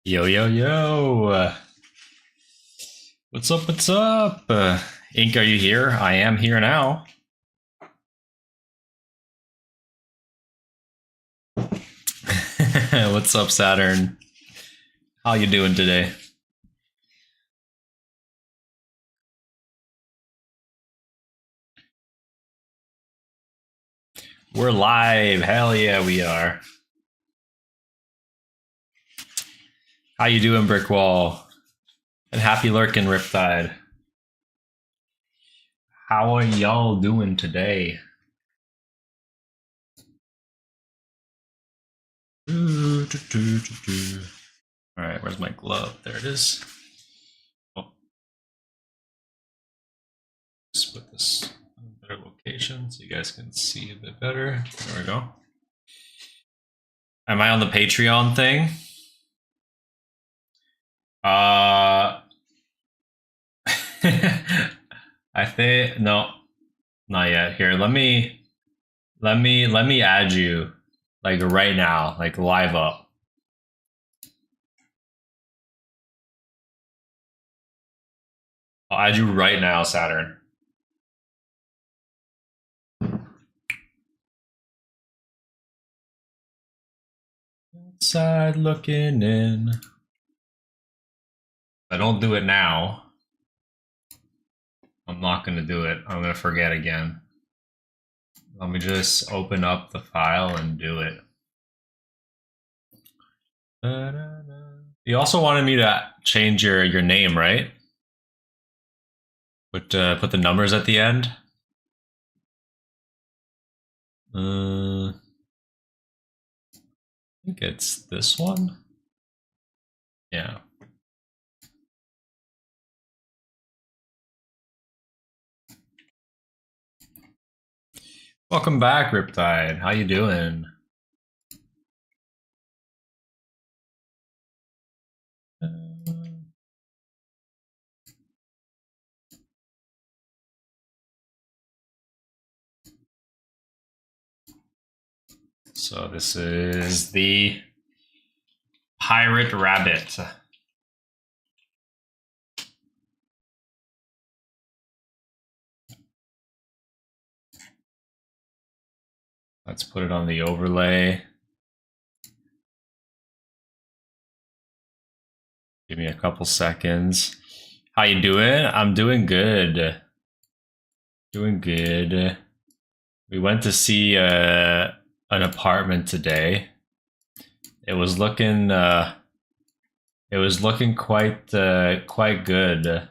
Yo, yo, yo. What's up? What's up? Ink, are you here? I am here now. What's up, Saturn? How you doing today? We're live. Hell yeah, we are. How you doing, Brickwall? And happy lurking, Riptide. How are y'all doing today? All right, where's my glove? There it is. Oh. Just put this in a better location so you guys can see a bit better. There we go. Am I on the Patreon thing? I think no, not yet. Here, let me add you like right now, like live up. I'll add you right now, Saturn. Outside looking in. If I don't do it now, I'm not gonna do it. I'm gonna forget again. Let me just open up the file and do it. You also wanted me to change your name, right? Put the numbers at the end. I think it's this one. Yeah. Welcome back, Riptide. How you doing? So this is the Pirate Rabbit. Let's put it on the overlay. Give me a couple seconds. How you doing? I'm doing good. Doing good. We went to see an apartment today. It was looking quite good.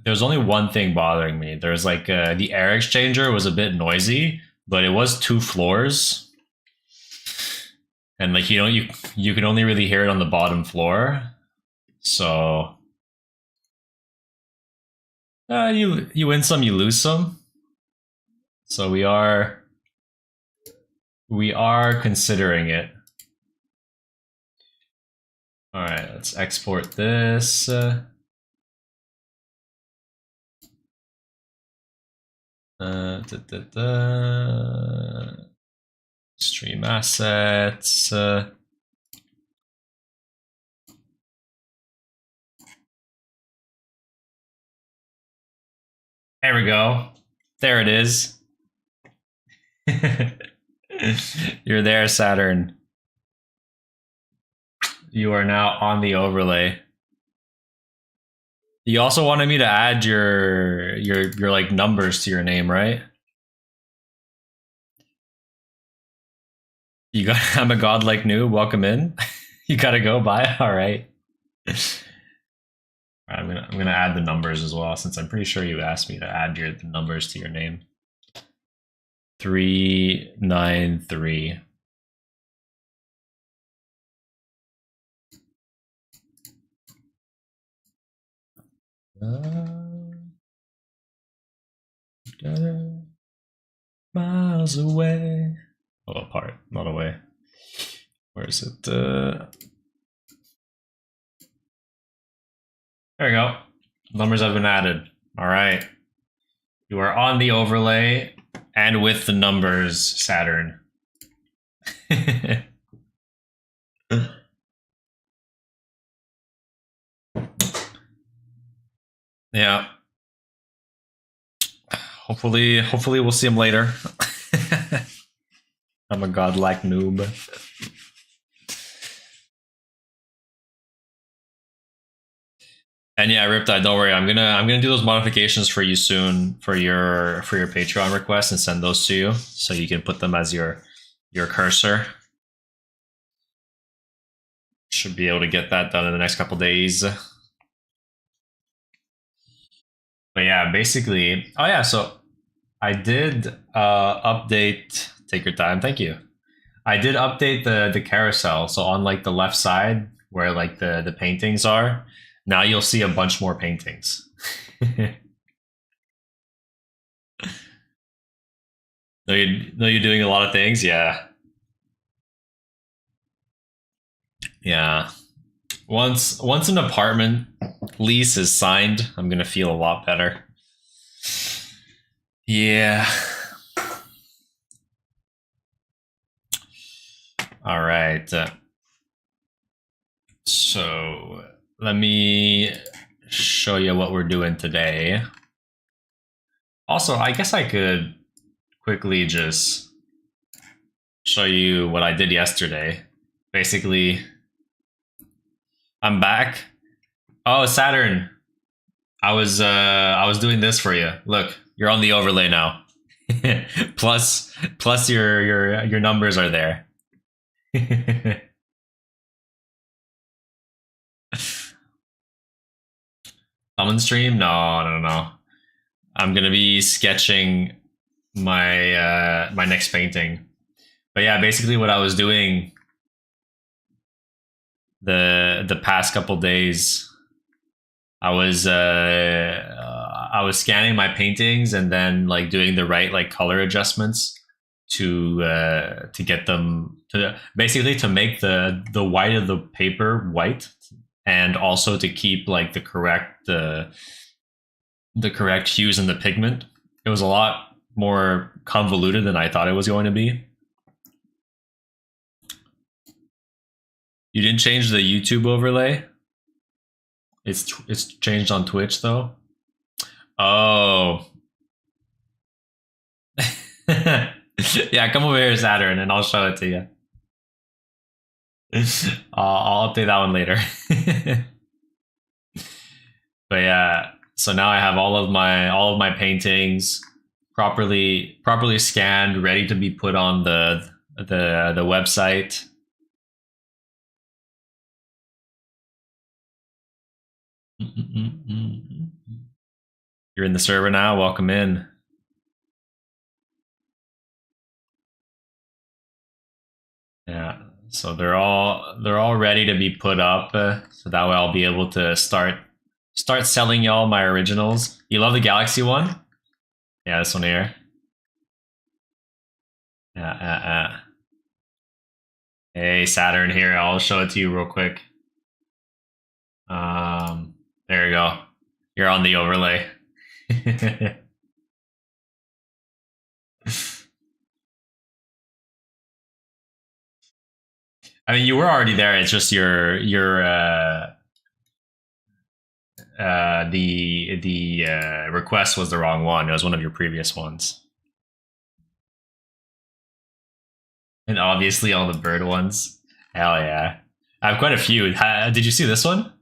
There was only one thing bothering me. There's like the air exchanger was a bit noisy, but it was 2 floors. And like you can only really hear it on the bottom floor. So you win some, you lose some. So we are considering it. All right, let's export this. Stream assets. There we go. There it is. You're there, Saturn. You are now on the overlay. You also wanted me to add your like numbers to your name, right? You got I'm a godlike noob. Welcome in. You gotta go. Bye. All right. I'm gonna add the numbers as well, since I'm pretty sure you asked me to add the numbers to your name. 393. Miles away. Oh, apart, not away. Where is it? There we go. Numbers have been added. All right. You are on the overlay and with the numbers, Saturn. Yeah. Hopefully we'll see him later. I'm a godlike noob. And yeah, Riptide, don't worry. I'm gonna do those modifications for you soon for your Patreon request and send those to you so you can put them as your cursor. Should be able to get that done in the next couple days. But yeah, basically, oh yeah, so I did update. Take your time. Thank you. I did update the carousel. So on like the left side where like the paintings are, now you'll see a bunch more paintings. Know you're doing a lot of things. Yeah, yeah. Once an apartment lease is signed, I'm gonna feel a lot better. Yeah. All right. So let me show you what we're doing today. Also, I guess I could quickly just show you what I did yesterday. Basically, I'm back. Oh, Saturn. I was doing this for you. Look, you're on the overlay now. plus your numbers are there. Summon stream? No. I'm gonna be sketching my my next painting. But yeah, basically what I was doing the past couple days, I was scanning my paintings and then like doing the right like color adjustments to get them to basically to make the white of the paper white, and also to keep like the correct hues in the pigment. It was a lot more convoluted than I thought it was going to be. You didn't change the YouTube overlay? It's changed on Twitch though. Oh. Yeah, come over here, Saturn, and I'll show it to you. I'll update that one later. But yeah, so now I have all of my paintings properly scanned, ready to be put on the website. You're in the server now. Welcome in. Yeah, so they're all ready to be put up, so that way I'll be able to start selling y'all my originals. You love the Galaxy one? Yeah, this one here. Yeah. Hey, Saturn here. I'll show it to you real quick. There you go. You're on the overlay. I mean, you were already there. It's just your the request was the wrong one. It was one of your previous ones. And obviously all the bird ones. Hell yeah. I have quite a few. Did you see this one?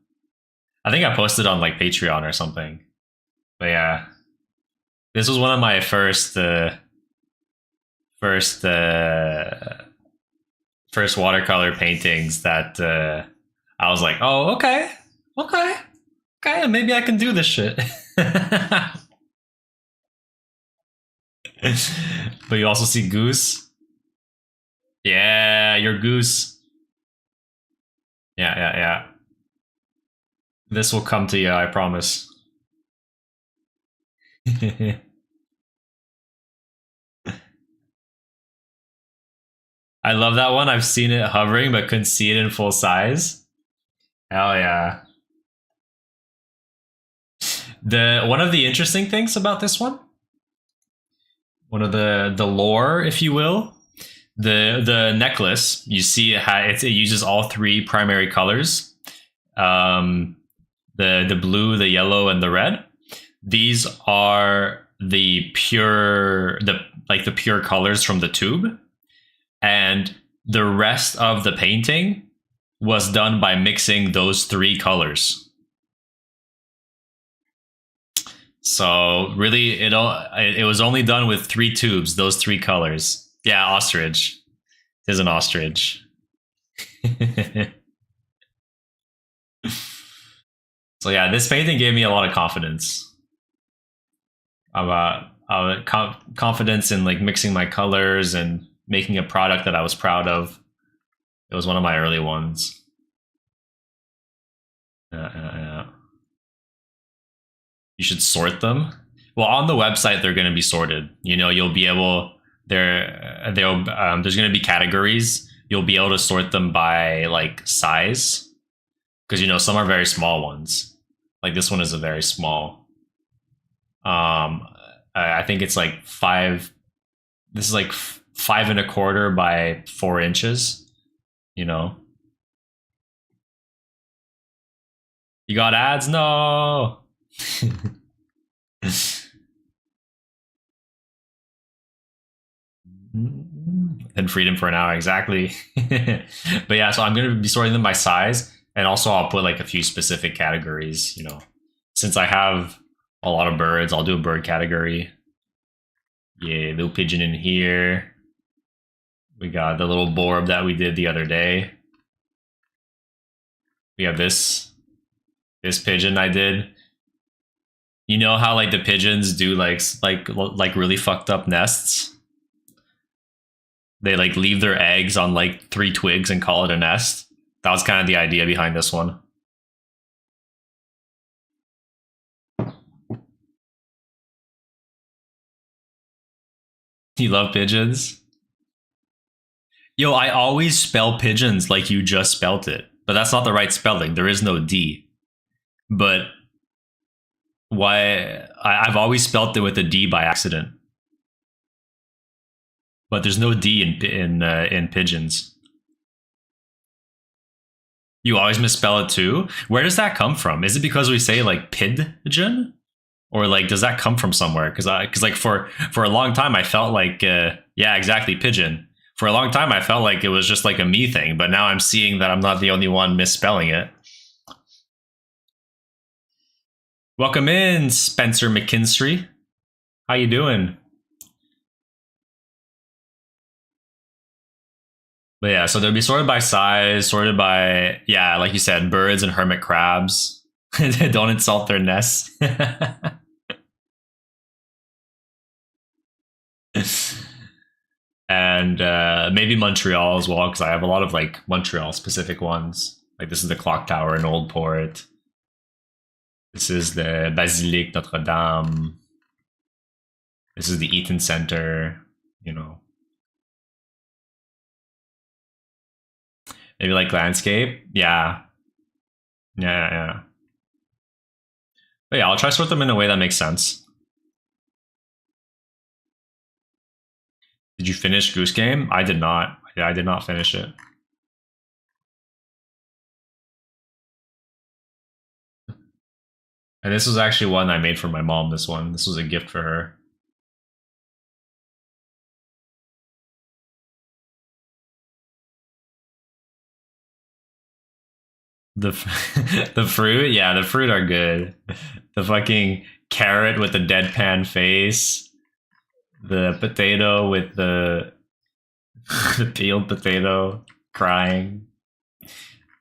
I think I posted on like Patreon or something. But yeah. This was one of my first watercolor paintings that I was like, oh, okay, maybe I can do this shit. But you also see Goose. Yeah, your Goose. Yeah. This will come to you, I promise. I love that one. I've seen it hovering, but couldn't see it in full size. Hell yeah. One of the interesting things about this one, one of the lore, if you will, the necklace, you see it uses all three primary colors, the blue, the yellow, and the red. these are the pure colors from the tube, and the rest of the painting was done by mixing those three colors. So really, it was only done with three tubes, those three colors. Yeah, ostrich. It is an ostrich. So yeah, this painting gave me a lot of confidence. About confidence in like mixing my colors and making a product that I was proud of. It was one of my early ones. Yeah. You should sort them. Well, on the website they're going to be sorted. You know, you'll be able there's going to be categories. You'll be able to sort them by like size, because you know some are very small ones. Like this one is a very small. I think it's like 5. This is like 5.25 by 4 inches. You know. You got ads? No. And freedom for an hour, exactly. But yeah, so I'm going to be sorting them by size, and also I'll put like a few specific categories. You know, since I have a lot of birds, I'll do a bird category. Yeah, little pigeon in here. We got the little borb that we did the other day. We have this pigeon I did. You know how like the pigeons do like really fucked up nests? They like leave their eggs on like 3 twigs and call it a nest. That was kind of the idea behind this one. You love pigeons? Yo, I always spell pigeons like you just spelt it, but that's not the right spelling. There is no D. But why? I've always spelt it with a D by accident. But there's no D in pigeons. You always misspell it too. Where does that come from? Is it because we say like pigeon, or like does that come from somewhere? Because like for a long time I felt like yeah, exactly, pigeon. For a long time I felt like it was just like a me thing, but now I'm seeing that I'm not the only one misspelling it. Welcome in, Spencer McKinstry. How you doing? But yeah, so they'll be sorted by size, sorted by, yeah, like you said, birds and hermit crabs. Don't insult their nests. And maybe Montreal as well, because I have a lot of like Montreal specific ones. Like this is the clock tower in Old Port. This is the Basilique Notre Dame. This is the Eaton Center, you know. Maybe like landscape. Yeah. Yeah. But yeah, I'll try to sort them in a way that makes sense. Did you finish Goose Game? I did not. I did not finish it. And this was actually one I made for my mom, this one. This was a gift for her. The the fruit, yeah, the fruit are good. The fucking carrot with the deadpan face, the potato with the the peeled potato crying.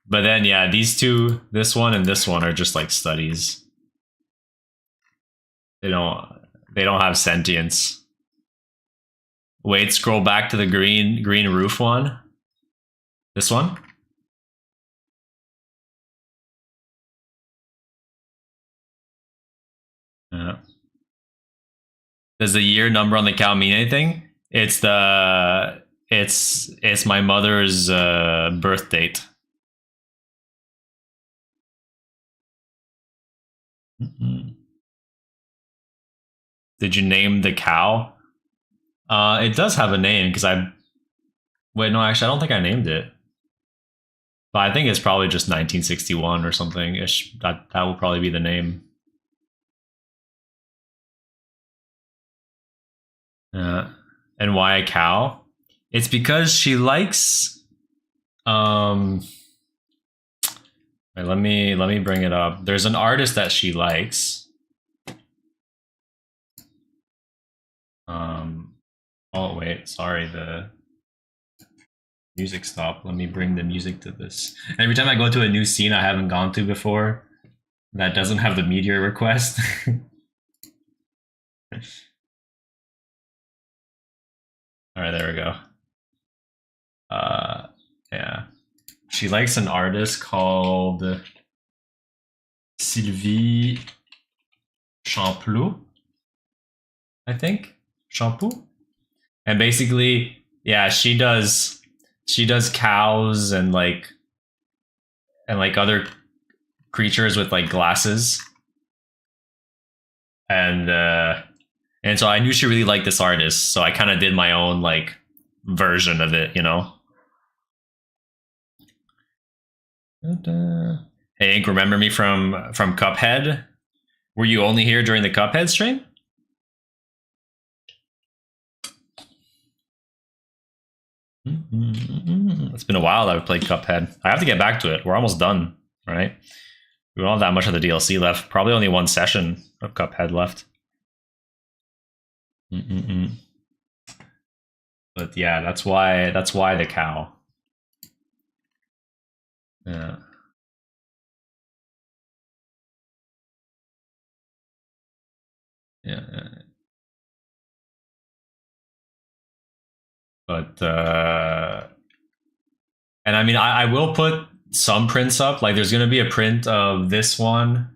But then yeah, these two, this one and this one, are just like studies. They don't have sentience. Wait, scroll back to the green roof one. This one. Yeah. Does the year number on the cow mean anything? It's my mother's birth date. Mm-hmm. Did you name the cow? It does have a name because wait, no, actually I don't think I named it. But I think it's probably just 1961 or something ish. That will probably be the name. And why a cow? It's because she likes. Um, wait, let me bring it up. There's an artist that she likes. Oh wait, sorry, the music stopped. Let me bring the music to this. Every time I go to a new scene I haven't gone to before that doesn't have the meteor request. All right, there we go. Uh, yeah, she likes an artist called Sylvie Champlot, I think. Shampoo. And basically, yeah, she does cows and like other creatures with like glasses. And so I knew she really liked this artist, so I kind of did my own like version of it, you know. Hey, Ink, remember me from Cuphead? Were you only here during the Cuphead stream? It's been a while that I've played Cuphead. I have to get back to it. We're almost done, right? We don't have that much of the DLC left. Probably only one session of Cuphead left. But yeah, that's why the cow. Yeah. Yeah. But and I mean I will put some prints up. Like there's gonna be a print of this one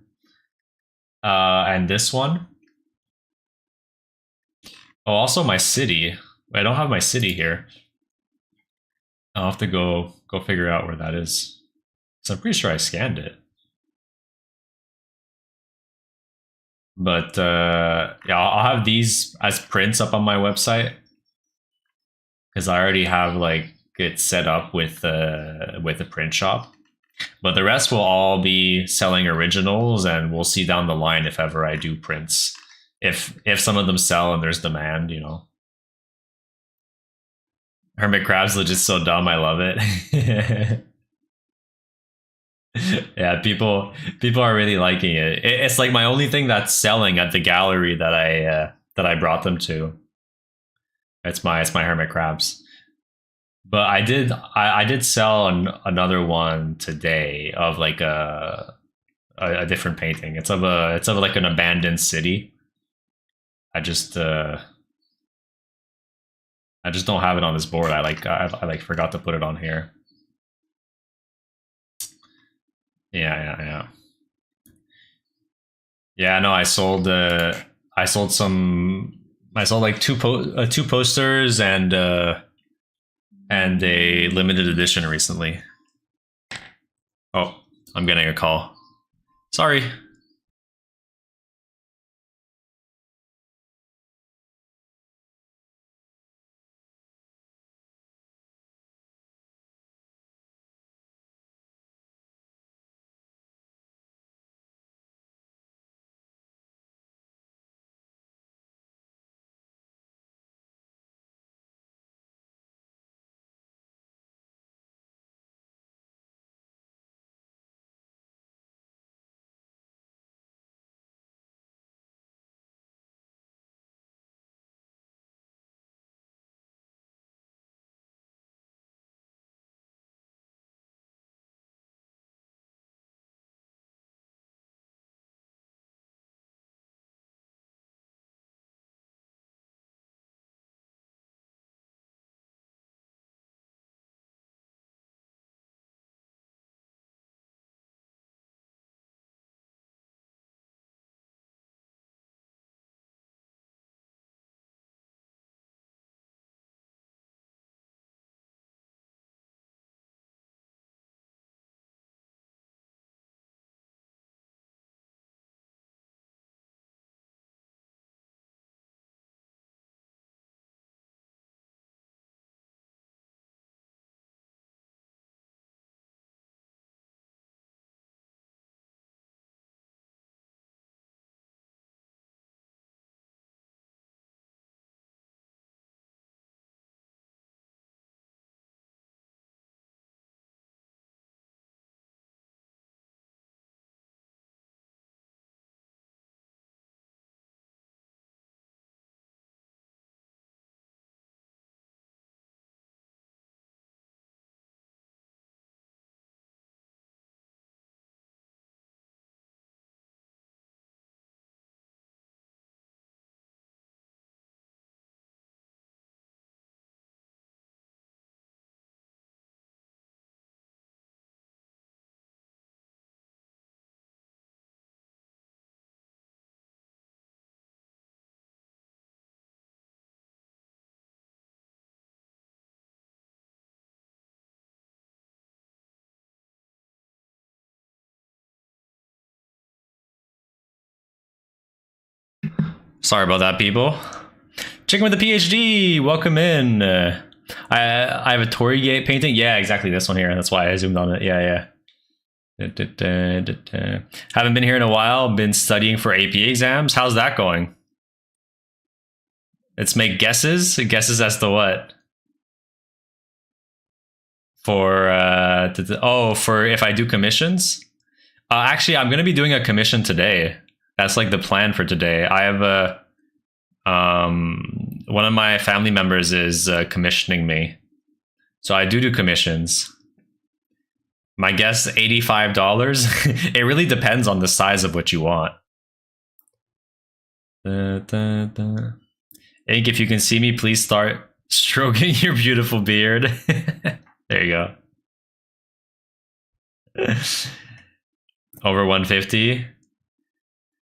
and this one. Oh, also my city. I don't have my city here. I'll have to go figure out where that is. So I'm pretty sure I scanned it. But yeah, I'll have these as prints up on my website because I already have like it set up with a print shop. But the rest will all be selling originals, and we'll see down the line if ever I do prints. If some of them sell and there's demand, you know. Hermit Crab's legit so dumb. I love it. Yeah, people are really liking it. It's like my only thing that's selling at the gallery that I brought them to. It's my Hermit Crabs. But I did sell another one today of like a different painting. It's of like an abandoned city. I just uh I just don't have it on this board. I like forgot to put it on here. Yeah. Yeah, no, I sold like two posters and a limited edition recently. Oh, I'm getting a call. Sorry. Sorry about that, people. Chicken with a PhD, welcome in. I have a Tory Gate painting. Yeah, exactly this one here. That's why I zoomed on it. Yeah. Haven't been here in a while. Been studying for AP exams. How's that going? Let's make guesses. Guesses as to what? For for if I do commissions. Actually, I'm gonna be doing a commission today. That's like the plan for today. I have a one of my family members is commissioning me, so I do commissions. My guess, $85. It really depends on the size of what you want. Ink, if you can see me, please start stroking your beautiful beard. There you go. Over 150.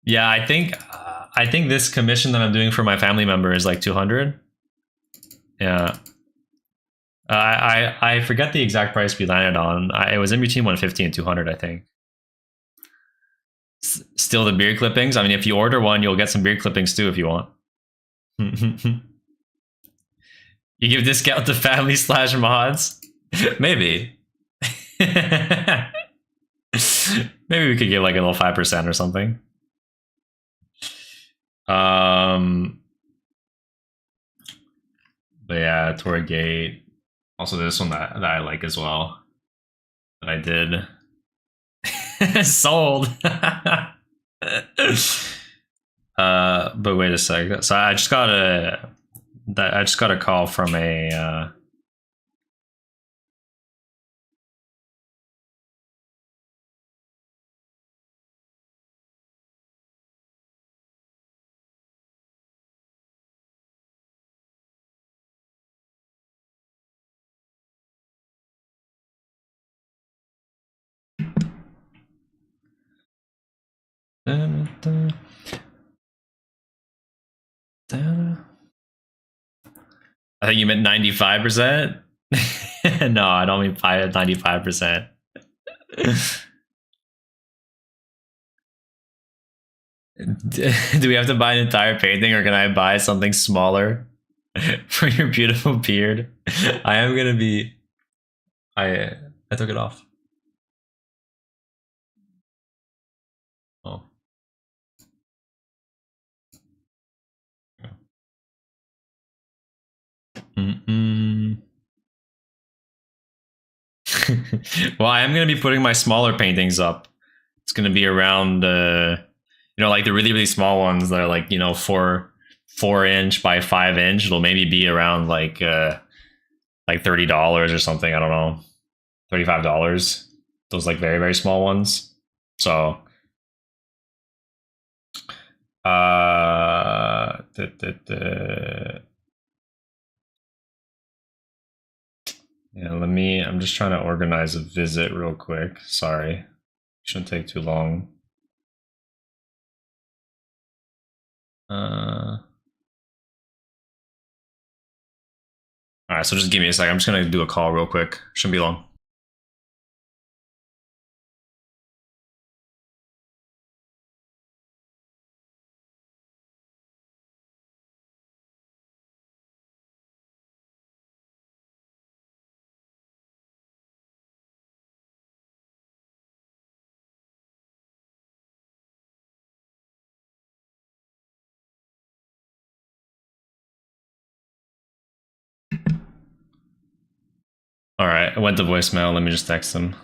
Yeah, I think this commission that I'm doing for my family member is like 200. Yeah. I forget the exact price we landed on. It was in between 150 and 200, I think. Still the beard clippings. I mean, if you order one, you'll get some beard clippings too if you want. You give discount to family / mods? Maybe. Maybe we could get like a little 5% or something. But yeah, Tory Gate. Also, this one that I like as well. That I did. Sold. But wait a sec. So I just got a call from a. I think you meant 95%. No, I don't mean 95%. Do we have to buy an entire painting, or can I buy something smaller for your beautiful beard? I am gonna be. I took it off. Oh. Well, I am going to be putting my smaller paintings up. It's going to be around, like the really, really small ones that are like, 4-inch by 5-inch. It'll maybe be around like $30 or something. I don't know, $35. Those like very, very small ones. So, yeah, I'm just trying to organize a visit real quick. Sorry. Shouldn't take too long. All right, so just give me a second. I'm just gonna do a call real quick. Shouldn't be long. All right, I went to voicemail. Let me just text him.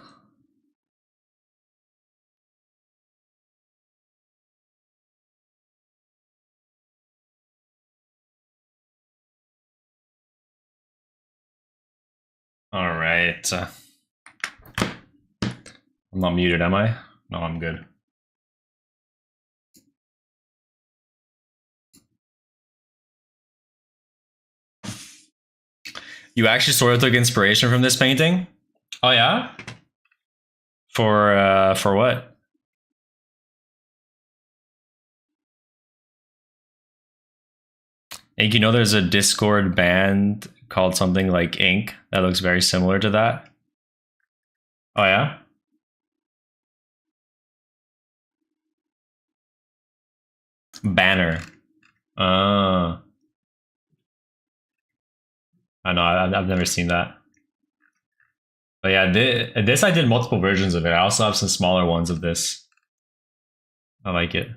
All right. I'm not muted, am I? No, I'm good. You actually sort of took inspiration from this painting? Oh yeah? For what? Ink, there's a Discord band called something like Ink that looks very similar to that. Oh yeah? Banner. Uh, I know. I've never seen that. But yeah, this I did multiple versions of it. I also have some smaller ones of this. I like it.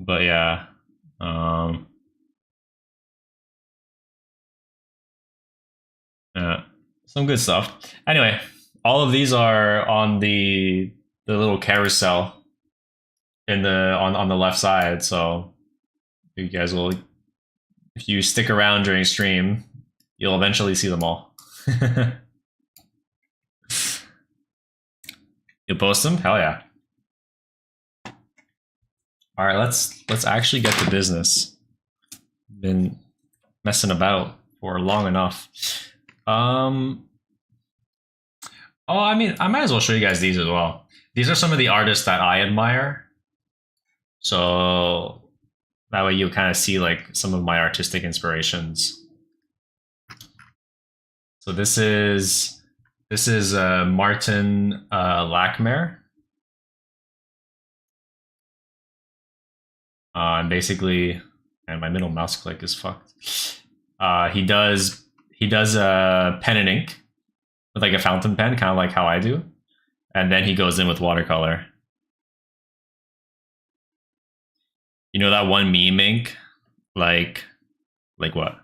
But yeah, um, yeah, some good stuff. Anyway, all of these are on the little carousel in the on the left side. So you guys will, if you stick around during stream, you'll eventually see them all. You'll post them? Hell yeah! All right, let's actually get to business. Been messing about for long enough. Oh, I mean, I might as well show you guys these as well. These are some of the artists that I admire. So that way you kind of see like some of my artistic inspirations. So this is Martin Lackmer. And basically, and my middle mouse click is fucked. He does pen and ink with like a fountain pen, kind of like how I do, and then he goes in with watercolor. You know that one meme ink, like what?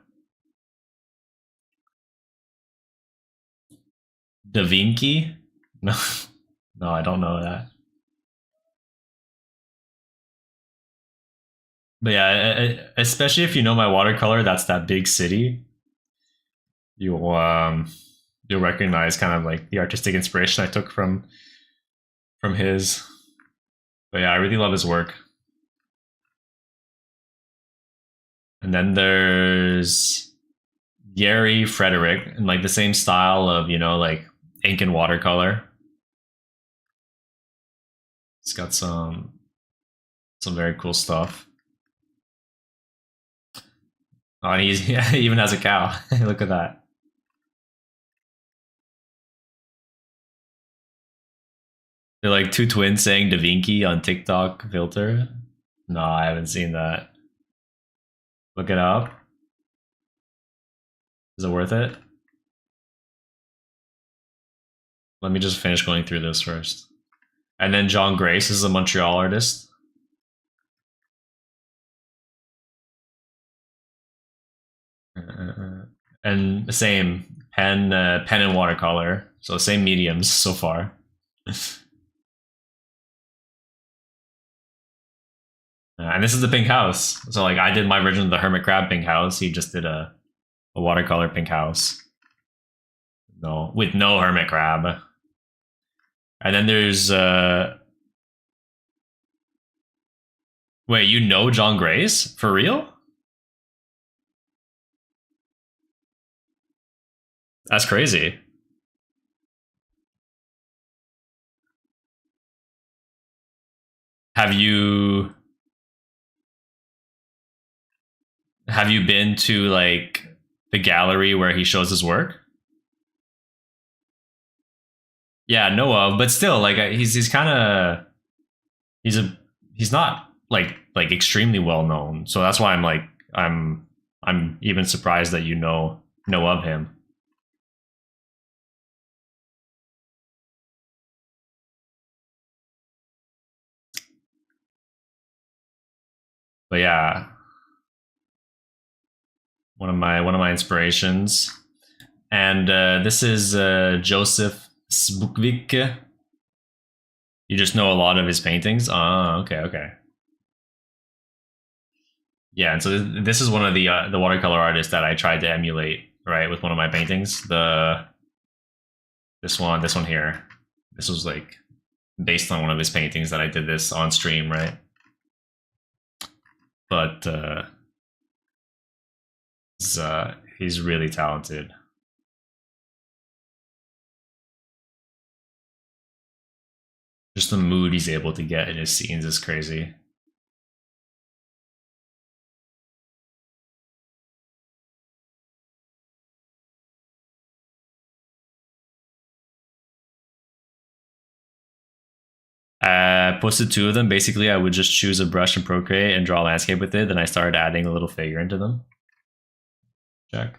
Da Vinci? No, no, I don't know that. But yeah, especially if you know my watercolor, that's that big city. You'll recognize kind of like the artistic inspiration I took from his. But yeah, I really love his work. And then there's Gary Frederick, and like the same style of like ink and watercolor. It's got some very cool stuff. Oh, and he even has a cow. Look at that. They're like two twins saying Da Vinci on TikTok filter. No, I haven't seen that. Look it up. Is it worth it? Let me just finish going through this first. And then John Grace is a Montreal artist. And the same pen and watercolor. So same mediums so far. And this is the pink house. So like I did my version of the hermit crab pink house. He just did a watercolor pink house. No, with no hermit crab. And then there's wait, you know John Grace? For real? That's crazy. Have you been to like the gallery where he shows his work? Yeah, Noah, but still, like he's kind of he's a he's not like extremely well known. So that's why I'm even surprised that you know of him. But yeah, one of my inspirations, and this is Joseph Spukvik. You just know a lot of his paintings. Ah, okay, okay. Yeah, and so this is one of the watercolor artists that I tried to emulate, right, with one of my paintings. This one here. This was like based on one of his paintings that I did this on stream, right? But he's really talented. Just the mood he's able to get in his scenes is crazy. posted 2 of them. Basically, I would just choose a brush in Procreate and draw a landscape with it. Then I started adding a little figure into them. Check.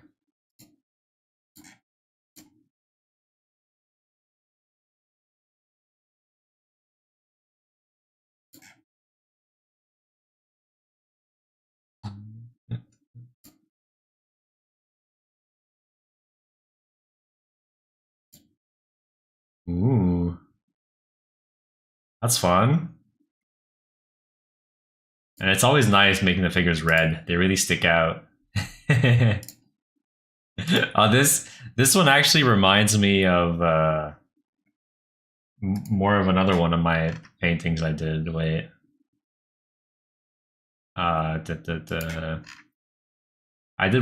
Ooh. That's fun. And it's always nice making the figures red. They really stick out. This one actually reminds me of more of another one of my paintings I did. Wait. I did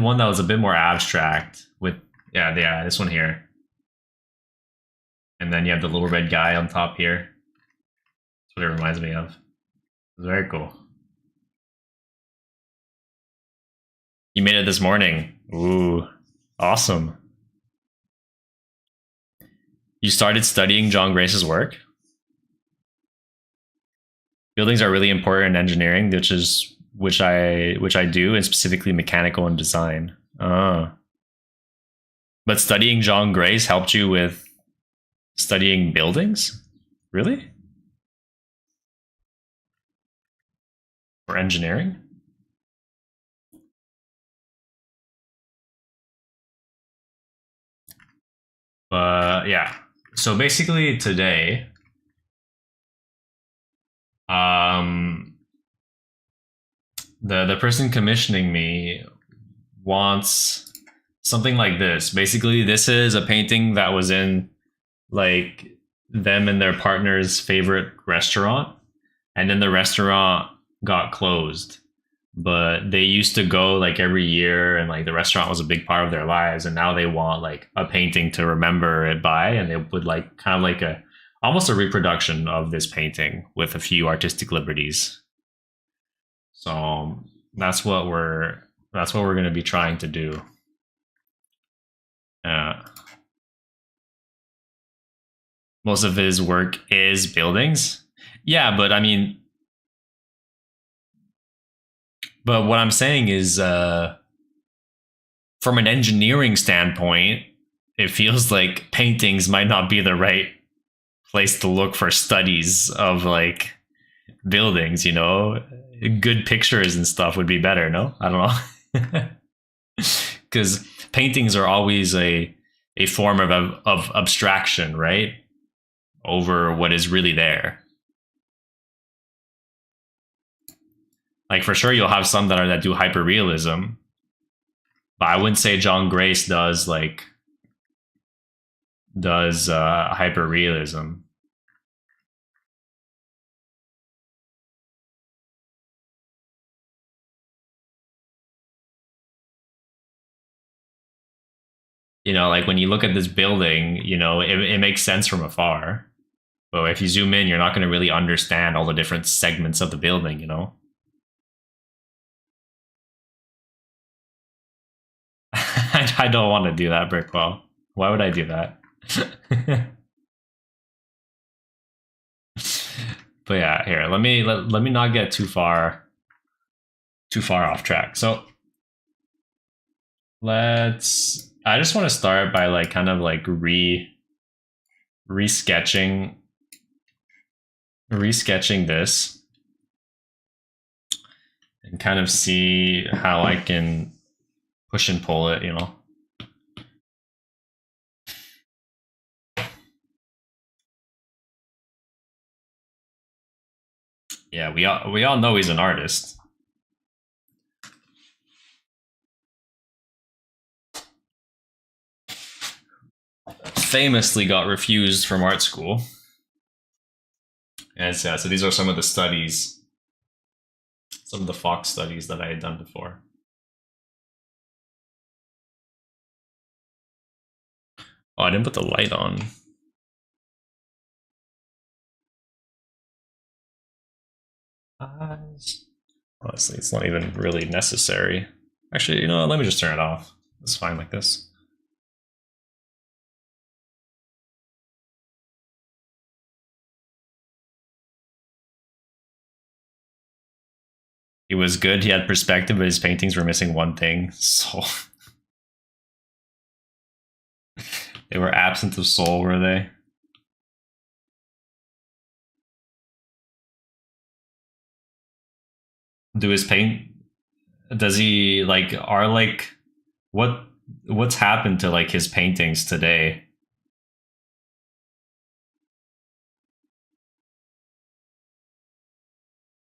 one that was a bit more abstract with yeah, this one here. And then you have the little red guy on top here. That's what it reminds me of. It's very cool. You made it this morning. Ooh, awesome. You started studying John Grace's work? Buildings are really important in engineering, which I do, and specifically mechanical and design. But studying John Grace helped you with studying buildings? Really? Or engineering? Yeah. So basically today, the person commissioning me wants something like this. Basically, this is a painting that was in like them and their partner's favorite restaurant, and then the restaurant got closed. But they used to go like every year, and like the restaurant was a big part of their lives, and now they want like a painting to remember it by, and they would like kind of like a almost a reproduction of this painting with a few artistic liberties. So that's what we're going to be trying to do. Most of his work is buildings. Yeah, but I mean, but what I'm saying is, from an engineering standpoint, it feels like paintings might not be the right place to look for studies of like buildings, you know? Good pictures and stuff would be better, no? I don't know. Because paintings are always a form of abstraction, right? Over what is really there. Like for sure you'll have some that do hyperrealism, but I wouldn't say John Grace does hyperrealism. You know, like when you look at this building, you know, it makes sense from afar. But if you zoom in, you're not going to really understand all the different segments of the building, you know? I don't want to do that, Brickwell. Why would I do that? But yeah, here, let me not get too far off track. So I just want to start by like kind of like resketching this and kind of see how I can push and pull it, you know. Yeah, we all know he's an artist. Famously got refused from art school. And so these are some of the studies, some of the Fox studies that I had done before. Oh, I didn't put the light on. Honestly, it's not even really necessary. Actually, you know what? Let me just turn it off. It's fine like this. He was good. He had perspective, but his paintings were missing one thing: soul. They were absent of soul, were they? Do his paint? Does he like? Are like what? What's happened to like his paintings today?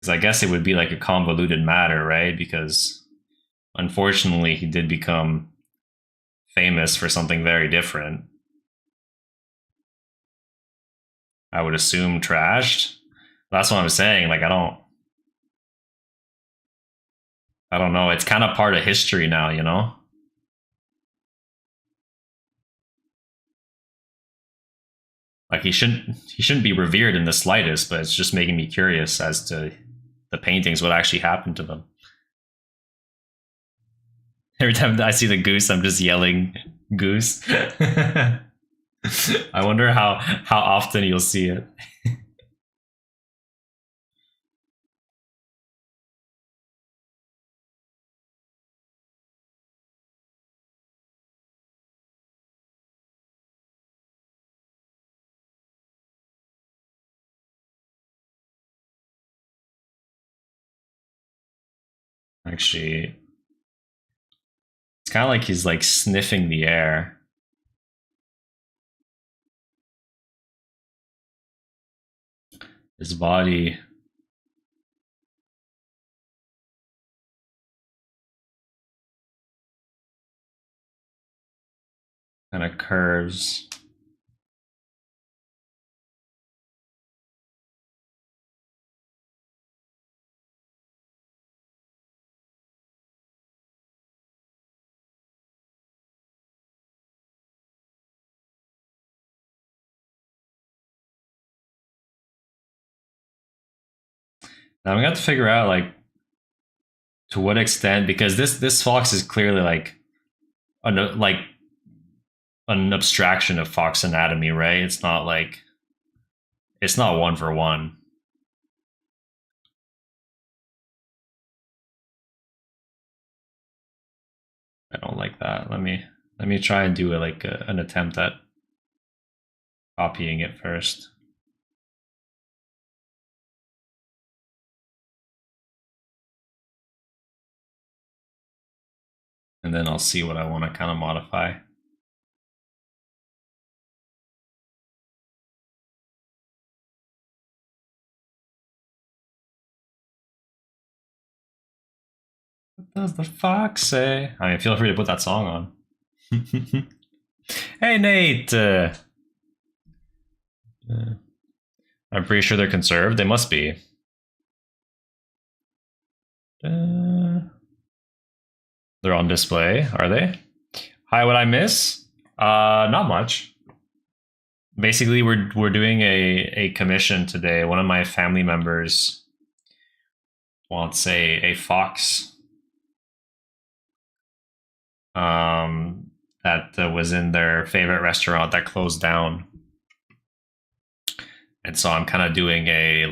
Because I guess it would be like a convoluted matter, right? Because unfortunately, he did become famous for something very different. I would assume trashed. That's what I'm saying. Like I don't know. It's kind of part of history now, you know? Like he shouldn't be revered in the slightest, but it's just making me curious as to the paintings, what actually happened to them. Every time I see the goose, I'm just yelling goose. I wonder how often you'll see it. Actually, it's kind of like he's like sniffing the air. His body kind of curves. Now we got to figure out like to what extent, because this fox is clearly like like an abstraction of fox anatomy, right? It's not one for one. I don't like that. Let me try and do an attempt at copying it first. And then I'll see what I want to kind of modify. What does the fox say? I mean, feel free to put that song on. Hey, Nate. I'm pretty sure they're conserved. They must be. They're on display, are they? Hi, what I miss? Not much. Basically, we're doing a commission today. One of my family members wants a fox that was in their favorite restaurant that closed down, and so I'm kind of doing kind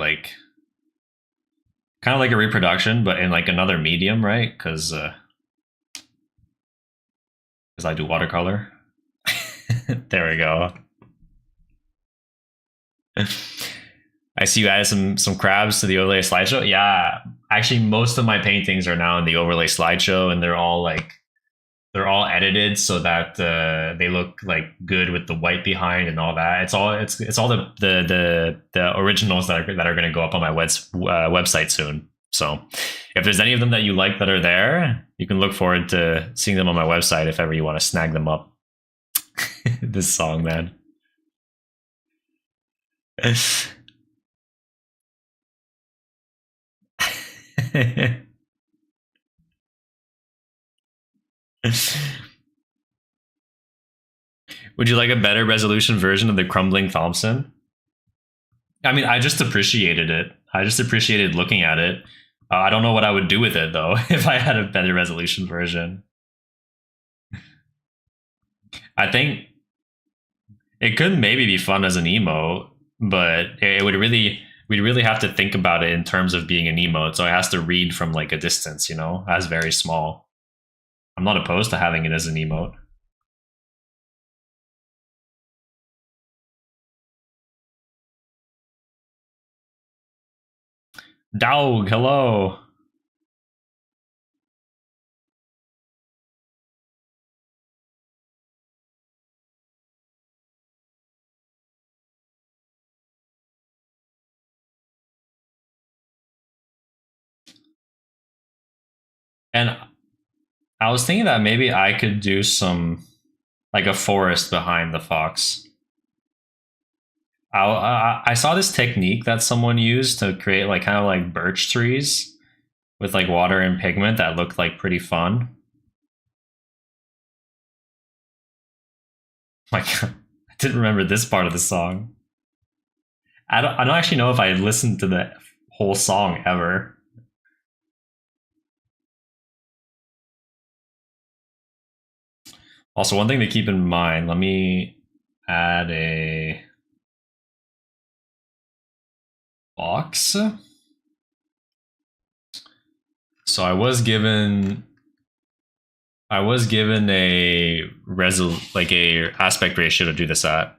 of like a reproduction, but in like another medium, right? Because I do watercolor. There we go. I see you added some crabs to the overlay slideshow. Yeah, actually, most of my paintings are now in the overlay slideshow, and they're all edited so that they look like good with the white behind and all that. It's all the originals that are going to go up on my website soon. So if there's any of them that you like that are there, you can look forward to seeing them on my website if ever you want to snag them up. This song, man. Would you like a better resolution version of the crumbling Thompson? I mean, I just appreciated it. I just appreciated looking at it. I don't know what I would do with it though if I had a better resolution version. I think it could maybe be fun as an emo, but it would really. we'd really have to think about it in terms of being an emote. So it has to read from like a distance, you know, as very small. I'm not opposed to having it as an emote. Dog, hello. And I was thinking that maybe I could do some like a forest behind the fox. I saw this technique that someone used to create like kind of like birch trees with like water and pigment that looked like pretty fun. Like I didn't remember this part of the song. I don't actually know if I listened to the whole song ever. Also, one thing to keep in mind, let me add a box. So I was given a like a aspect ratio to do this at.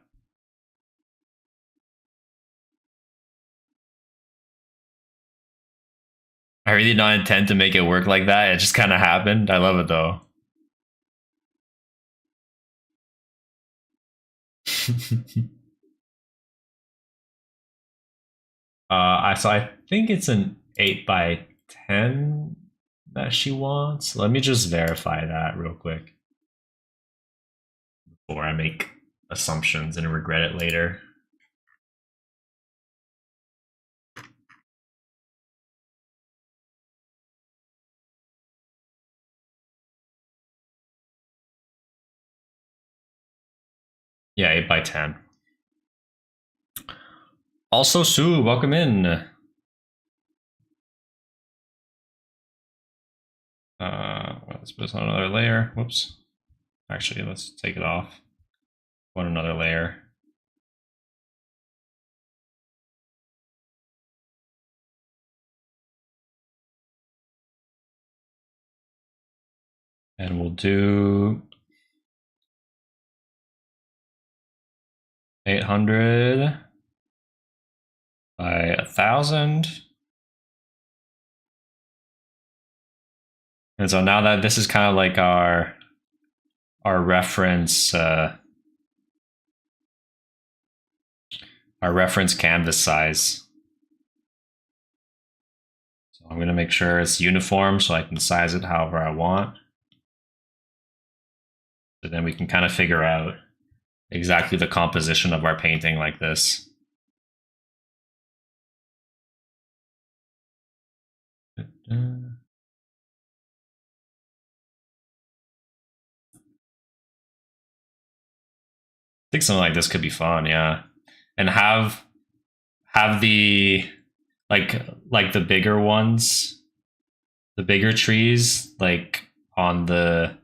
I really did not intend to make it work like that. It just kind of happened. I love it though. I think it's an 8 by 10 that she wants. Let me just verify that real quick before I make assumptions and regret it later. Yeah, 8 by 10. Also, Sue, welcome in. Let's put this on another layer. Whoops. Actually, let's take it off. Want another layer. And we'll do 800 by 1,000. And so now that this is kind of like our reference canvas size. So I'm going to make sure it's uniform so I can size it however I want. So then we can kind of figure out exactly the composition of our painting like this. I think something like this could be fun, yeah. And have the like the bigger ones, the bigger trees, like on the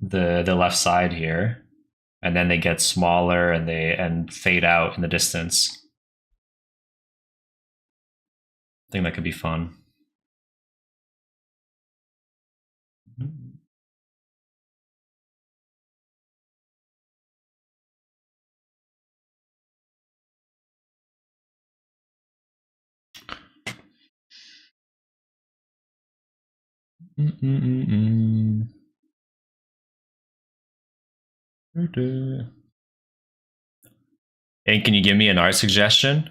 left side here, and then they get smaller and they fade out in the distance. I think that could be fun. And can you give me an art suggestion?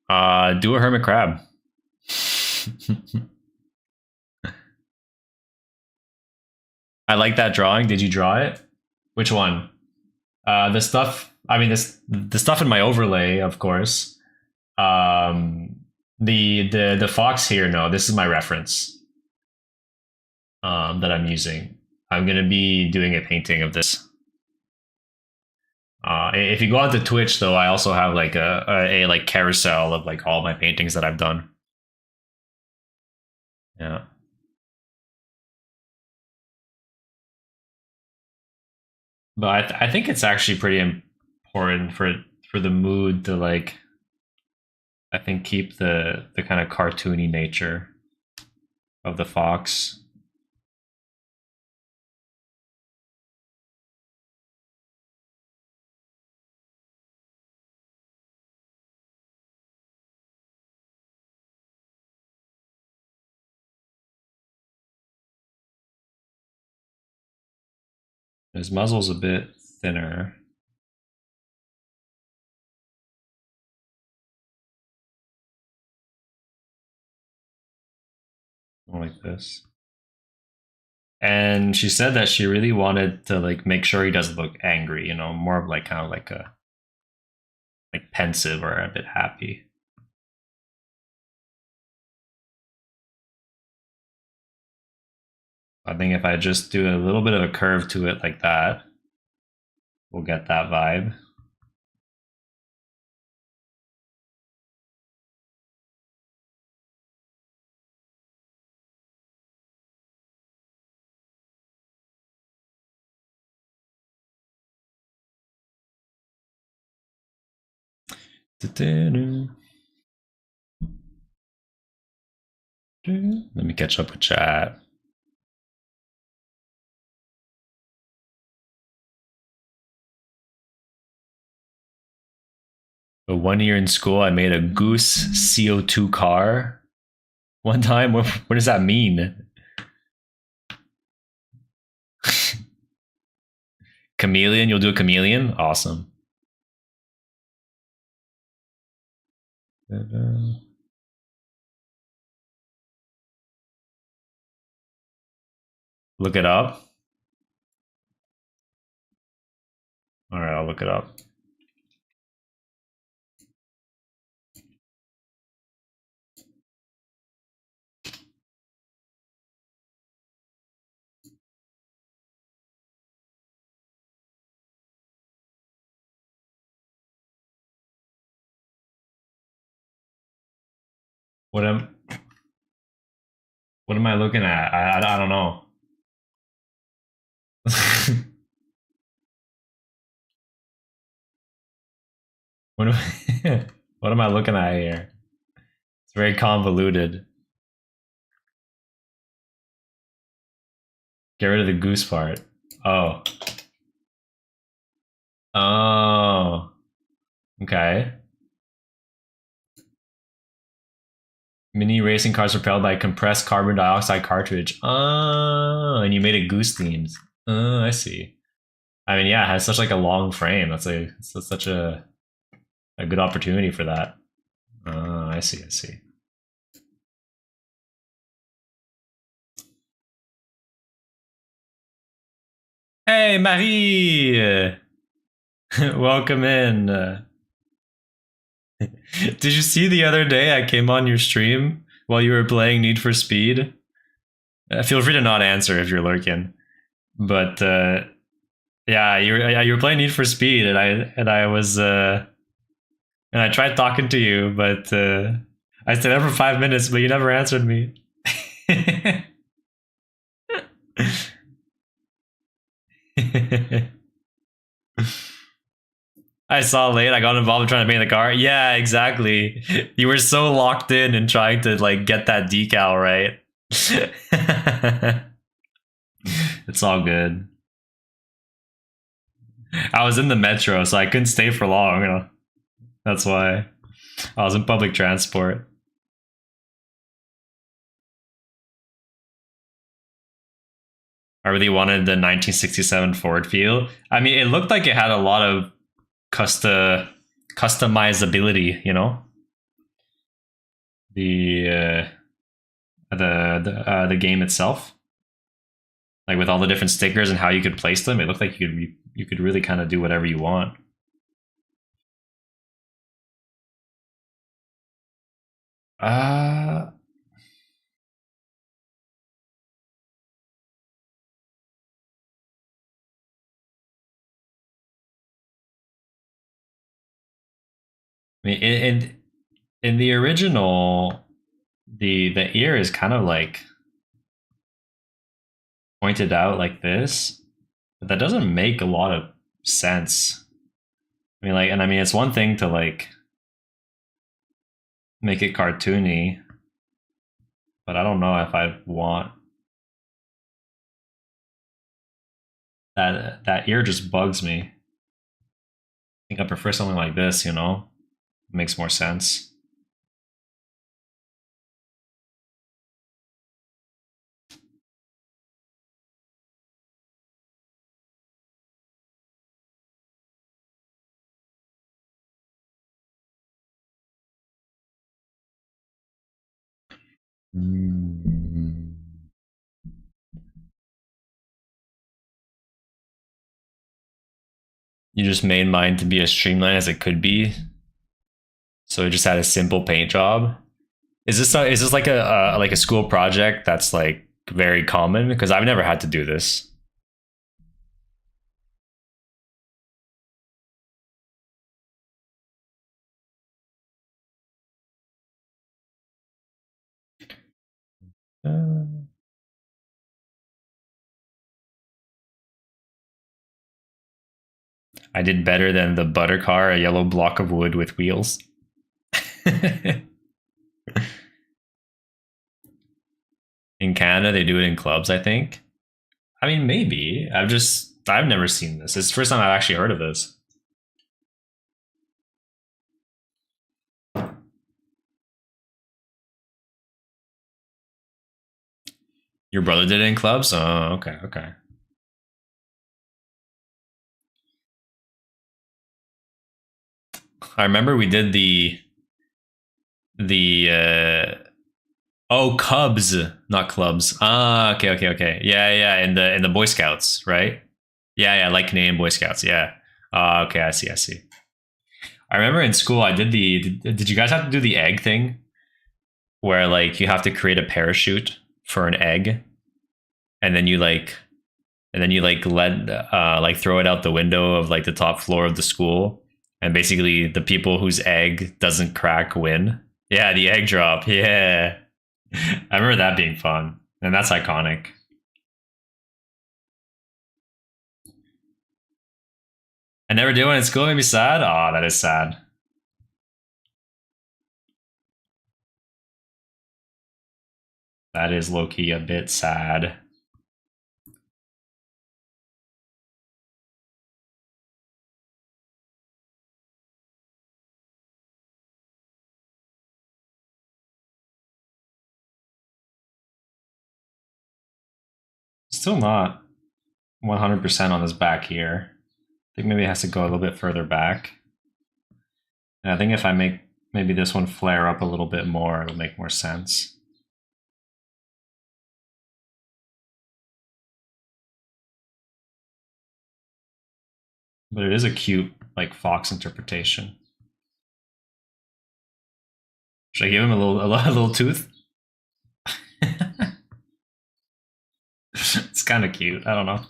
Do a hermit crab. I like that drawing. Did you draw it? Which one? The stuff. I mean, the stuff in my overlay, of course. The fox here. No, this is my reference. That I'm using. I'm gonna be doing a painting of this. If you go onto Twitch, though, I also have like a like carousel of like all my paintings that I've done. Yeah. But I think it's actually pretty important for the mood to like I think keep the kind of cartoony nature of the fox. His muzzle's a bit thinner. Like this. And she said that she really wanted to like make sure he doesn't look angry, you know, more of like kind of like a like pensive or a bit happy. I think if I just do a little bit of a curve to it like that, we'll get that vibe. Let me catch up with chat. But 1 year in school, I made a goose CO2 car. One time, what does that mean? Chameleon, you'll do a chameleon? Awesome. Look it up. All right, I'll look it up. What am I looking at? I don't know. what am, what am I looking at here? It's very convoluted. Get rid of the goose part. Oh. Oh. Okay. Mini racing cars propelled by a compressed carbon dioxide cartridge. Oh, and you made a goose themed. Oh, I see. I mean, yeah, it has such like a long frame. That's such a good opportunity for that. Oh, I see. I see. Hey, Marie! Welcome in. Did you see the other day I came on your stream while you were playing Need for Speed? Feel free to not answer if you're lurking. But yeah, you were playing Need for Speed, and I was and I tried talking to you, but I stayed there for 5 minutes, but you never answered me. I saw late. I got involved in trying to paint the car. Yeah, exactly. You were so locked in and trying to like get that decal right. It's all good. I was in the metro, so I couldn't stay for long. You know, that's why I was in public transport. I really wanted the 1967 Ford feel. I mean, it looked like it had a lot of customizability, you know. The the game itself, like with all the different stickers and how you could place them, it looked like you could really kind of do whatever you want. Uh I mean, in the original, the ear is kind of like pointed out like this, but that doesn't make a lot of sense. I mean, like, and I mean, it's one thing to like make it cartoony, but I don't know if I want that. That ear just bugs me. I think I prefer something like this, you know? It makes more sense. Mm. You just made mine to be as streamlined as it could be, so it just had a simple paint job. Is this like a school project that's like very common? Because I've never had to do this. Uh, I did better than the butter car, a yellow block of wood with wheels. In Canada, they do it in clubs, I think. I mean, maybe. I've never seen this. It's the first time I've actually heard of this. Your brother did it in clubs? Oh, okay, okay. I remember we did the oh, Cubs, not clubs. Ah, okay, okay, okay. Yeah, yeah, in the Boy Scouts, right? Yeah, yeah, like Canadian Boy Scouts. Yeah. Okay, I see, I see. I remember in school I did did you guys have to do the egg thing where like you have to create a parachute for an egg and then you like let like throw it out the window of like the top floor of the school and basically the people whose egg doesn't crack win. Yeah, the egg drop. Yeah. I remember that being fun. And that's iconic. I never did one in school, made me sad. Oh, that is sad. That is low-key a bit sad. Still not 100% on this back here. I think maybe it has to go a little bit further back. And I think if I make maybe this one flare up a little bit more, it'll make more sense. But it is a cute like fox interpretation. Should I give him a little tooth? It's kind of cute. I don't know.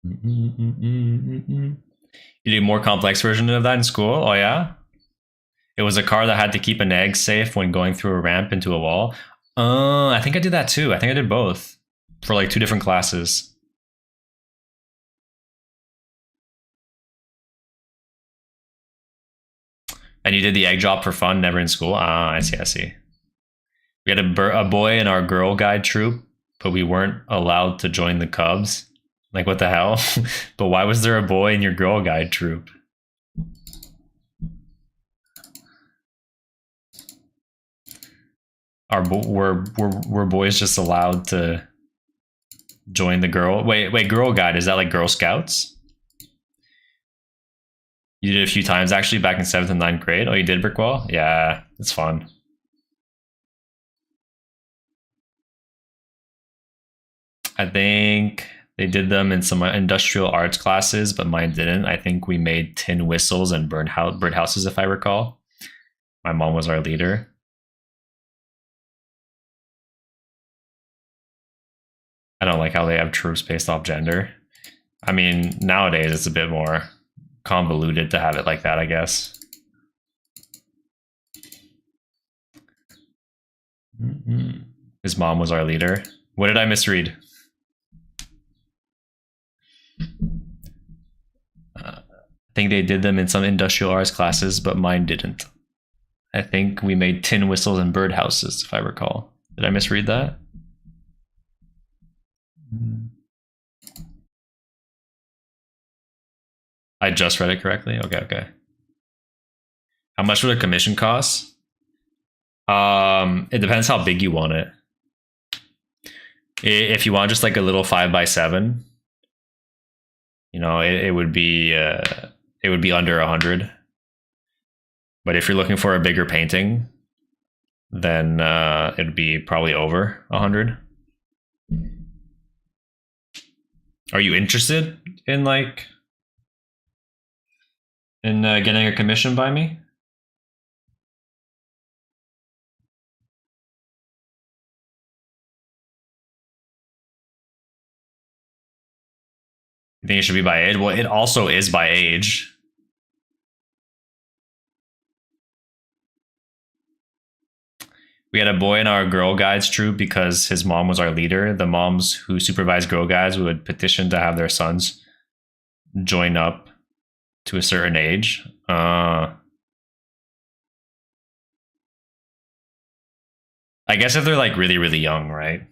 You did a more complex version of that in school? Oh yeah? It was a car that had to keep an egg safe when going through a ramp into a wall. I think I did that too. I think I did both for like 2 different classes. And you did the egg drop for fun, never in school? Ah, I see, I see. We had a boy in our Girl Guide troop, but we weren't allowed to join the Cubs. Like, what the hell? But why was there a boy in your Girl Guide troop? Were boys just allowed to join the girl? Wait, Girl Guide, is that like Girl Scouts? You did it a few times actually back in 7th and 9th grade. Oh, you did Brickwell? Yeah, it's fun. I think they did them in some industrial arts classes, but mine didn't. I think we made tin whistles and birdhouses, if I recall. My mom was our leader. I don't like how they have troops based off gender. I mean, nowadays it's a bit more convoluted to have it like that, I guess. His mom was our leader. What did I misread? think they did them in some industrial arts classes, but mine didn't. I think we made tin whistles and birdhouses, if I recall. Did I misread that? I just read it correctly? Okay. How much would a commission cost? It depends how big you want it. If you want just like a little 5x7, you know, it would be under 100. But if you're looking for a bigger painting, then it'd be probably over 100. Are you interested in getting a commission by me? You think it should be by age? Well, it also is by age. We had a boy in our Girl Guides troop because his mom was our leader. The moms who supervised Girl Guides would petition to have their sons join up to a certain age. I guess if they're like really, really young, right?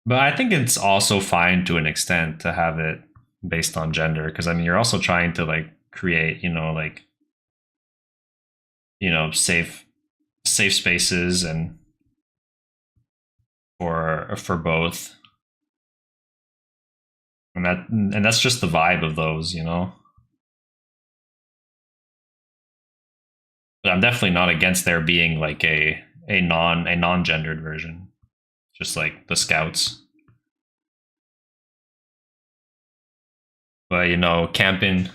But I think it's also fine to an extent to have it based on gender, because I mean you're also trying to like create, safe spaces and for both. And that's just the vibe of those, you know. But I'm definitely not against there being like a non-gendered version. Just like the scouts. But you know, camping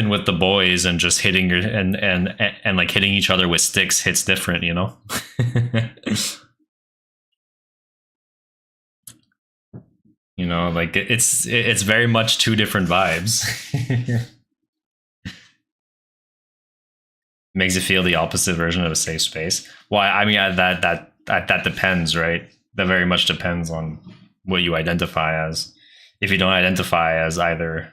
with the boys and just hitting your and like hitting each other with sticks hits different, you know. You know, like it's very much two different vibes. Makes it feel the opposite version of a safe space. Well, I mean that depends, right? That very much depends on what you identify as. If you don't identify as either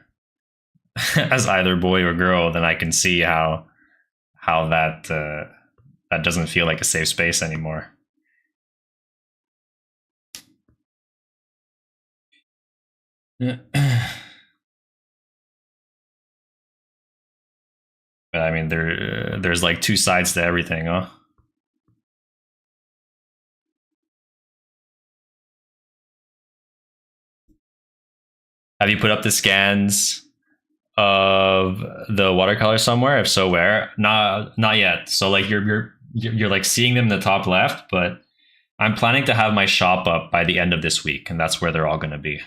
boy or girl, then I can see how that doesn't feel like a safe space anymore. But I mean, there's like two sides to everything, huh? Have you put up the scans of the watercolor somewhere? If so, where? Not yet. So like you're like seeing them in the top left, but I'm planning to have my shop up by the end of this week, and that's where they're all going to be.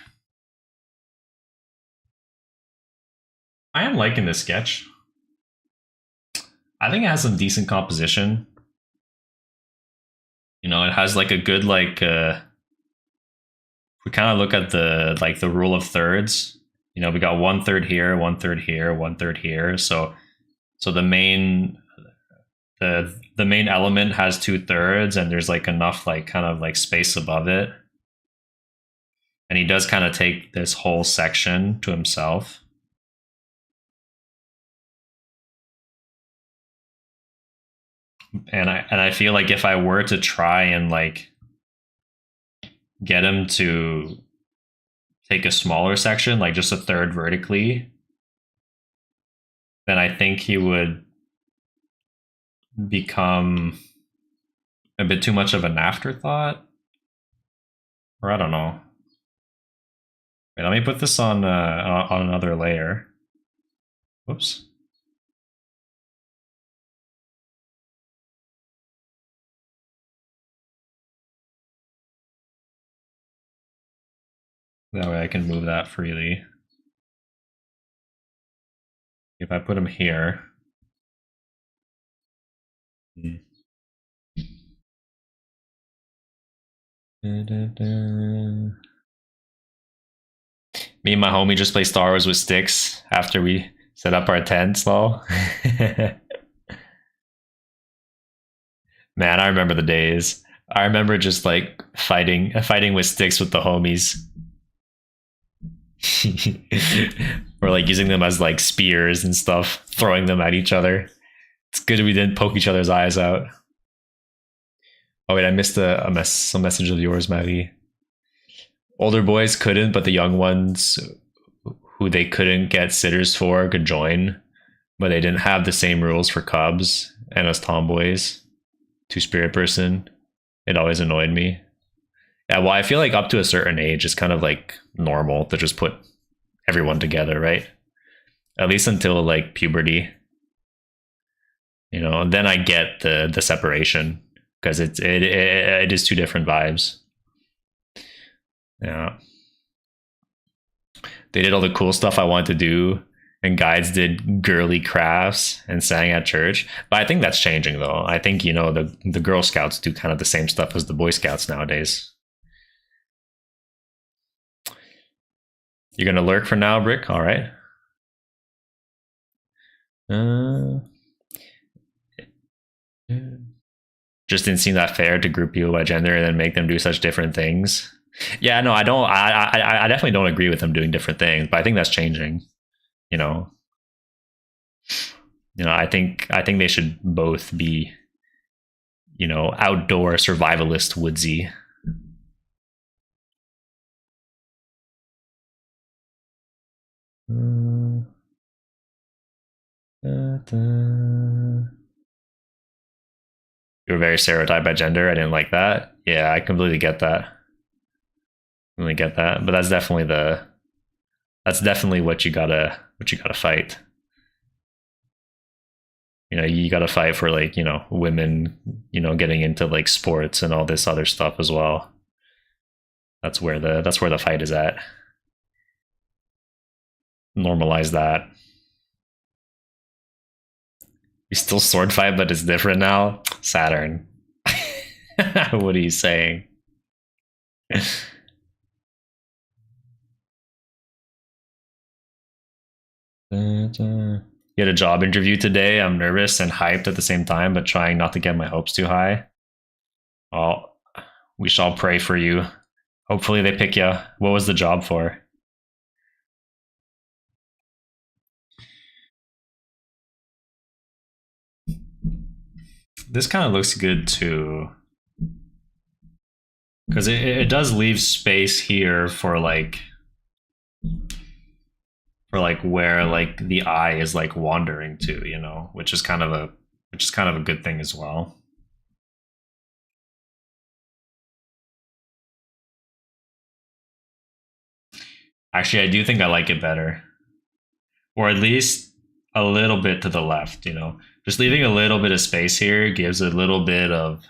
I am liking this sketch. I think it has some decent composition. You know, it has like a good we kind of look at the rule of thirds. You know, we got 1/3 here, 1/3 here, 1/3 here. So the main element has 2/3, and there's like enough like kind of like space above it. And he does kind of take this whole section to himself. And I feel like if I were to try and like get him to take a smaller section, like just 1/3 vertically, then I think he would become a bit too much of an afterthought. Or I don't know. Wait, let me put this on another layer. Whoops. That way I can move that freely. If I put him here. Me and my homie just play Star Wars with sticks after we set up our tents, lol. Man, I remember the days. I remember just like fighting with sticks with the homies. Or like using them as like spears and stuff, throwing them at each other. It's good we didn't poke each other's eyes out. Oh wait, I missed some message of yours, Maddie. Older boys couldn't, but the young ones who they couldn't get sitters for could join, but they didn't have the same rules for cubs and us tomboys. Two-spirit person. It always annoyed me. Yeah, well, I feel like up to a certain age, it's kind of like normal to just put everyone together, right? At least until like puberty, and then I get the separation because it is two different vibes. Yeah, they did all the cool stuff I wanted to do, and guides did girly crafts and sang at church. But I think that's changing though. I think the Girl Scouts do kind of the same stuff as the Boy Scouts nowadays. You're gonna lurk for now, Brick? All right. Just didn't seem that fair to group people by gender and then make them do such different things. Yeah, no, I don't. I definitely don't agree with them doing different things, but I think that's changing. You know, I think they should both be, outdoor survivalist woodsy. You were very stereotyped by gender. I didn't like that. Yeah, I completely get that. Really get that. But that's definitely what you gotta fight. You gotta fight for like, women, getting into like sports and all this other stuff as well. That's where the fight is at. Normalize that. We still sword fight, but it's different now. Saturn. What are you saying? You had a job interview today. I'm nervous and hyped at the same time, but trying not to get my hopes too high. Well, we shall pray for you. Hopefully they pick you. What was the job for? This kind of looks good too, because it does leave space here for like where like the eye is like wandering to, which is kind of a good thing as well. Actually, I do think I like it better, or at least a little bit to the left. Just leaving a little bit of space here gives a little bit of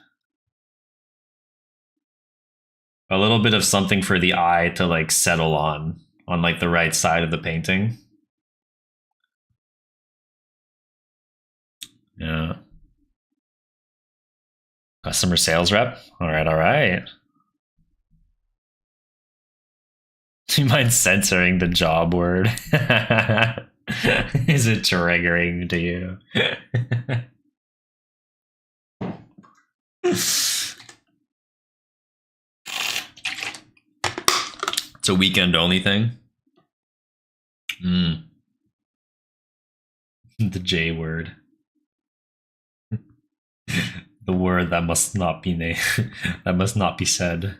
something for the eye to like settle on like the right side of the painting. Yeah. Customer sales rep. All right, all right. Do you mind censoring the job word? Is it triggering to you? It's a weekend only thing. The J word. The word that must not be that must not be said.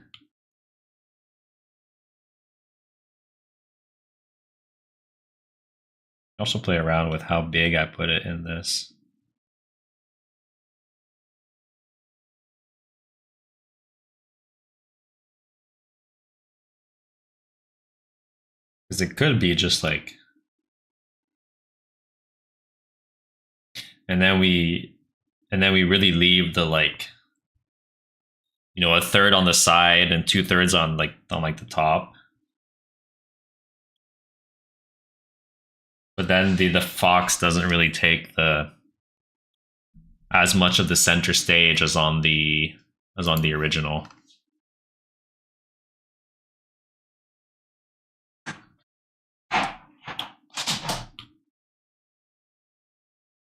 Also play around with how big I put it in this. Because it could be just like, and then we really leave the like, a third on the side and 2/3 on like the top. But then the fox doesn't really take as much of the center stage as on the original.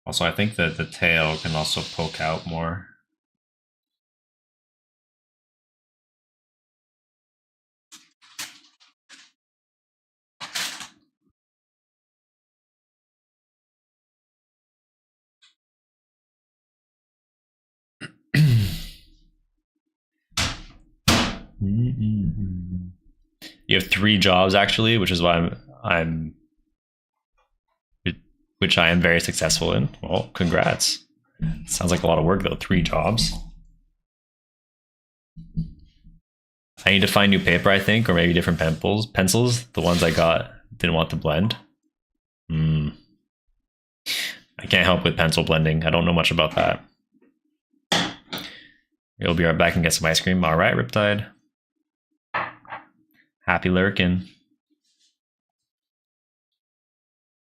Also, I think that the tail can also poke out more. You have 3 jobs actually, which is why which I am very successful in. Well, congrats. Sounds like a lot of work though. 3 jobs. I need to find new paper, I think, or maybe different pencils. The ones I got didn't want to blend. I can't help with pencil blending. I don't know much about that. You'll be right back and get some ice cream. All right, Riptide. Happy lurking.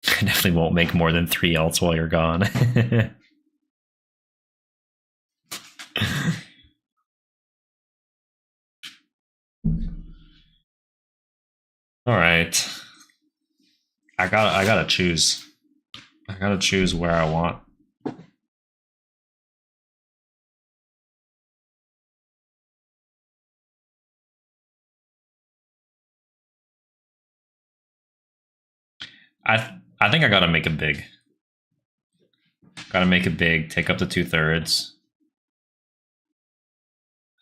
I definitely won't make more than 3 alts while you're gone. All right. I gotta choose. I gotta choose where I want. I think I gotta make it big. Gotta make it big. Take up to 2/3.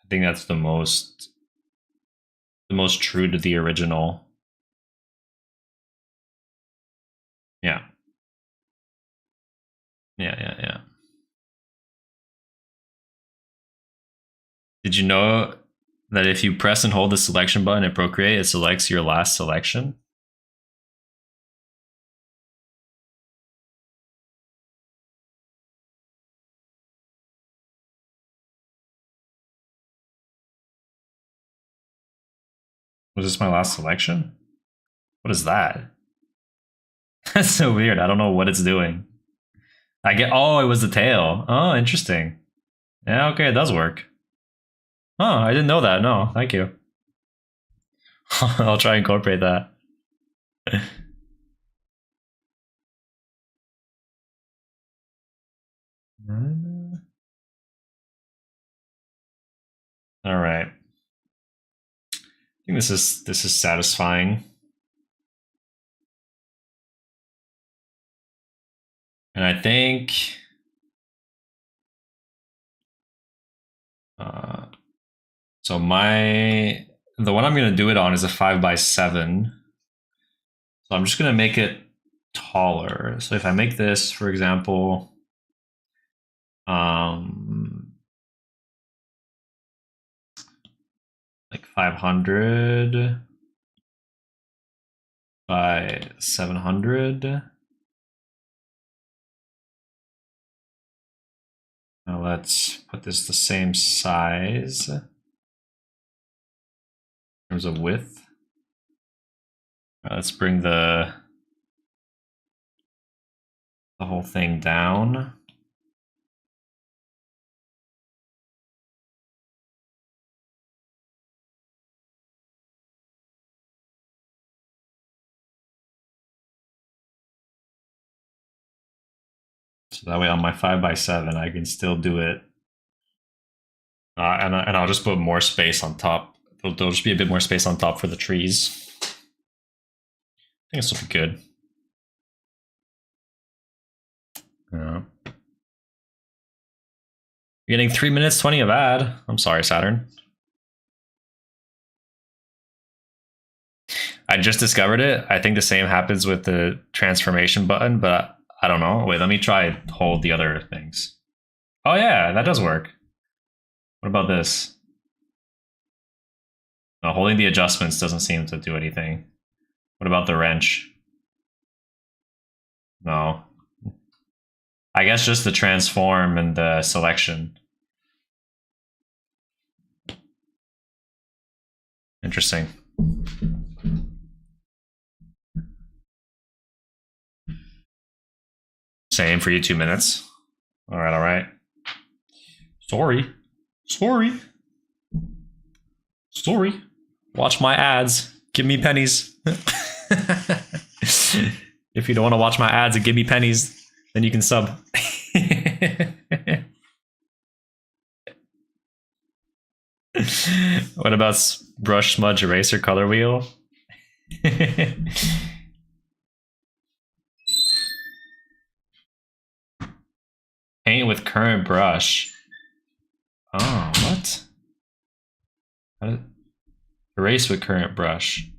I think that's the most true to the original. Yeah. Yeah. Did you know that if you press and hold the selection button in Procreate, it selects your last selection? Was this my last selection? What is that? That's so weird. I don't know what it's doing. Oh, it was the tail. Oh, interesting. Yeah, okay, it does work. Oh, I didn't know that. No, thank you. I'll try and incorporate that. All right. I think this is satisfying. And I think so the one I'm going to do it on is a 5x7. So I'm just going to make it taller. So if I make this, for example, like 500 by 700. Now let's put this the same size in terms of width. Let's bring the whole thing down. So that way on my 5x7, I can still do it. And I'll just put more space on top. There'll just be a bit more space on top for the trees. I think this will be good. Yeah. You're getting 3 minutes 20 of ad. I'm sorry, Saturn. I just discovered it. I think the same happens with the transformation button, but I don't know. Wait, let me try hold the other things. Oh yeah, that does work. What about this? No, holding the adjustments doesn't seem to do anything. What about the wrench? No. I guess just the transform and the selection. Interesting. Same for you, 2 minutes. All right. Sorry. Watch my ads. Give me pennies. If you don't want to watch my ads and give me pennies, then you can sub. What about brush, smudge, eraser, color wheel? Paint with current brush. Oh, what? Erase with current brush.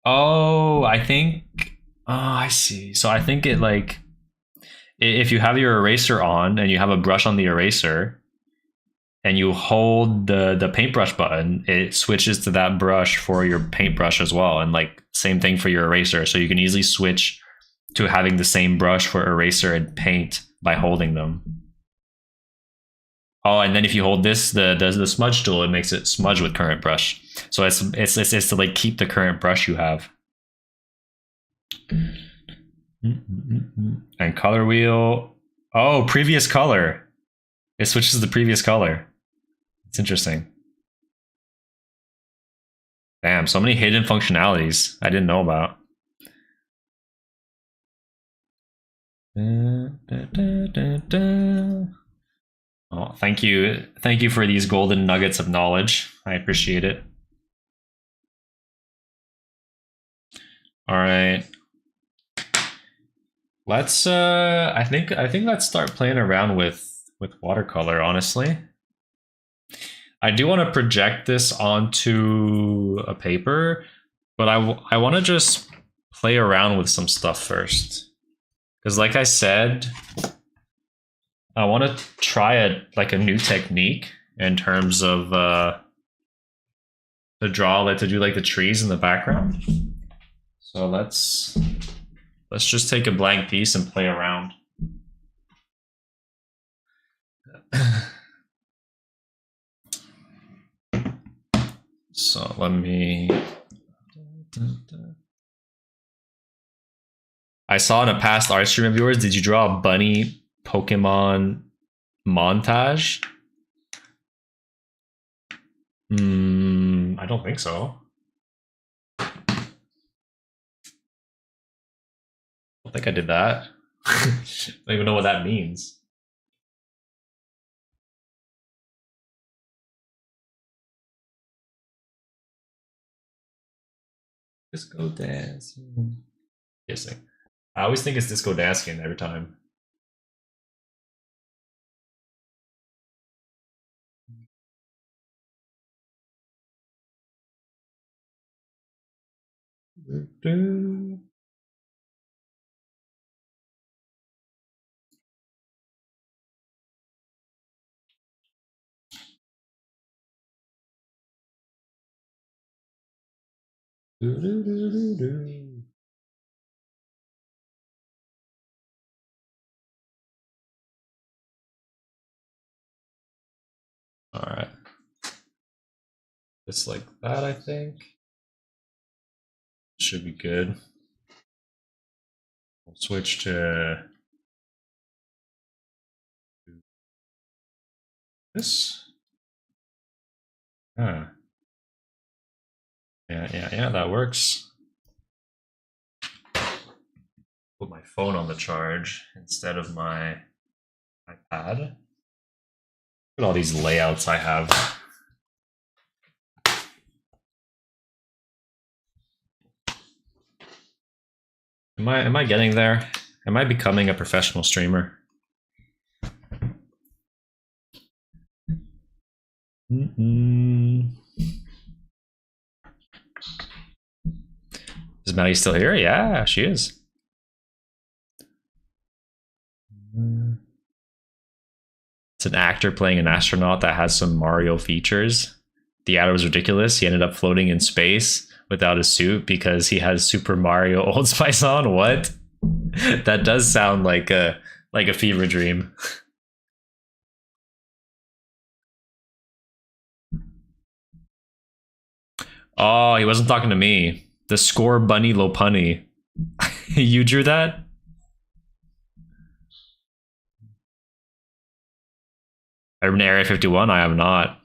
Oh, I think. Oh, I see. So I think it like if you have your eraser on and you have a brush on the eraser and you hold the paintbrush button, it switches to that brush for your paintbrush as well. And like same thing for your eraser. So you can easily switch to having the same brush for eraser and paint by holding them. Oh, and then if you hold this, the smudge tool, it makes it smudge with current brush. So it's to like keep the current brush you have. And color wheel. Oh, previous color. It switches to the previous color. It's interesting. Damn, so many hidden functionalities I didn't know about. Oh, thank you. Thank you for these golden nuggets of knowledge. I appreciate it. All right. Let's I think let's start playing around with watercolor, honestly. I do want to project this onto a paper, but I want to just play around with some stuff first. Cuz like I said, I want to try a new technique in terms of to draw, like to do like the trees in the background. So let's just take a blank piece and play around. So let me. I saw in a past art stream of yours, did you draw a bunny Pokemon montage? I don't think so. I don't think I did that. I don't even know what that means. Disco dancing. Kissing. I always think it's disco dancing every time. All right. Just like that, I think. Should be good. We'll switch to this. Huh. Yeah, that works. Put my phone on the charge instead of my iPad. Look at all these layouts I have. Am I getting there? Am I becoming a professional streamer? Is Maddie still here? Yeah, she is. It's an actor playing an astronaut that has some Mario features. The ad was ridiculous. He ended up floating in space without a suit because he has Super Mario Old Spice on. What? That does sound like a fever dream. Oh, he wasn't talking to me. The score bunny lopunny. You drew that? Urban Area 51? I have not.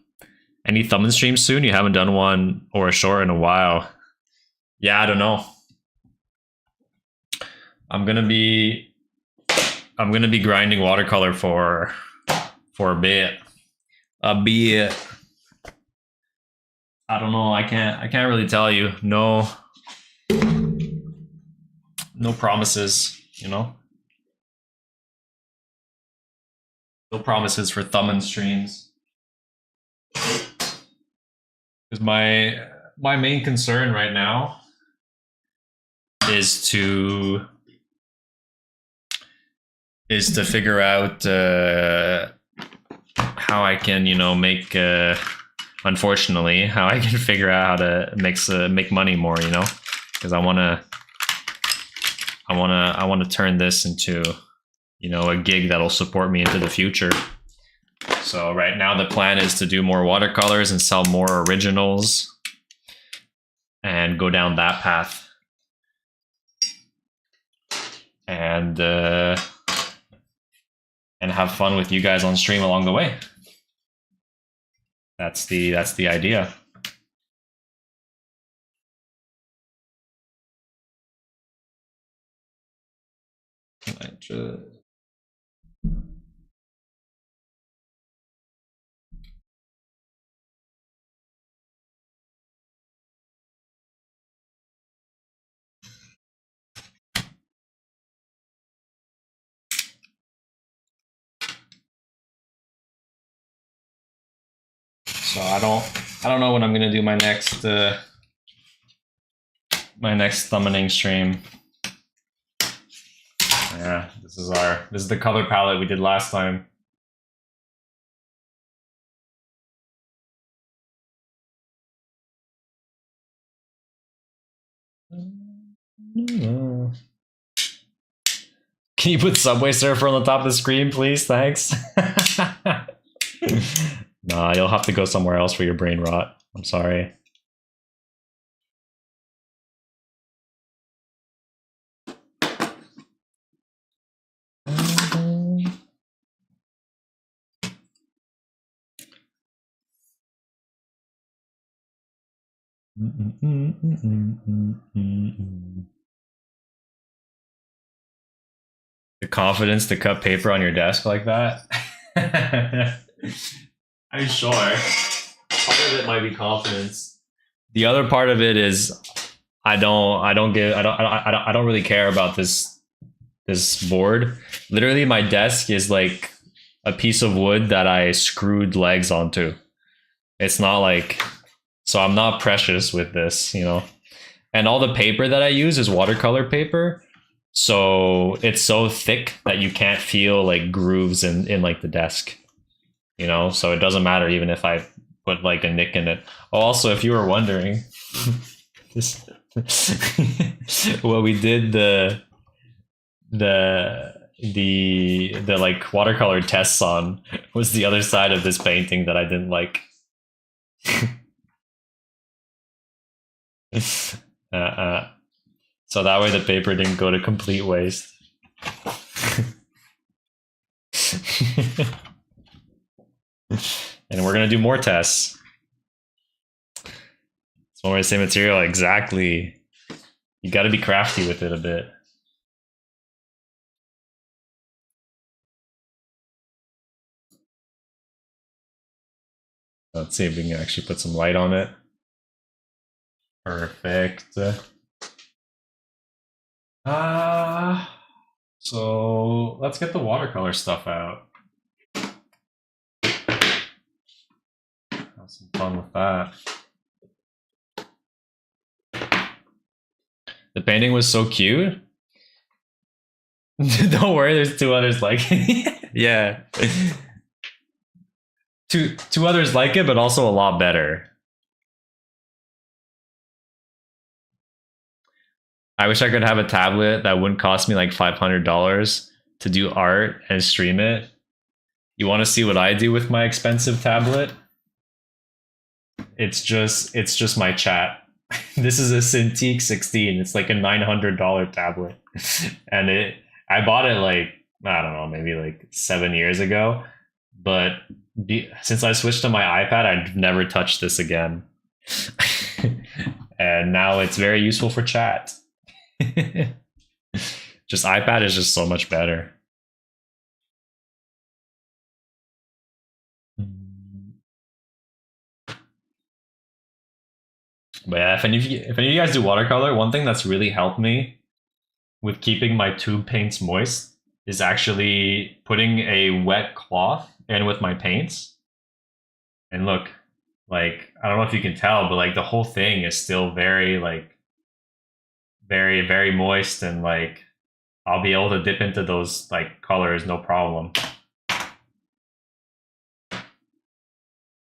Any thumbing streams soon? You haven't done one or a short in a while. Yeah, I don't know. I'm gonna be grinding watercolor for a bit. A bit. I don't know. I can't really tell you. No promises, you know? No promises for thumbing streams. Because my main concern right now is to figure out how I can, you know, make unfortunately how I can figure out how to make money more, you know, because I want to turn this into, you know, a gig that'll support me into the future. So right now the plan is to do more watercolors and sell more originals and go down that path. And have fun with you guys on stream along the way. That's the idea. So I don't know when I'm gonna do my next thumbening stream. Yeah, this is the color palette we did last time. Can you put Subway Surfer on the top of the screen, please? Thanks. Nah, you'll have to go somewhere else for your brain rot. I'm sorry. The confidence to cut paper on your desk like that? I'm sure. Part of it might be confidence. The other part of it is I don't really care about this board. Literally my desk is like a piece of wood that I screwed legs onto. It's not like, so I'm not precious with this, you know. And all the paper that I use is watercolor paper. So it's so thick that you can't feel like grooves in like the desk, you know, so it doesn't matter even if I put like a nick in it. Oh, also, if you were wondering, this what we did the like watercolor tests on was the other side of this painting that I didn't like. So that way the paper didn't go to complete waste. And we're gonna do more tests. It's one way to say material, exactly. You gotta be crafty with it a bit. Let's see if we can actually put some light on it. Perfect. So let's get the watercolor stuff out. Have some fun with that. The painting was so cute. Don't worry, there's two others like it. Yeah. Two others like it, but also a lot better. I wish I could have a tablet that wouldn't cost me like $500 to do art and stream it. You want to see what I do with my expensive tablet? It's just my chat. This is a Cintiq 16. It's like a $900 tablet. And I bought it like, I don't know, maybe like 7 years ago. But since I switched to my iPad, I've never touched this again. And now it's very useful for chat. Just iPad is just so much better. But yeah, if any of you guys do watercolor, one thing that's really helped me with keeping my tube paints moist is actually putting a wet cloth in with my paints. And look Like, I don't know if you can tell, but like the whole thing is still very like very, very moist, and like I'll be able to dip into those like colors no problem.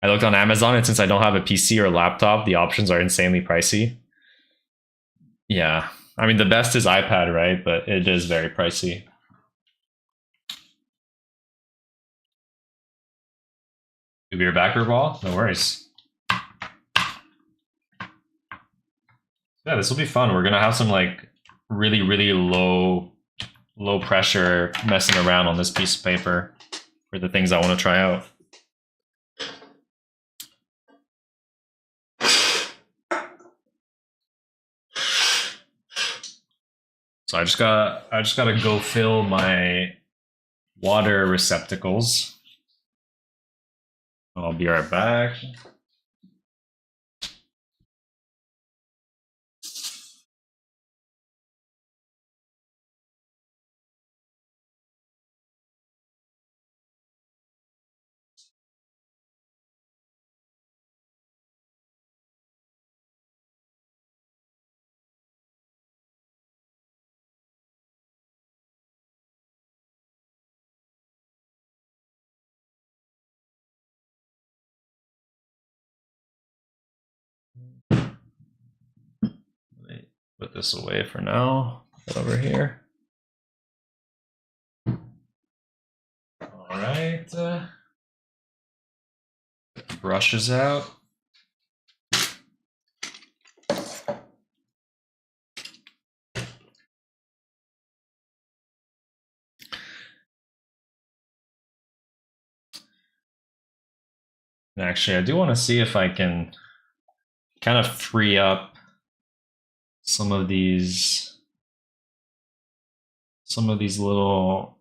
I looked on Amazon, and since I don't have a PC or a laptop, the options are insanely pricey. Yeah. I mean, the best is iPad, right? But it is very pricey. Give your backer ball? No worries. Yeah, this will be fun. We're gonna have some like really, really low pressure messing around on this piece of paper for the things I want to try out. So I just gotta go fill my water receptacles. I'll be right back. Put this away for now. Put it over here. All right. Brushes out. And actually, I do want to see if I can kind of free up some of these little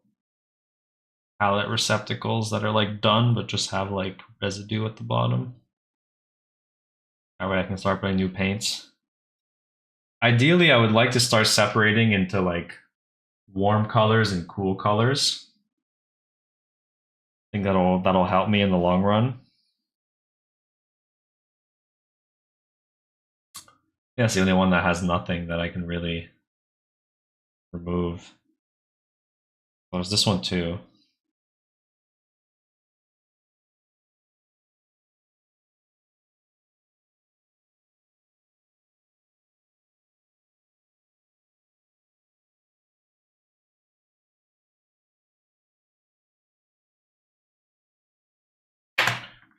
palette receptacles that are like done but just have like residue at the bottom. That way I can start putting new paints. Ideally, I would like to start separating into like warm colors and cool colors. I think that'll help me in the long run. Yeah, it's the only one that has nothing that I can really remove. Oh, there's this one too.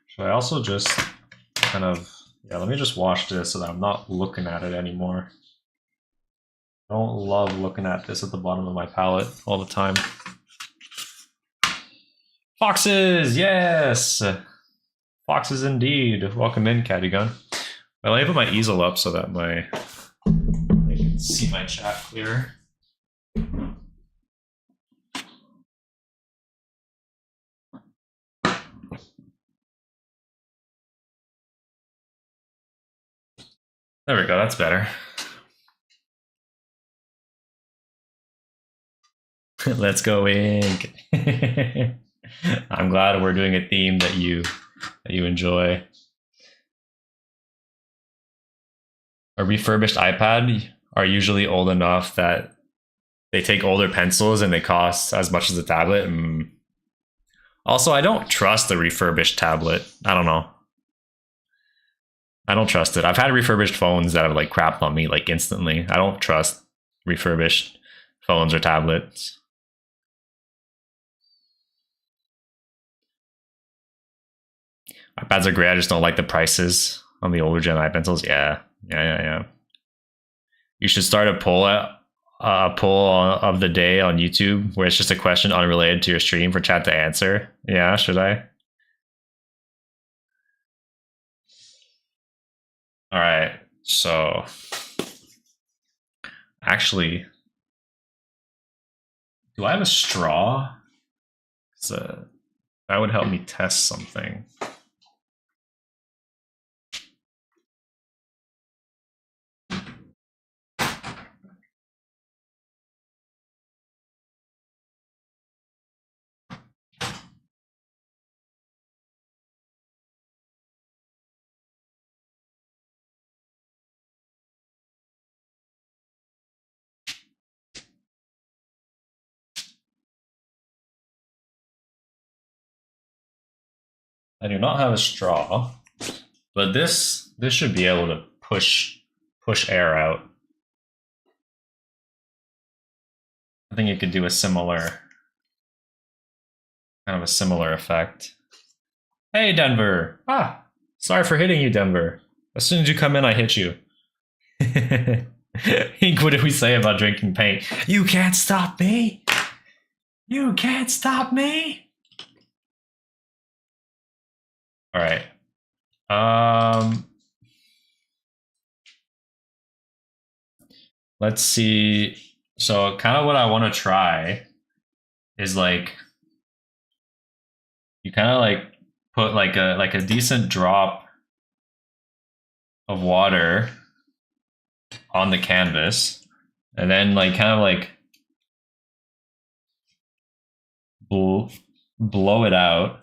Should I also just kind of, yeah, let me just wash this so that I'm not looking at it anymore. I don't love looking at this at the bottom of my palette all the time. Foxes, yes! Foxes indeed. Welcome in, Catty Gun. Well, I put my easel up so that I can see my chat clearer. There we go, that's better. Let's go ink. I'm glad we're doing a theme that you enjoy. A refurbished iPad are usually old enough that they take older pencils and they cost as much as a tablet. Also, I don't trust the refurbished tablet. I don't know. I don't trust it. I've had refurbished phones that have like crapped on me like instantly. I don't trust refurbished phones or tablets. iPads are great. I just don't like the prices on the older gen iPencils. Yeah. You should start a poll of the day on YouTube where it's just a question unrelated to your stream for chat to answer. Yeah, should I? All right. So actually, do I have a straw? So that would help me test something. I do not have a straw, but this should be able to push air out. I think it could do a similar effect. Hey, Denver! Ah, sorry for hitting you, Denver. As soon as you come in, I hit you. What did we say about drinking paint? You can't stop me! You can't stop me! Alright. Let's see. So kind of what I want to try is like you kind of like put like a decent drop of water on the canvas and then like kind of like blow it out.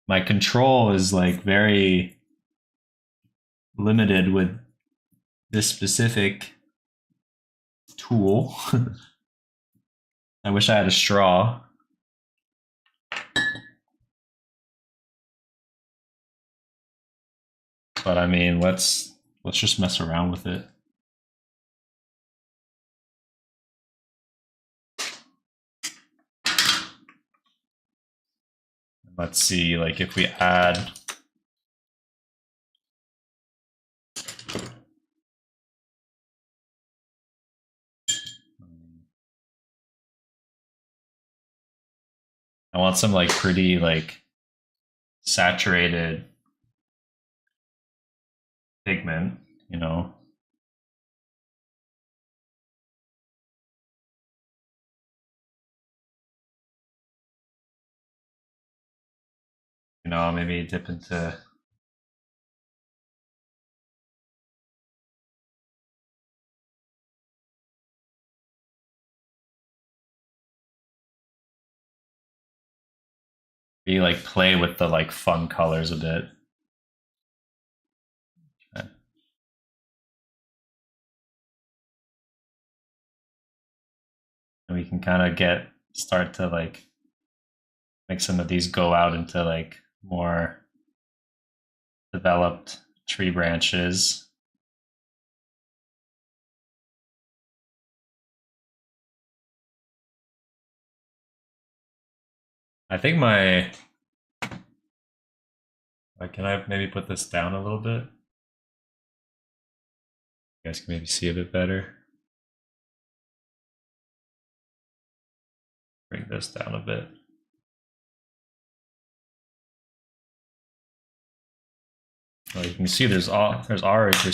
My control is like very limited with this specific tool. I wish I had a straw. But I mean, let's just mess around with it. Let's see, like if we add I want some like pretty like saturated pigment, you know. You know, maybe dip into be like play with the like fun colors a bit. Okay. And we can kind of start to like make some of these go out into like more developed tree branches. I think can I maybe put this down a little bit? You guys can maybe see a bit better. Bring this down a bit. Well, you can see there's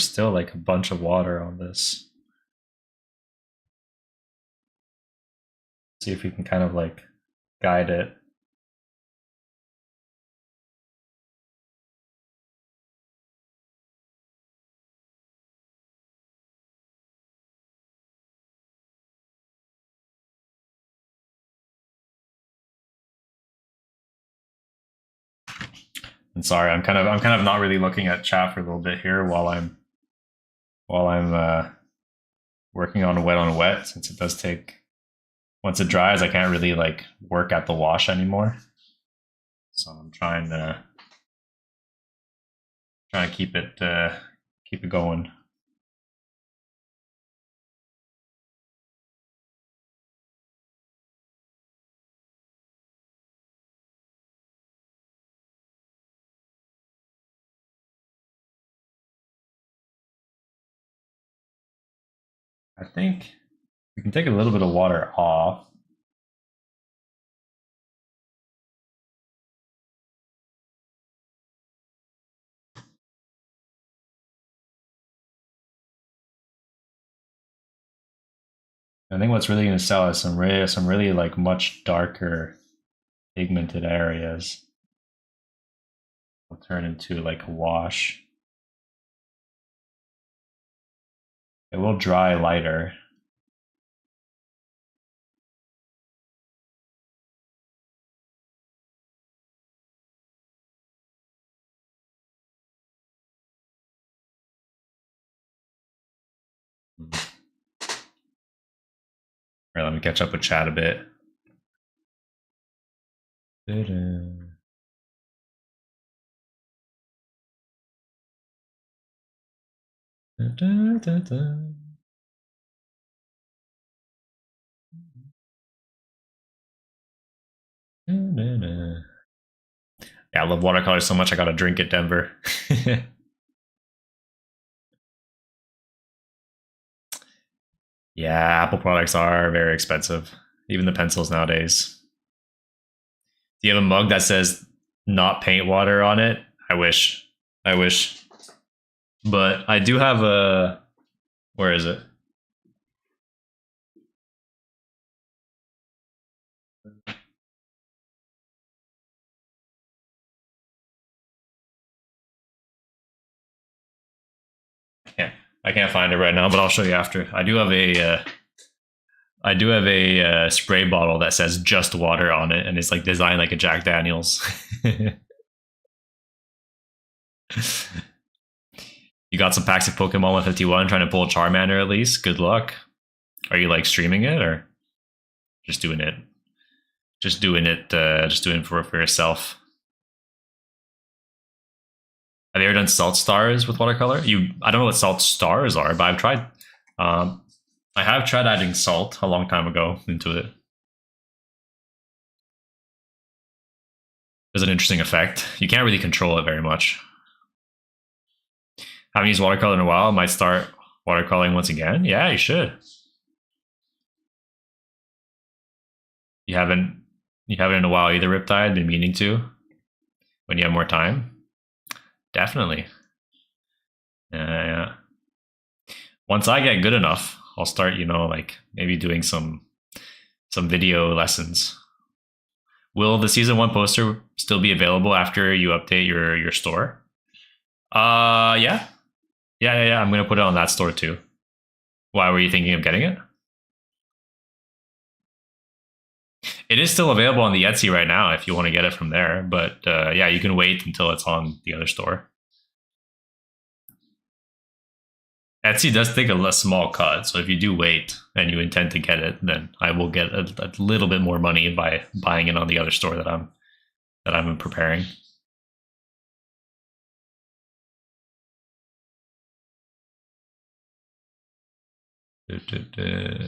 still like a bunch of water on this. See if we can kind of like guide it. And sorry, I'm kind of not really looking at chat for a little bit here while I'm working on wet, since it does take, once it dries, I can't really like work at the wash anymore. So I'm trying to keep it going. I think we can take a little bit of water off. I think what's really going to sell is some really like much darker pigmented areas. Will turn into like a wash. It will dry lighter. All right, let me catch up with chat a bit. Da-da. Da, da, da. Yeah, I love watercolor so much I gotta drink it, Denver. Yeah, Apple products are very expensive. Even the pencils nowadays. Do you have a mug that says not paint water on it? I wish. I wish. But I do have a. Where is it? Yeah, I can't find it right now, but I'll show you after. I do have a. I do have a spray bottle that says just water on it, and it's like designed like a Jack Daniels. You got some packs of Pokemon 151 trying to pull Charmander at least? Good luck. Are you like streaming it or just doing it? Just doing it. Just doing it for yourself. Have you ever done salt stars with watercolor? I don't know what salt stars are, but I've tried. Um, I have tried adding salt a long time ago into it. There's an interesting effect. You can't really control it very much. Haven't used watercolor in a while. Might start watercoloring once again. Yeah, you should. You haven't. You haven't in a while either, Riptide. Been meaning to. When you have more time, definitely. Yeah. Once I get good enough, I'll start. Like maybe doing some video lessons. Will the season 1 poster still be available after you update your store? Yeah. Yeah. I'm gonna put it on that store too. Why were you thinking of getting it? It is still available on the Etsy right now if you want to get it from there. But yeah, you can wait until it's on the other store. Etsy does take a small cut, so if you do wait and you intend to get it, then I will get a little bit more money by buying it on the other store that I'm preparing. Da, da, da.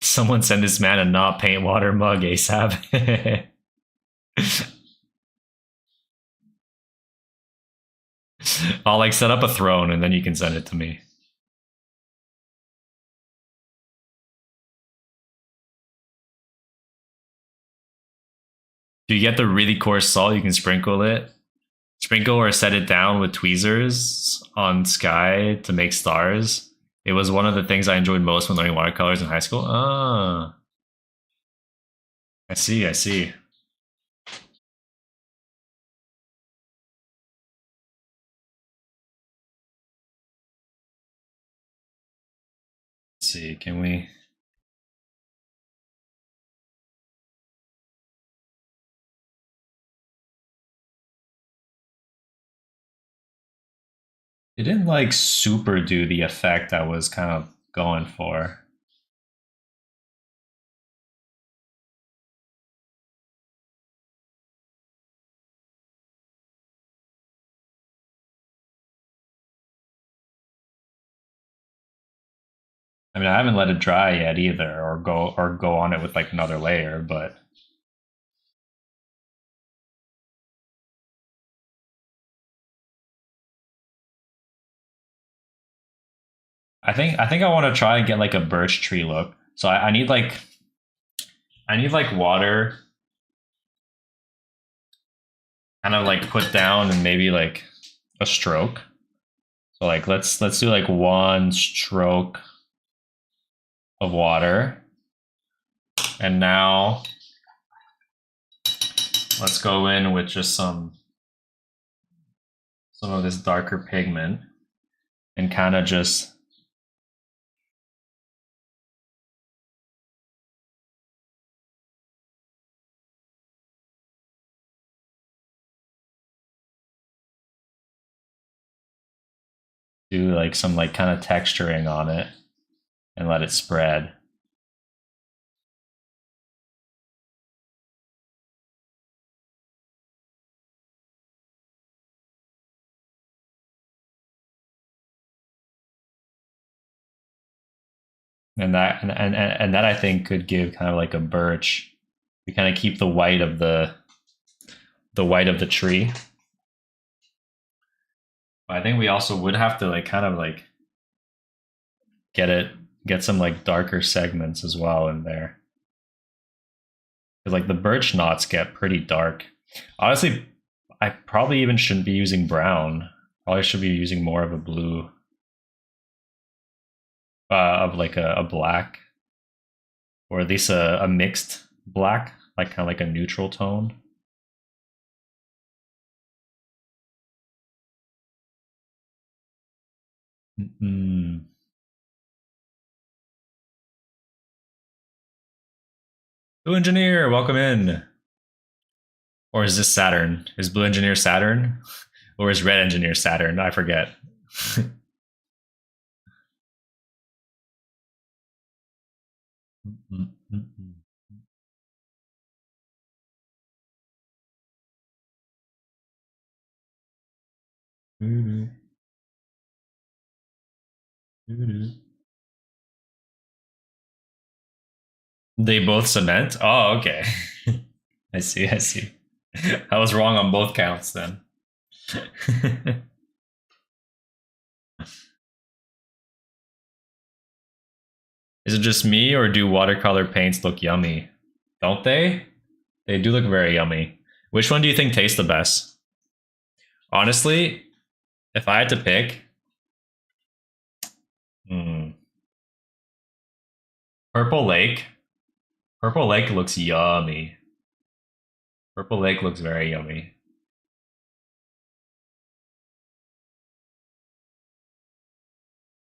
Someone send this man a not paint water mug ASAP. I'll like set up a throne and then you can send it to me. Do you get the really coarse salt? You can sprinkle it. Sprinkle or set it down with tweezers on sky to make stars. It was one of the things I enjoyed most when learning watercolors in high school. Ah, I see. I see. Let's see. Can we? It didn't like super do the effect I was kind of going for. I mean, I haven't let it dry yet either, or go on it with like another layer, but I think I want to try and get like a birch tree look. So I need like water kind of like put down and maybe like a stroke. So like let's do like one stroke of water. And now let's go in with just some of this darker pigment and kind of just do like some like kind of texturing on it and let it spread. And that I think could give kind of like a birch. We kind of keep the white of the white of the tree. But I think we also would have to like kind of like get some like darker segments as well in there. Because like the birch knots get pretty dark. Honestly, I probably even shouldn't be using brown. Probably should be using more of a blue. Of like a black. Or at least a mixed black, like kind of like a neutral tone. Mm-mm. Blue Engineer, welcome in. Or is this Saturn? Is Blue Engineer Saturn? Or is Red Engineer Saturn? I forget. They both cement? Oh, okay. I see, I see. I was wrong on both counts then. Is it just me, or do watercolor paints look yummy? Don't they? They do look very yummy. Which one do you think tastes the best? Honestly, if I had to pick, Purple Lake. Purple Lake looks yummy. Purple Lake looks very yummy.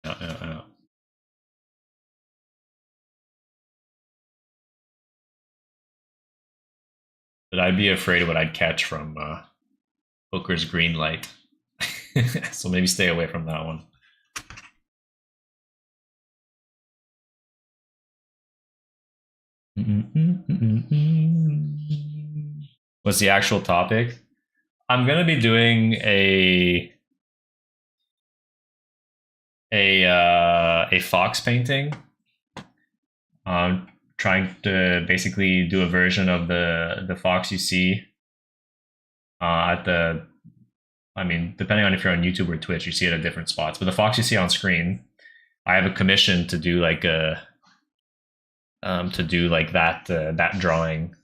Yeah. But I'd be afraid of what I'd catch from Hooker's green light. So maybe stay away from that one. What's the actual topic? I'm gonna be doing a fox painting. Trying to basically do a version of the fox you see at the. I mean, depending on if you're on YouTube or Twitch, you see it at different spots. But the fox you see on screen, I have a commission to do like a that drawing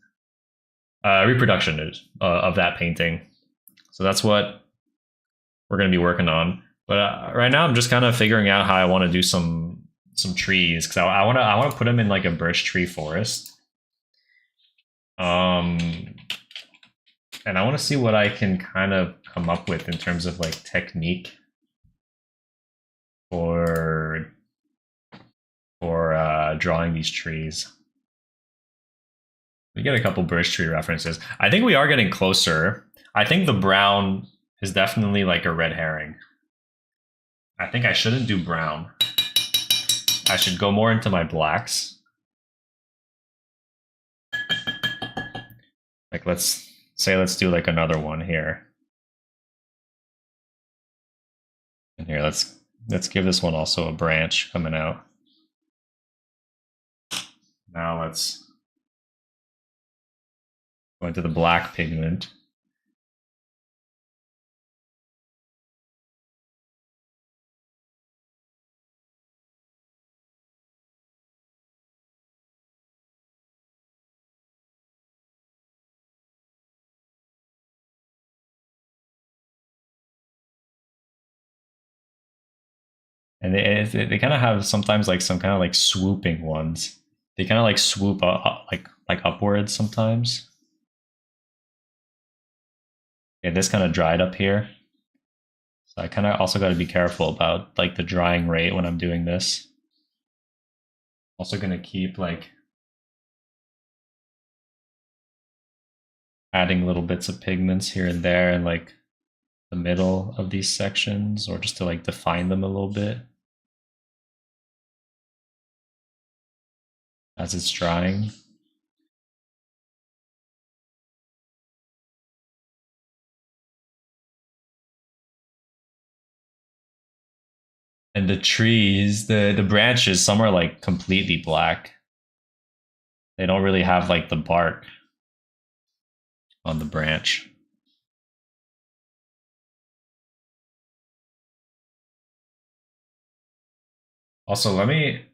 reproduction of that painting. So that's what we're going to be working on. But right now, I'm just kind of figuring out how I want to do some trees, because I want to put them in like a birch tree forest. And I want to see what I can kind of come up with in terms of like technique for drawing these trees. We get a couple birch tree references. I think we are getting closer. I think the brown is definitely like a red herring. I think I shouldn't do brown. I should go more into my blacks. Like let's do like another one here. And here let's give this one also a branch coming out. Now let's go into the black pigment. And they kind of have sometimes like some kind of like swooping ones. They kind of like swoop up, like upwards sometimes. Yeah, this kind of dried up here. So I kind of also got to be careful about like the drying rate when I'm doing this. Also going to keep like adding little bits of pigments here and there, and like the middle of these sections, or just to like define them a little bit as it's drying. And the trees, the branches, some are like completely black. They don't really have like the bark on the branch. Also, let me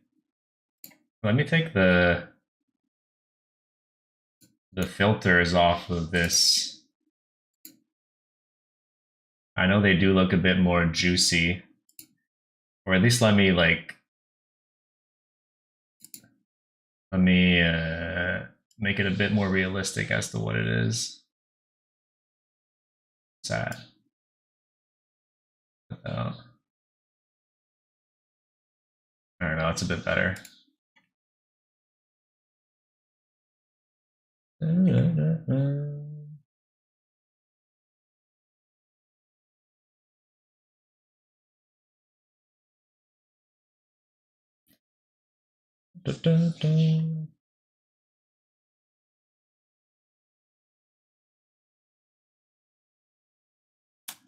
take the filters off of this. I know they do look a bit more juicy, or at least let me make it a bit more realistic as to what it is. What's that? I don't know, it's a bit better.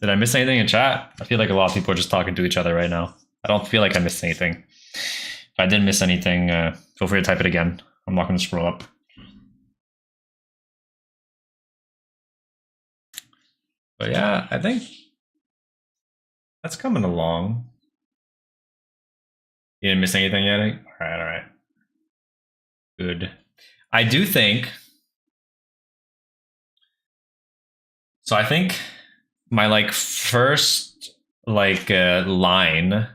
Did I miss anything in chat? I feel like a lot of people are just talking to each other right now. I don't feel like I missed anything. If I did miss anything, feel free to type it again. I'm not going to scroll up. But yeah, I think that's coming along. You didn't miss anything yet? All right. Good. I do think. So I think my first line,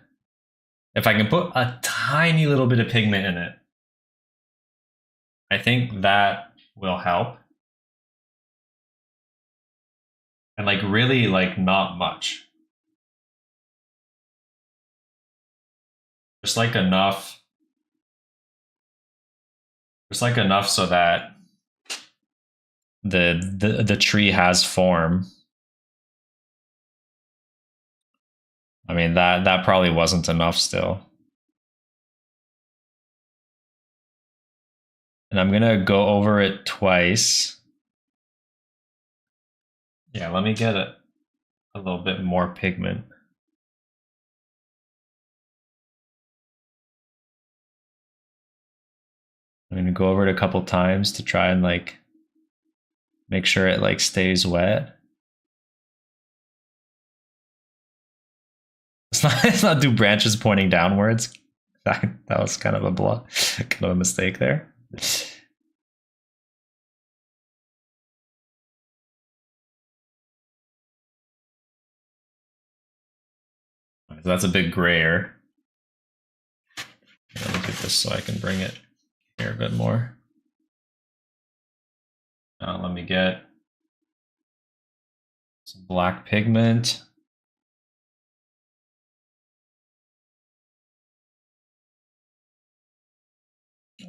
if I can put a tiny little bit of pigment in it, I think that will help. And really not much. Just enough. Just enough so that the tree has form. I mean that probably wasn't enough still. And I'm gonna go over it twice. Yeah, let me get a little bit more pigment. I'm gonna go over it a couple times to try and make sure it stays wet. It's not do branches pointing downwards. That was kind of a mistake there. So that's a bit grayer. Let me get this so I can bring it here a bit more. Let me get some black pigment.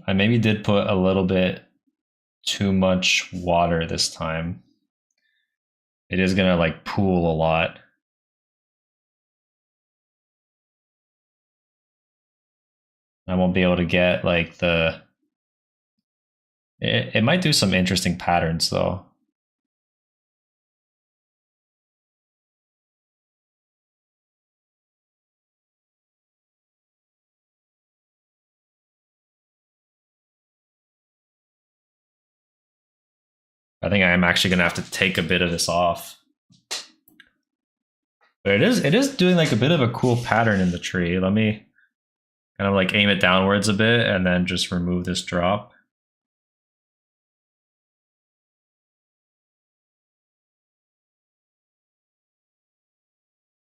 I maybe did put a little bit too much water this time. It is gonna pool a lot. I won't be able to get it might do some interesting patterns though. I think I am actually gonna have to take a bit of this off. But it is doing a bit of a cool pattern in the tree. Let me kind of aim it downwards a bit and then just remove this drop.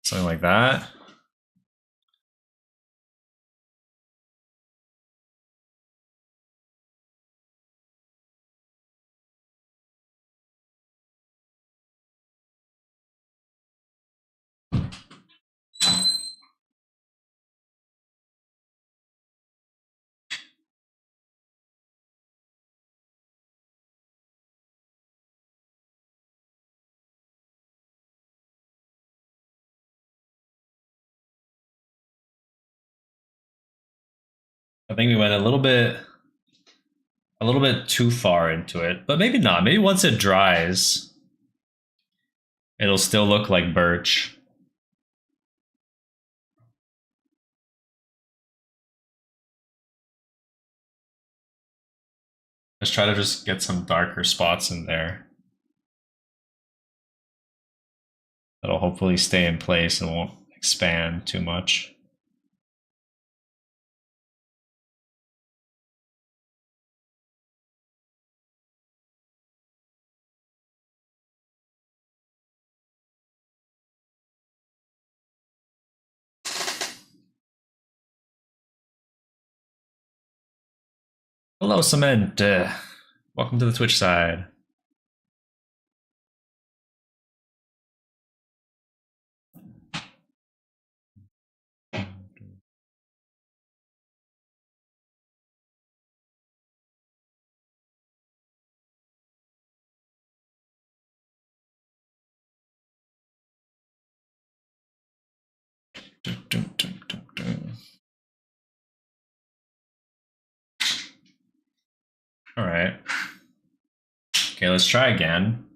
Something like that. I think we went a little bit too far into it, but maybe not. Maybe once it dries, it'll still look like birch. Let's try to just get some darker spots in there. That'll hopefully stay in place and won't expand too much. Hello, Cement. Welcome to the Twitch side. All right. Okay, let's try again.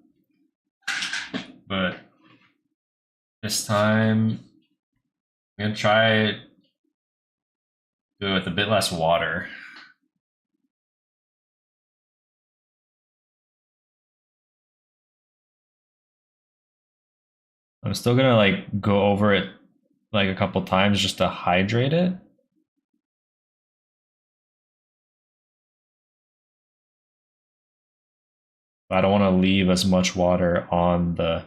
But this time, I'm gonna try do it with a bit less water. I'm still gonna like go over it like a couple times just to hydrate it. I don't want to leave as much water on the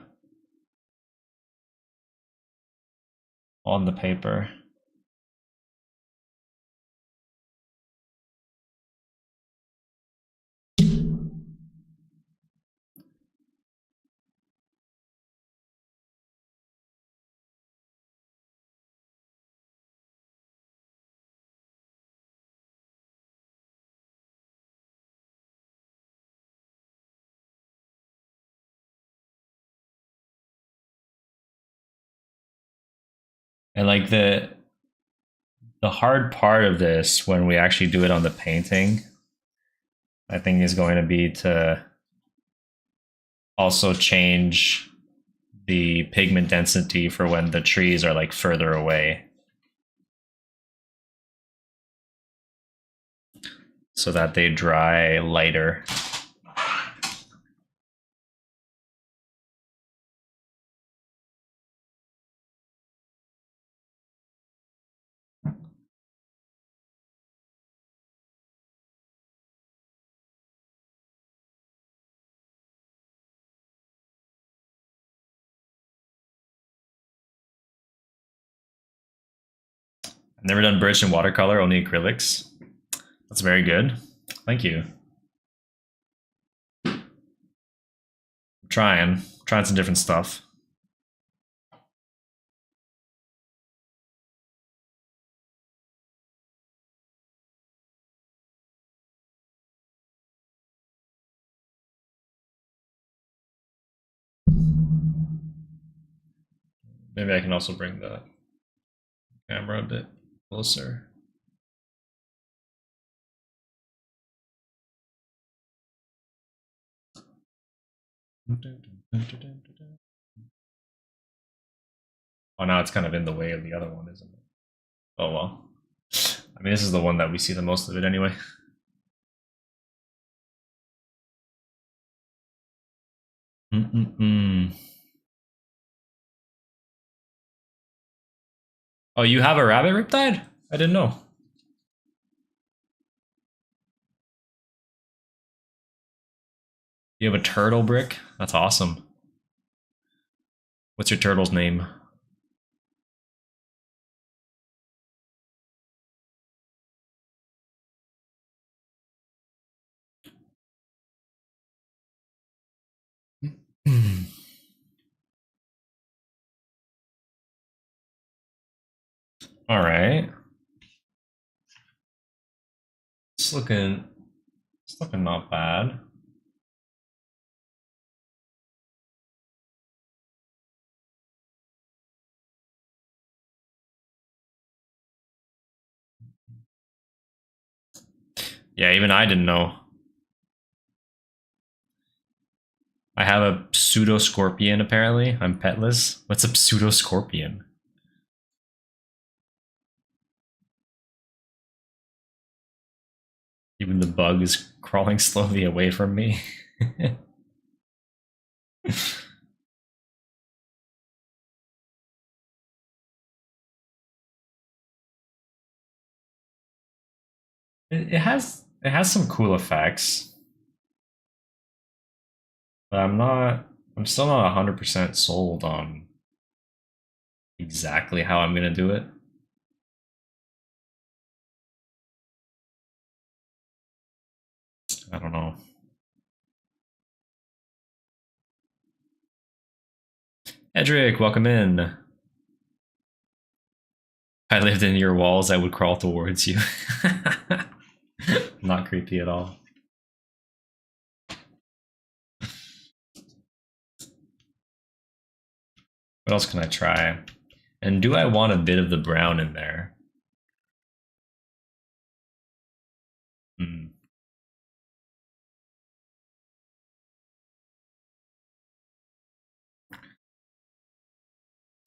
paper. And like the hard part of this when we actually do it on the painting, I think is going to be to also change the pigment density for when the trees are like further away, so that they dry lighter. I've never done birch in watercolor, only acrylics. That's very good. Thank you. I'm trying some different stuff. Maybe I can also bring the camera a bit closer. Oh, now it's kind of in the way of the other one, isn't it? Oh well. I mean, this is the one that we see the most of it anyway. Oh, you have a rabbit riptide? I didn't know. You have a turtle brick? That's awesome. What's your turtle's name? All right. It's looking not bad. Yeah, even I didn't know. I have a pseudo scorpion apparently. I'm petless. What's a pseudo scorpion? Even the bug is crawling slowly away from me. it has some cool effects, but I'm still not 100% sold on exactly how I'm gonna do it. I don't know. Edric, welcome in. If I lived in your walls, I would crawl towards you. Not creepy at all. What else can I try? And do I want a bit of the brown in there? Hmm.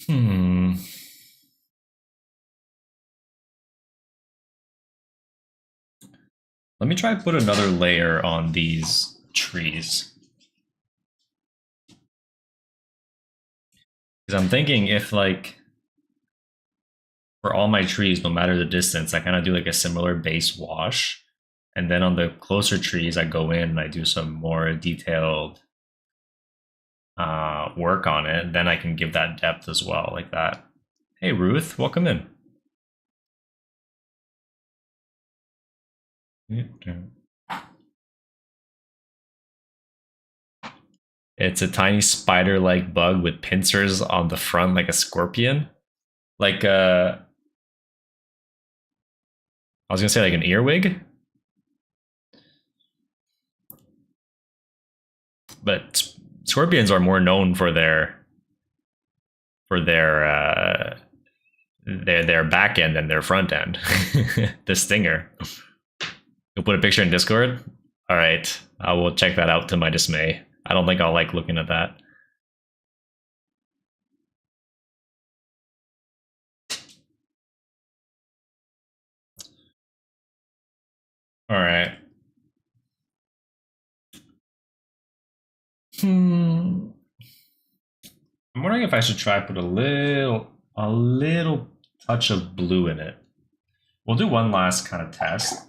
Hmm. Let me try put another layer on these trees. Because I'm thinking if like for all my trees, no matter the distance, I kind of do like a similar base wash. And then on the closer trees, I go in and I do some more detailed work on it. Then I can give that depth as well, like that. Hey, Ruth, welcome in. It's a tiny spider-like bug with pincers on the front, like a scorpion. Like I was gonna say like an earwig, but scorpions are more known for their back end and their front end. The stinger. You'll put a picture in Discord. All right, I will check that out to my dismay. I don't think I'll like looking at that. All right. I'm wondering if I should try put a little touch of blue in it. We'll do one last kind of test.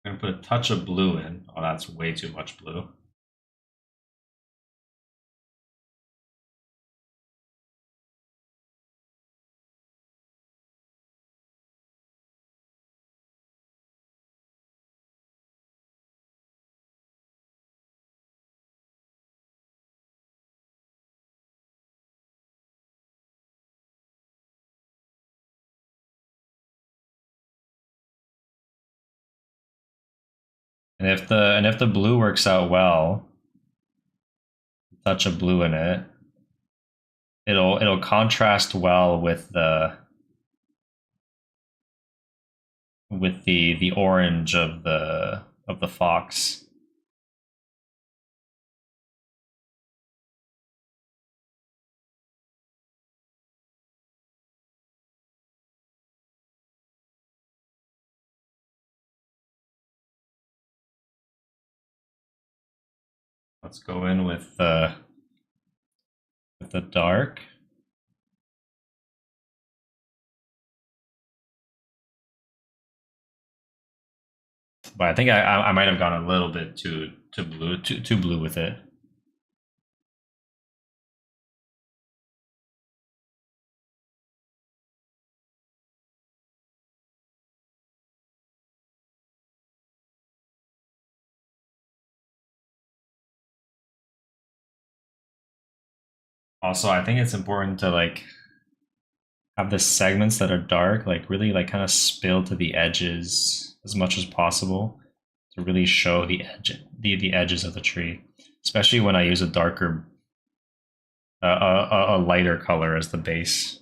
I'm gonna put a touch of blue in. Oh, that's way too much blue. And if the blue works out well, touch of blue in it, it'll contrast well with the orange of the fox. Let's go in with the dark. But I think I might have gone a little bit too blue with it. Also, I think it's important to like have the segments that are dark, like really like kind of spill to the edges as much as possible to really show the edges of the tree. Especially when I use a darker a lighter color as the base.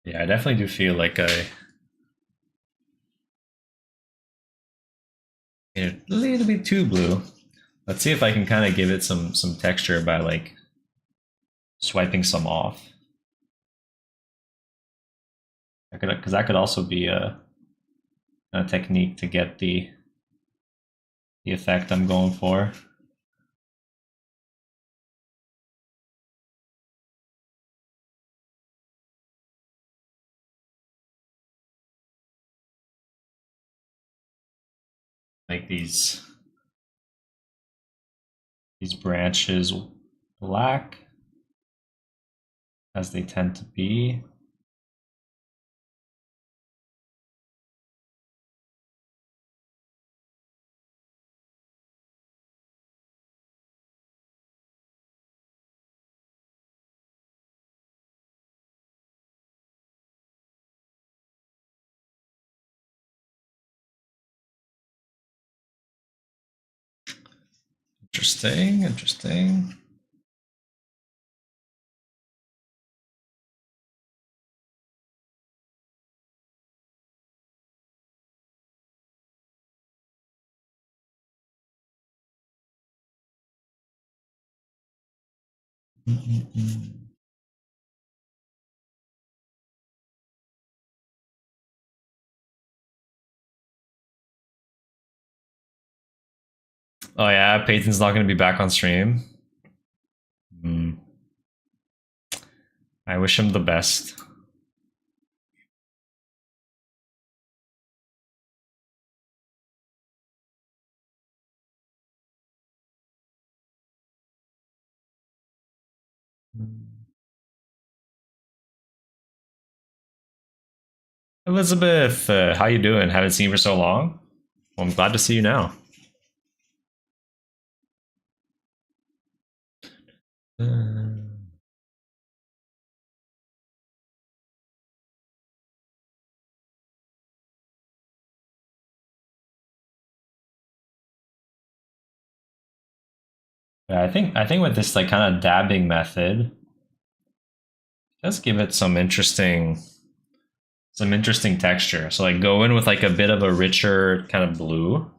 Yeah, I definitely do feel like a little bit too blue. Let's see if I can kind of give it some texture by like swiping some off. Because that could also be a technique to get the effect I'm going for. Make these branches black, as they tend to be. Interesting, interesting. Oh yeah, Peyton's not going to be back on stream. I wish him the best. Elizabeth, how you doing? Haven't seen you for so long. Well, I'm glad to see you now. Yeah, I think with this like kind of dabbing method, let's give it some interesting texture. So like go in with like a bit of a richer kind of blue,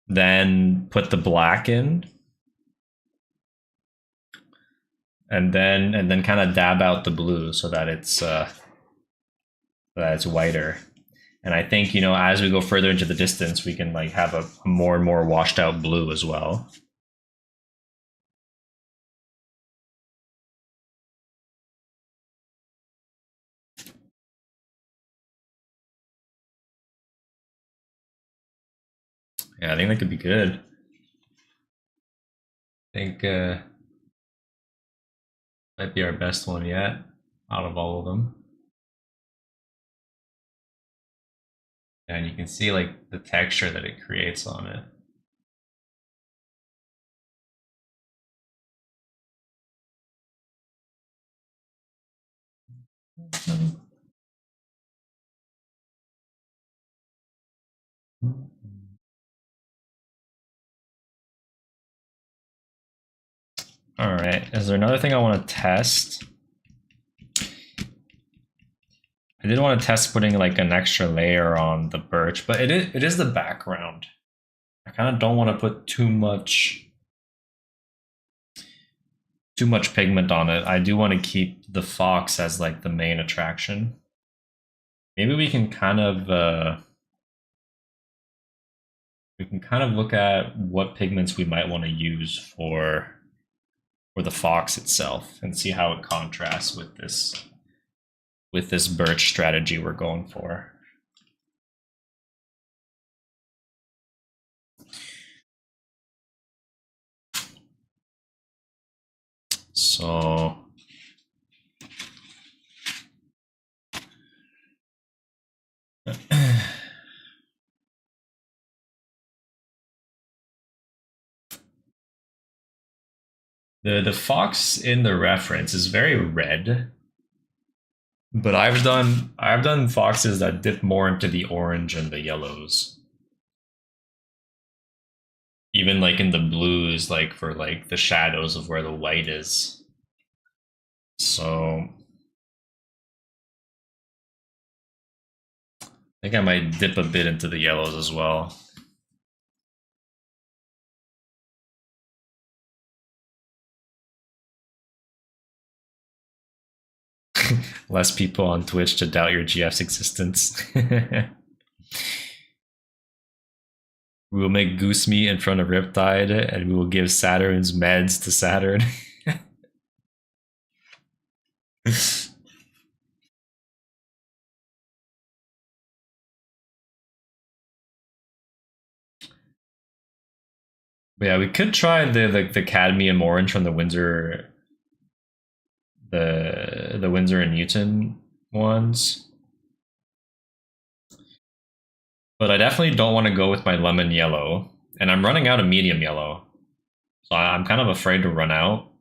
then put the black in, and then kind of dab out the blue so that it's whiter. And I think, as we go further into the distance, we can like have a more and more washed out blue as well. Yeah, I think that could be good. I think might be our best one yet out of all of them. And you can see like the texture that it creates on it. All right. Is there another thing I want to test? I did want to test putting like an extra layer on the birch, but it is the background. I kind of don't want to put too much pigment on it. I do want to keep the fox as like the main attraction. Maybe we can kind of look at what pigments we might want to use for the fox itself and see how it contrasts with this birch strategy we're going for. So the fox in the reference is very red. But I've done foxes that dip more into the orange and the yellows. Even like in the blues, like for like the shadows of where the white is. So I think I might dip a bit into the yellows as well. Less people on Twitch to doubt your GF's existence. We will make goose meat in front of Riptide, and we will give Saturn's meds to Saturn. But yeah, we could try the cadmium orange from the Windsor, the Windsor and Newton ones. But I definitely don't want to go with my lemon yellow, and I'm running out of medium yellow, so I'm kind of afraid to run out.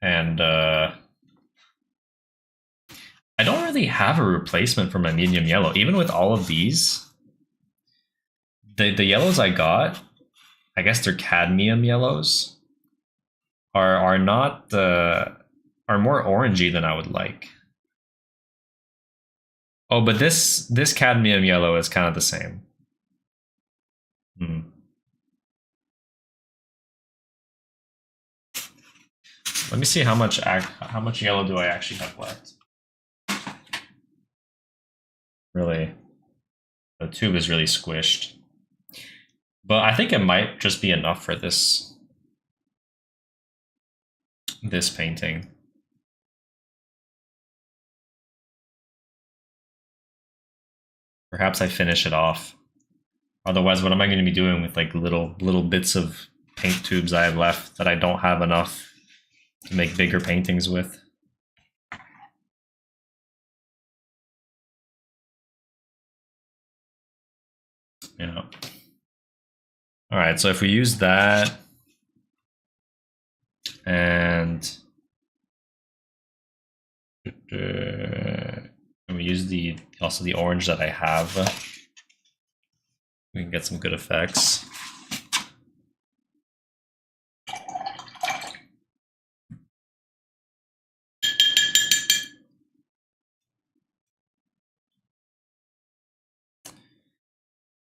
And I don't really have a replacement for my medium yellow, even with all of these. The yellows I got, I guess they're cadmium yellows, are not are more orangey than I would like. Oh, but this cadmium yellow is kind of the same. Let me see how much yellow do I actually have left. Really, the tube is really squished, but I think it might just be enough for this painting. Perhaps I finish it off. Otherwise, what am I going to be doing with like little bits of paint tubes I have left that I don't have enough to make bigger paintings with? Yeah. All right, so if we use that and we use also the orange that I have, we can get some good effects.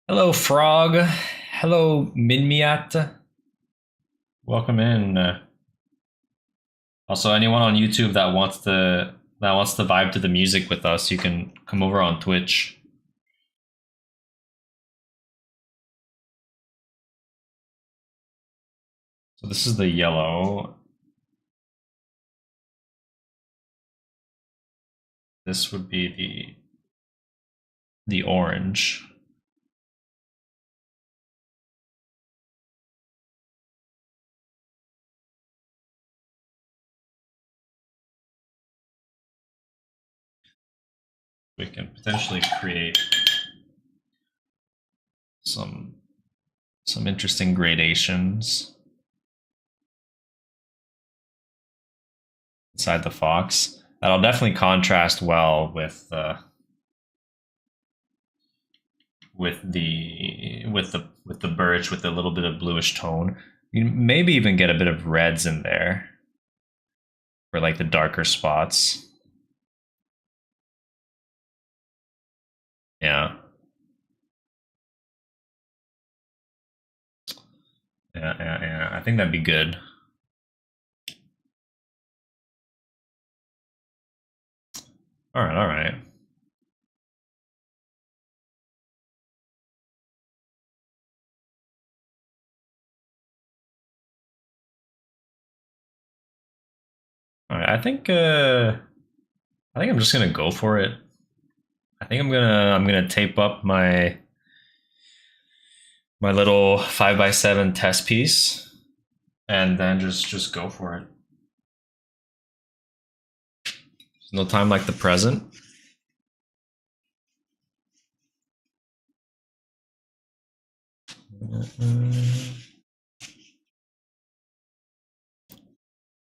Hello, Frog. Hello, Minmiat. Welcome in. Also, anyone on YouTube that wants to vibe to the music with us, you can come over on Twitch. So this is the yellow. This would be the orange. We can potentially create some interesting gradations inside the fox. That'll definitely contrast well with the birch with a little bit of bluish tone. You maybe even get a bit of reds in there for like the darker spots. Yeah. Yeah. I think that'd be good. All right. All right. I think I'm just gonna go for it. I think I'm gonna tape up my little 5x7 test piece, and then just go for it. There's no time like the present.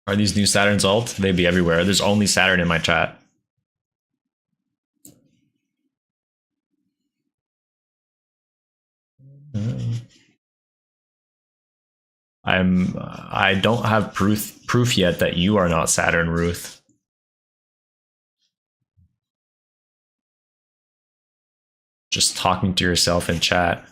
Are these new Saturns alt? They'd be everywhere. There's only Saturn in my chat. I don't have proof yet that you are not Saturn, Ruth. Just talking to yourself in chat.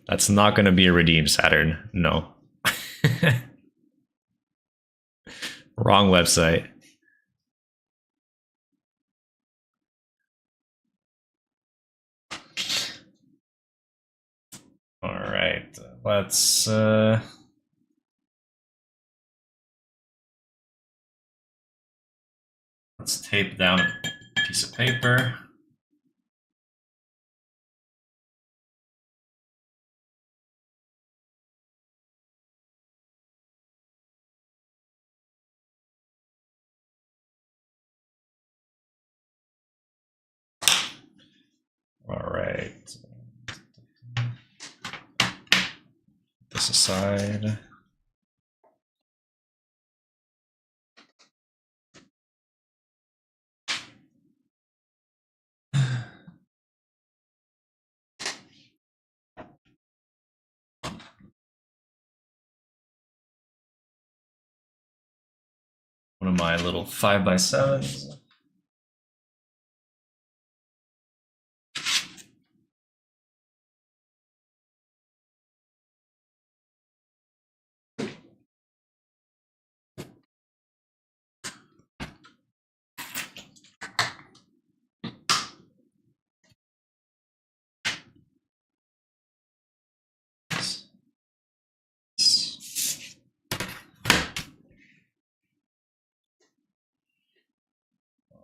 That's not going to be a redeem Saturn. No. Wrong website. All right, let's tape down a piece of paper. All right. This aside. One of my little 5x7s.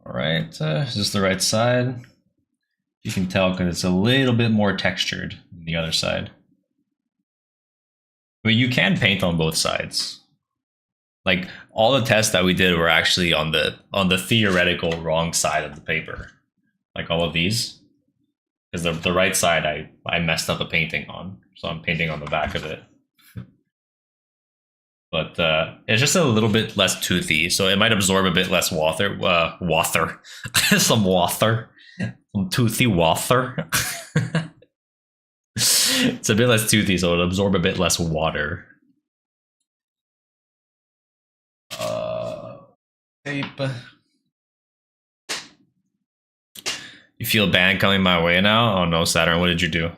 All right, is this the right side? You can tell because it's a little bit more textured than the other side. But you can paint on both sides. Like all the tests that we did were actually on the theoretical wrong side of the paper. Like all of these. Because the right side I messed up a painting on. So I'm painting on the back of it. But it's just a little bit less toothy, so it might absorb a bit less water. Some water. Some toothy water. It's a bit less toothy, so it'll absorb a bit less water. Tape. You feel ban coming my way now? Oh no, Saturn, what did you do?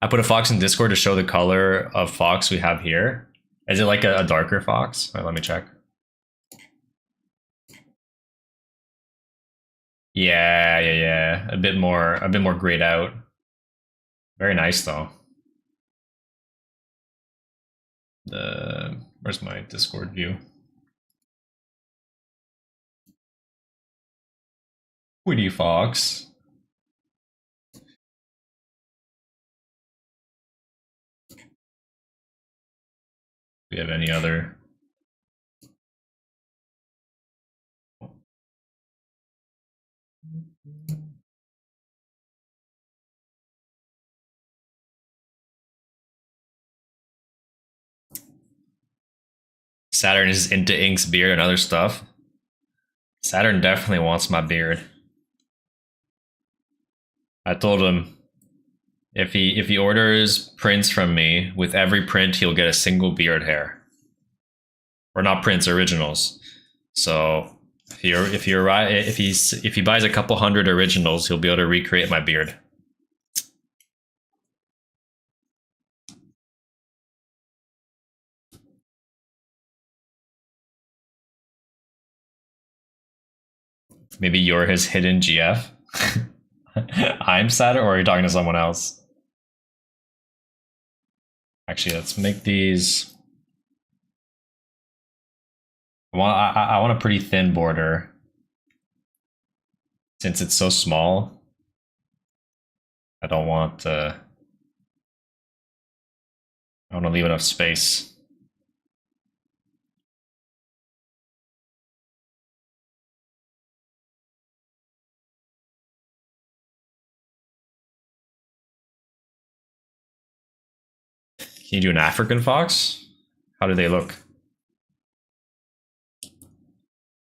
I put a fox in Discord to show the color of fox we have here. Is it like a darker fox? Right, let me check. Yeah. A bit more grayed out. Very nice though. Where's my Discord view? Woody fox. Do we have any other? Saturn is into Ink's beard and other stuff. Saturn definitely wants my beard. I told him if he orders prints from me, with every print he'll get a single beard hair. Or not prints, originals. So if he buys a couple hundred originals, he'll be able to recreate my beard. Maybe you're his hidden GF. I'm Saturn, or are you talking to someone else? Actually, let's make these. I want a pretty thin border. Since it's so small, I don't want to leave enough space. Can you do an African fox? How do they look?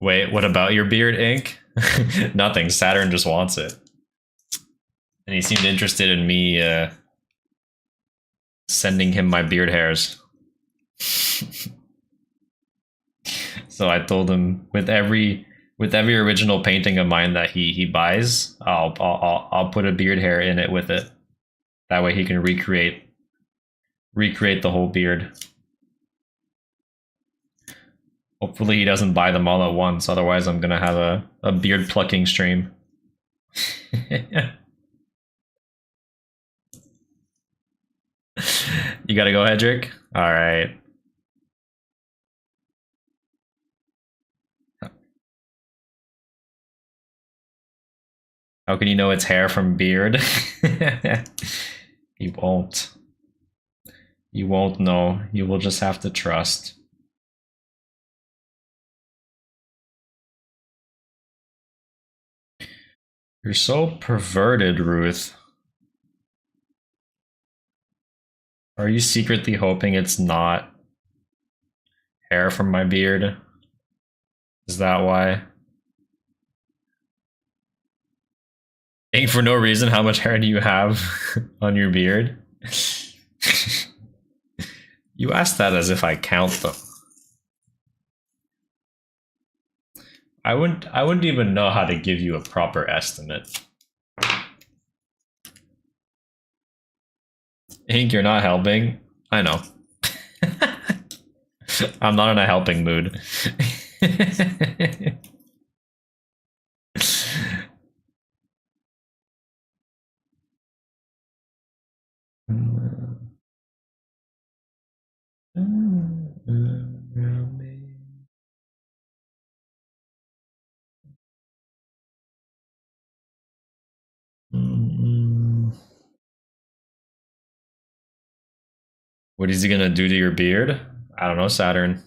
Wait, what about your beard ink? Nothing. Saturn just wants it. And he seemed interested in me sending him my beard hairs. So I told him with every original painting of mine that he buys, I'll put a beard hair in it with it. That way he can recreate the whole beard. Hopefully he doesn't buy them all at once, otherwise I'm gonna have a beard plucking stream. You gotta go, Hedrick? Alright. How can you know it's hair from beard? You won't. You won't know. You will just have to trust. You're so perverted, Ruth. Are you secretly hoping it's not hair from my beard? Is that why? Saying for no reason, how much hair do you have on your beard? You asked that as if I count them. I wouldn't even know how to give you a proper estimate. Ink, you're not helping. I know. I'm not in a helping mood. What is he gonna do to your beard? I don't know, Saturn.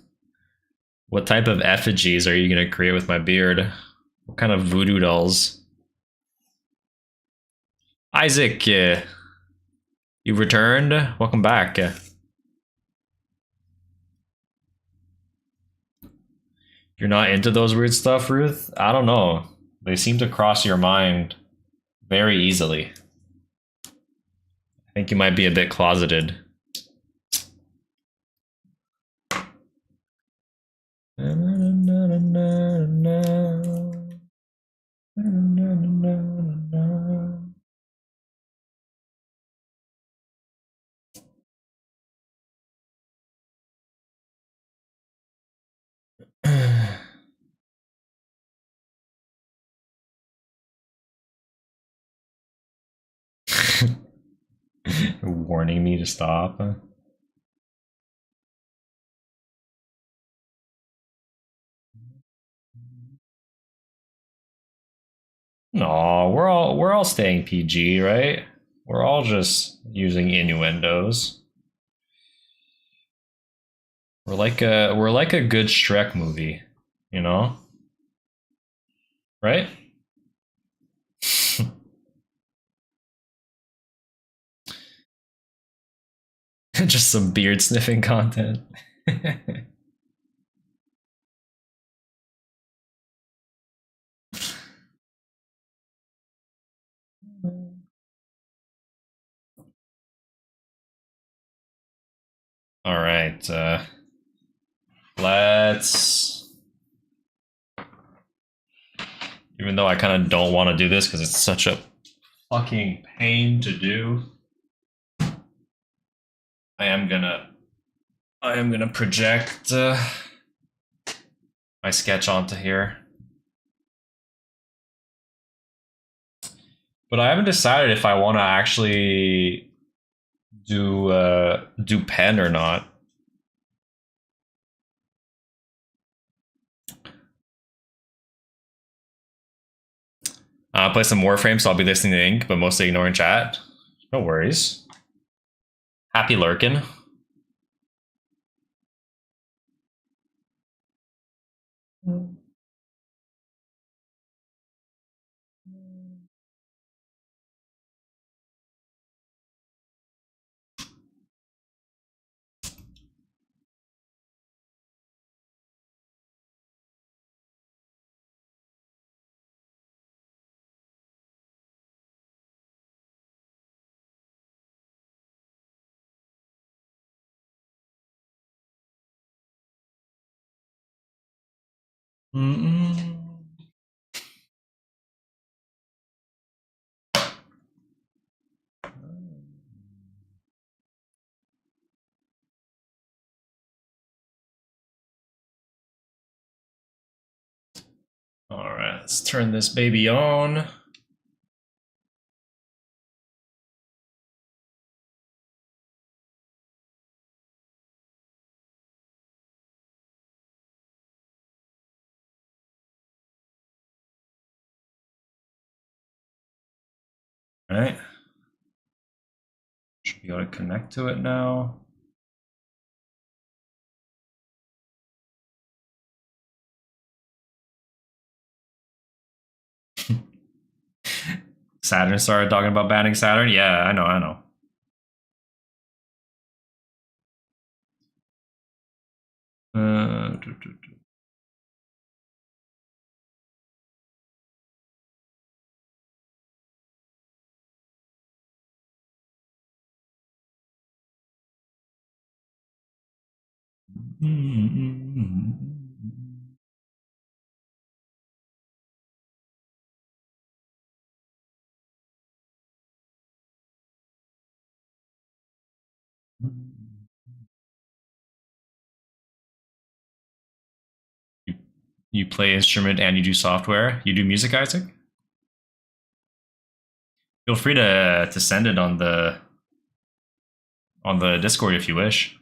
What type of effigies are you gonna create with my beard? What kind of voodoo dolls? Isaac, you've returned. Welcome back. You're not into those weird stuff, Ruth? I don't know. They seem to cross your mind very easily. I think you might be a bit closeted. Warning me to stop. No, we're all staying PG, right? We're all just using innuendos. We're like a good Shrek movie, you know? Right? Just some beard sniffing content. All right, let's. Even though I kind of don't want to do this because it's such a fucking pain to do, I am gonna project my sketch onto here. But I haven't decided if I want to actually do pen or not. Play some Warframe, so I'll be listening to Ink, but mostly ignoring chat. No worries. Happy lurking. Mm-mm. All right, let's turn this baby on. All right. Should be able to connect to it now. Saturn started talking about banning Saturn. Yeah, I know. Do, do, do. You play instrument and you do software. You do music, Isaac? Feel free to send it on the Discord if you wish.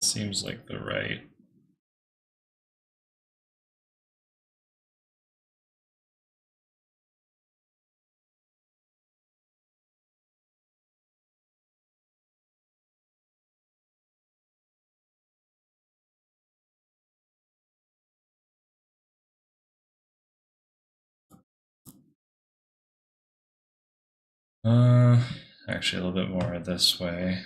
Seems like the right. Actually, a little bit more this way.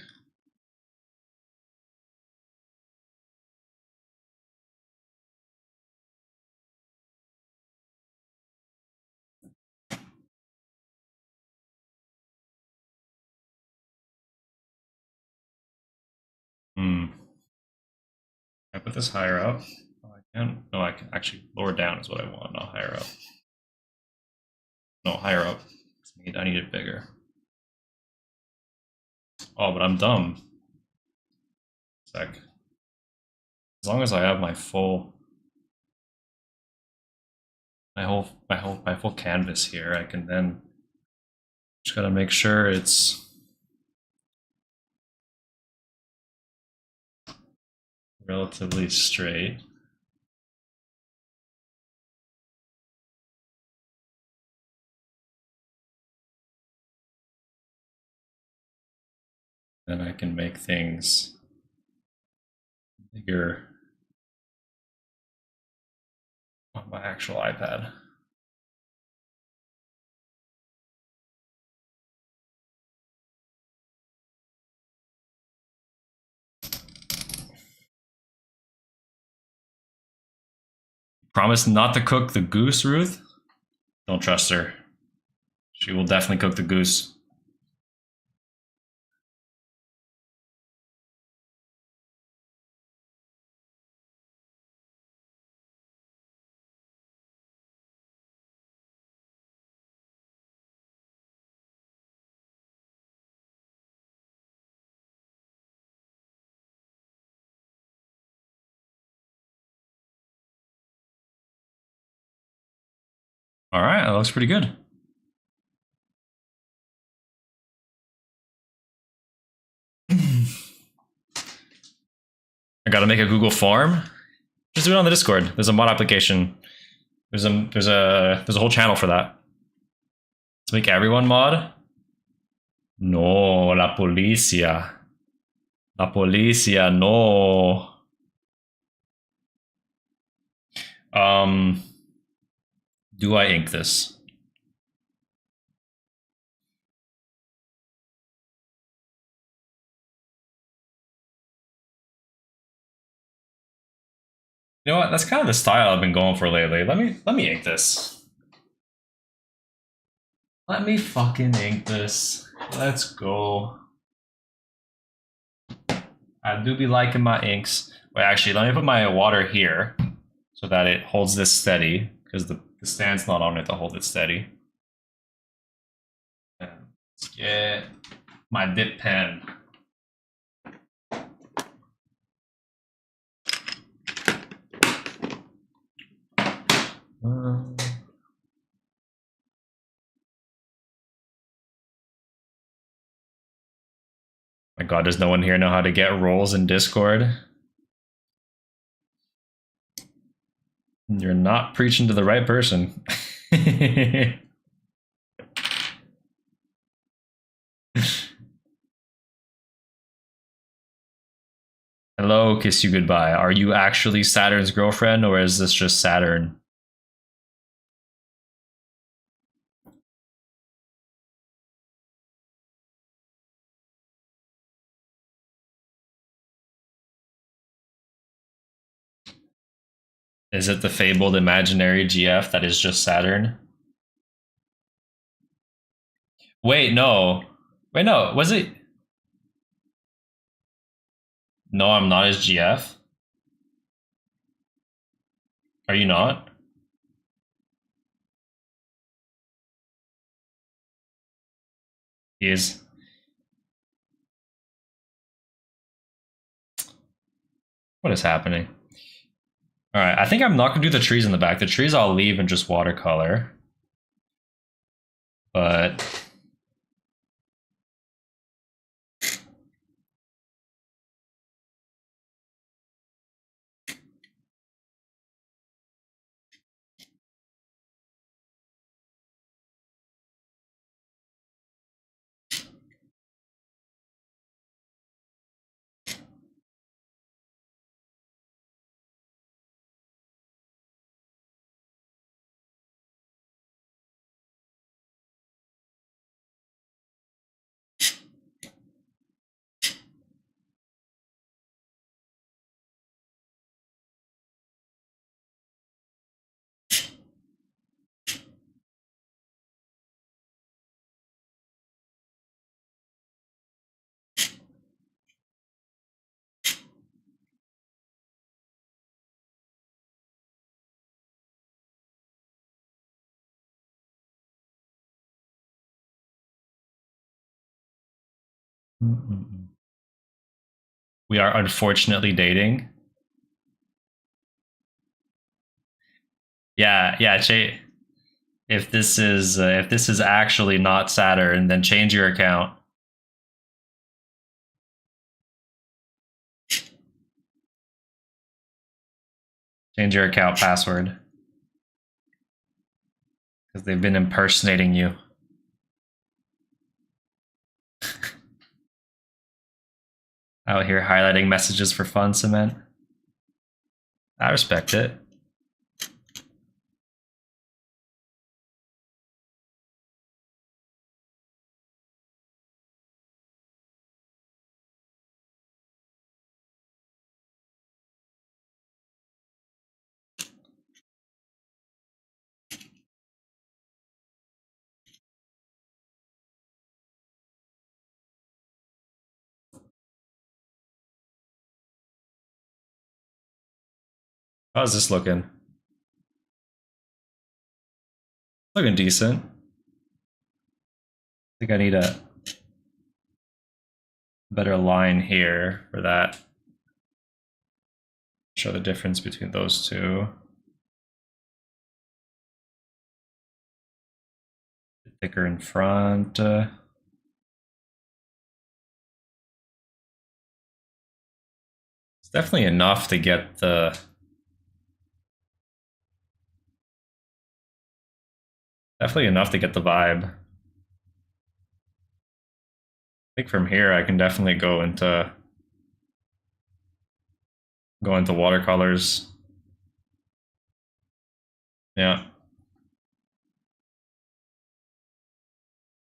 Hmm. Can I put this higher up? Oh, I can. No, I can actually lower down is what I want, not higher up. No, higher up. I need it bigger. Oh, but I'm dumb. Sec. As long as I have my full my full canvas here, I can then just gotta make sure it's relatively straight. Then I can make things bigger on my actual iPad. Promise not to cook the goose, Ruth? Don't trust her. She will definitely cook the goose. All right, that looks pretty good. I gotta make a Google form. Just do it on the Discord. There's a mod application. There's a whole channel for that. Let's make everyone mod. No, la policia. La policia, no. Do I ink this? You know what? That's kind of the style I've been going for lately. Let me ink this. Let me fucking ink this. Let's go. I do be liking my inks. Wait, actually, let me put my water here so that it holds this steady, because the stand's not on it to hold it steady. And let's get my dip pen. My God, does no one here know how to get roles in Discord? You're not preaching to the right person. Hello, kiss you goodbye. Are you actually Saturn's girlfriend, or is this just Saturn? Is it the fabled imaginary GF that is just Saturn? Wait, no. Wait, no. Was it? No, I'm not his GF. Are you not? He is. What is happening? All right, I think I'm not gonna do the trees in the back. The trees I'll leave and just watercolor. But we are unfortunately dating. Yeah, Che. If this is actually not Saturn, then change your account. Change your account password. Because they've been impersonating you. Out here highlighting messages for fun, Cement. I respect it. How's this looking? Looking decent. I think I need a better line here for that. Show the difference between those two. Thicker in front. It's definitely enough to get the Definitely enough to get the vibe. I think from here I can definitely go into watercolors. Yeah.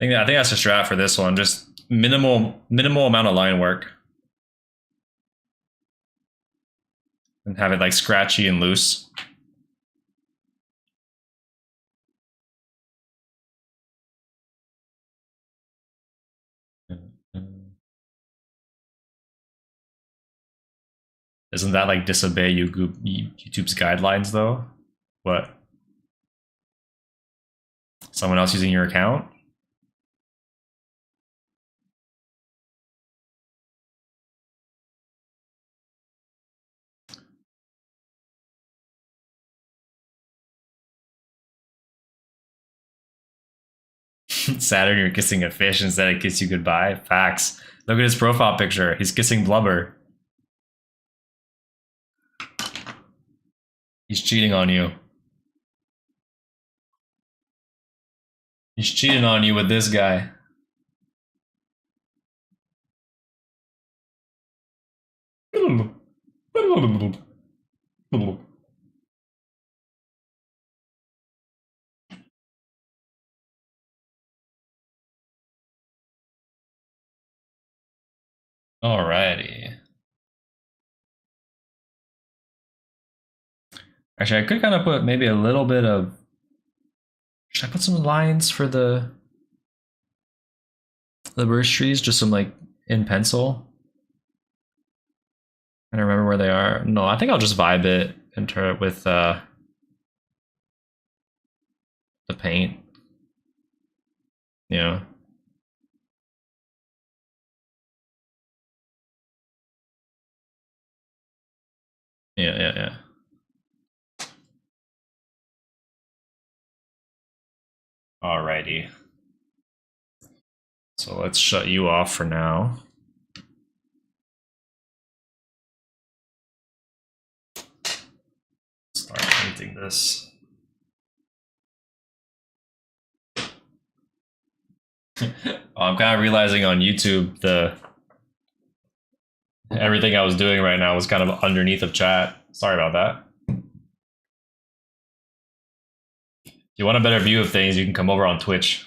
I think that's a strat for this one. Just minimal amount of line work. And have it like scratchy and loose. Isn't that like disobey YouTube's guidelines though? What? Someone else using your account? Saturn, you're kissing a fish instead of kiss you goodbye. Facts. Look at his profile picture. He's kissing blubber. He's cheating on you. He's cheating on you with this guy. Alrighty. Actually, I could kind of put maybe a little bit of. Should I put some lines for the birch trees? Just some like in pencil. I don't remember where they are. No, I think I'll just vibe it into it with the paint. Yeah. Yeah. Alrighty. So let's shut you off for now. Start painting this. I'm kind of realizing on YouTube everything I was doing right now was kind of underneath of chat. Sorry about that. If you want a better view of things, you can come over on Twitch.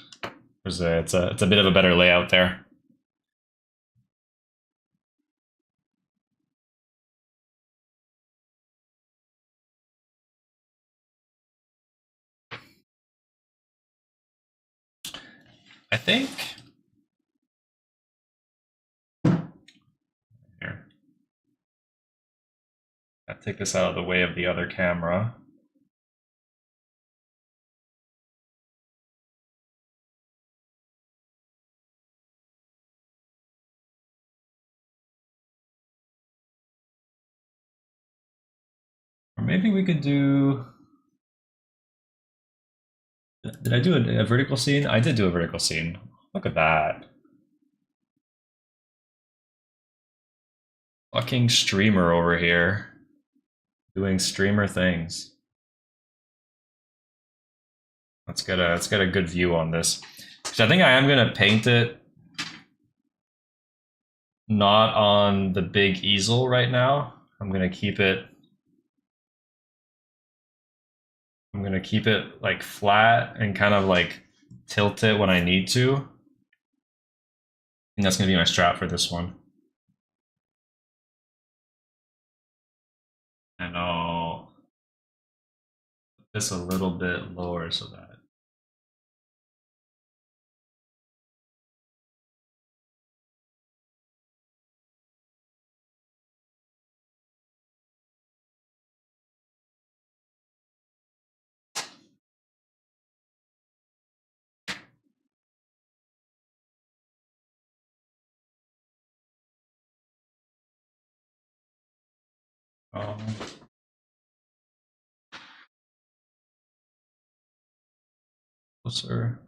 It's a bit of a better layout there. I think here. I'll take this out of the way of the other camera. Or maybe we could do. Did I do a vertical scene? I did do a vertical scene. Look at that. Fucking streamer over here. Doing streamer things. Let's get a good view on this. So I think I am gonna paint it not on the big easel right now. I'm gonna keep it like flat and kind of like tilt it when I need to. And that's gonna be my strat for this one. And I'll put this a little bit lower so that closer.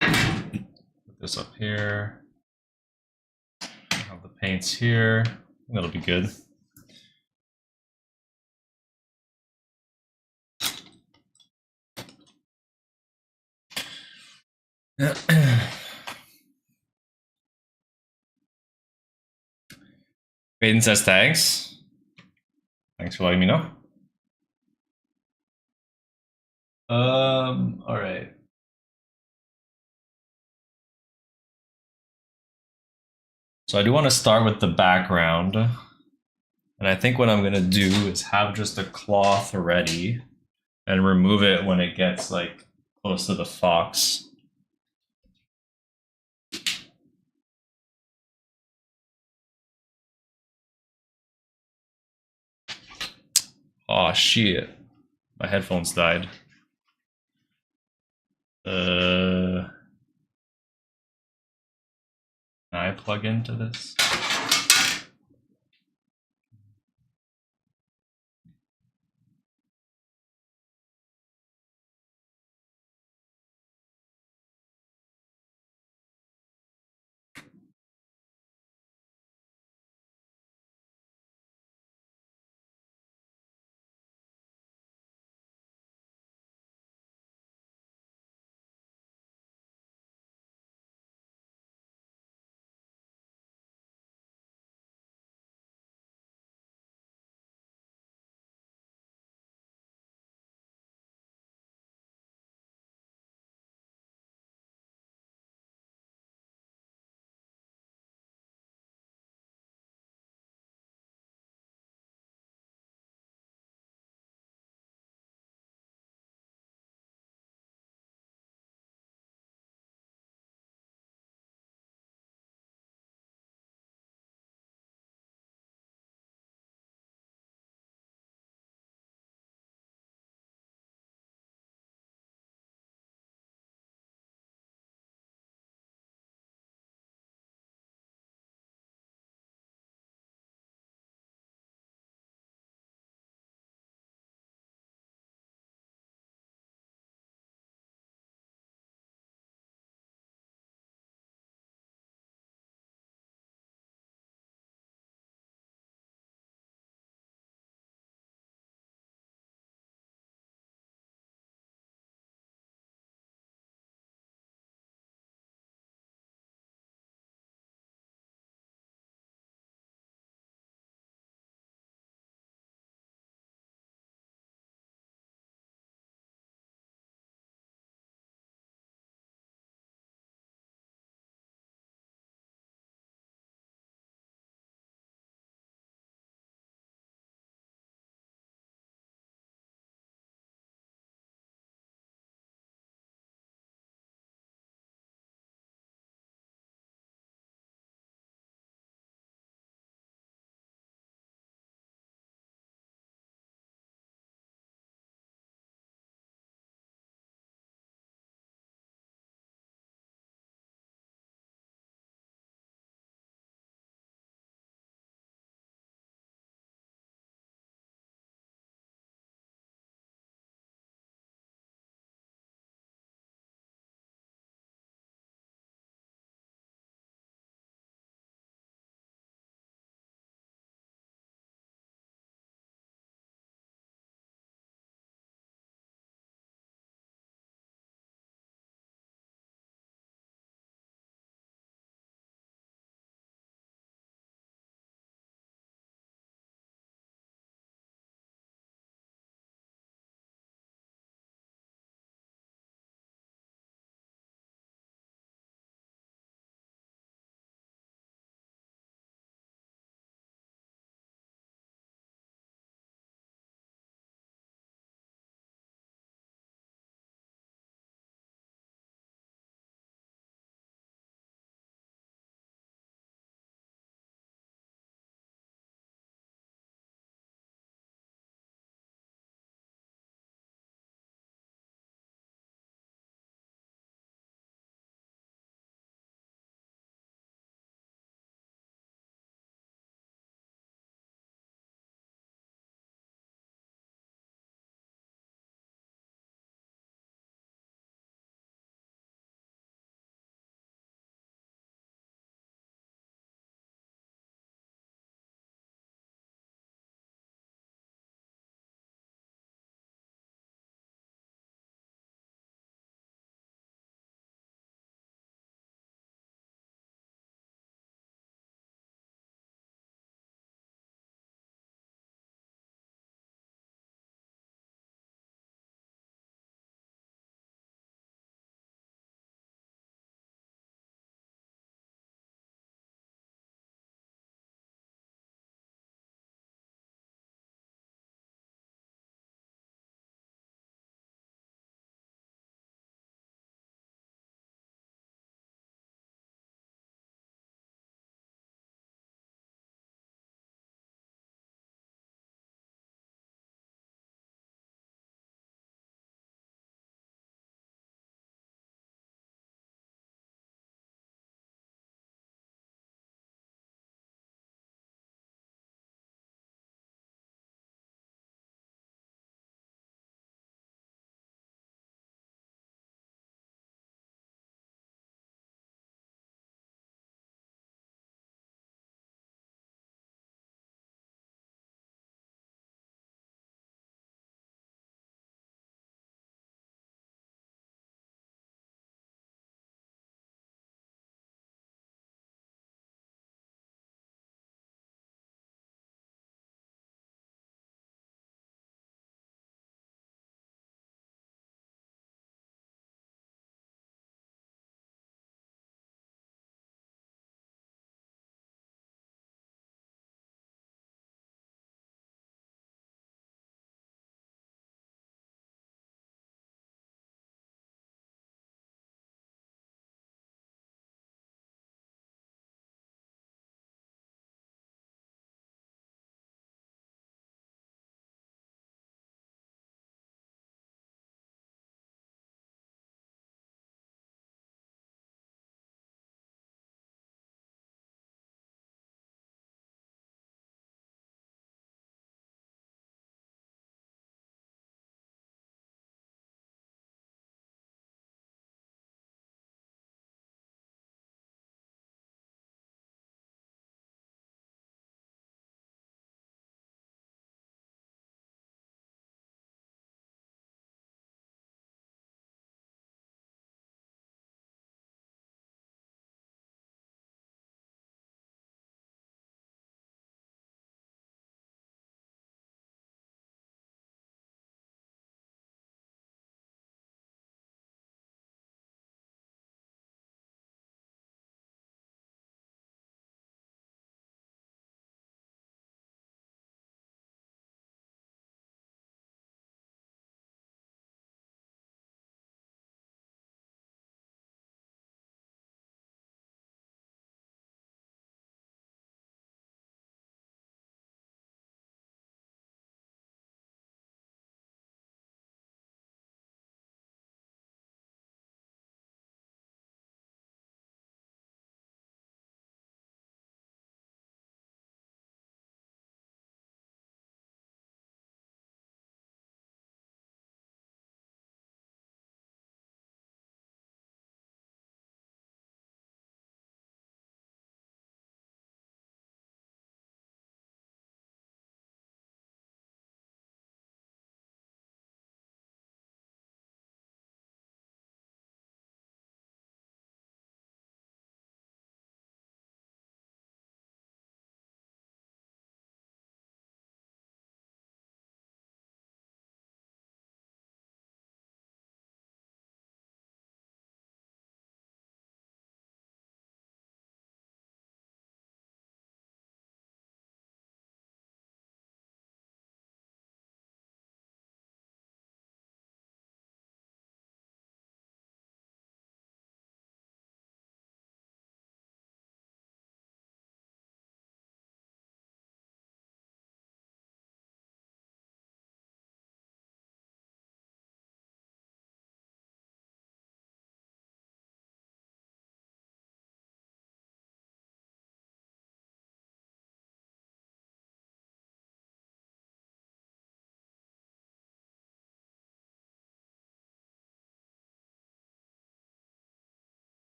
Put this up here. Have the paint paints here. That'll be good. Baden says thanks. Thanks for letting me know. All right. So I do want to start with the background. And I think what I'm gonna do is have just a cloth ready and remove it when it gets like close to the fox. Oh shit. My headphones died. Can I plug into this?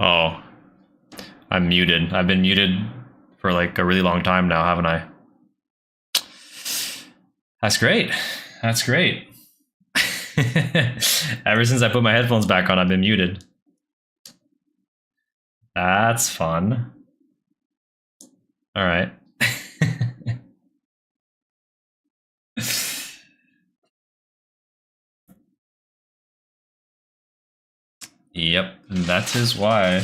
Oh, I'm muted. I've been muted for like a really long time now, haven't I? That's great. That's great. Ever since I put my headphones back on, I've been muted. That's fun. All right. Yep, that is why.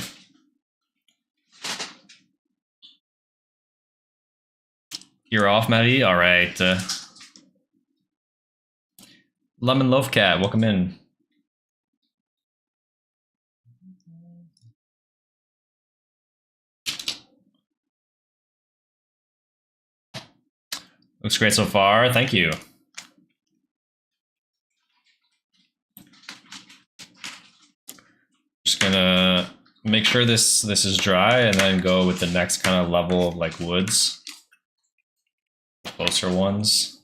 You're off, Maddie? All right. Lemon Loaf Cat, welcome in. Looks great so far. Thank you. Just gonna make sure this is dry and then go with the next kind of level of like woods, closer ones.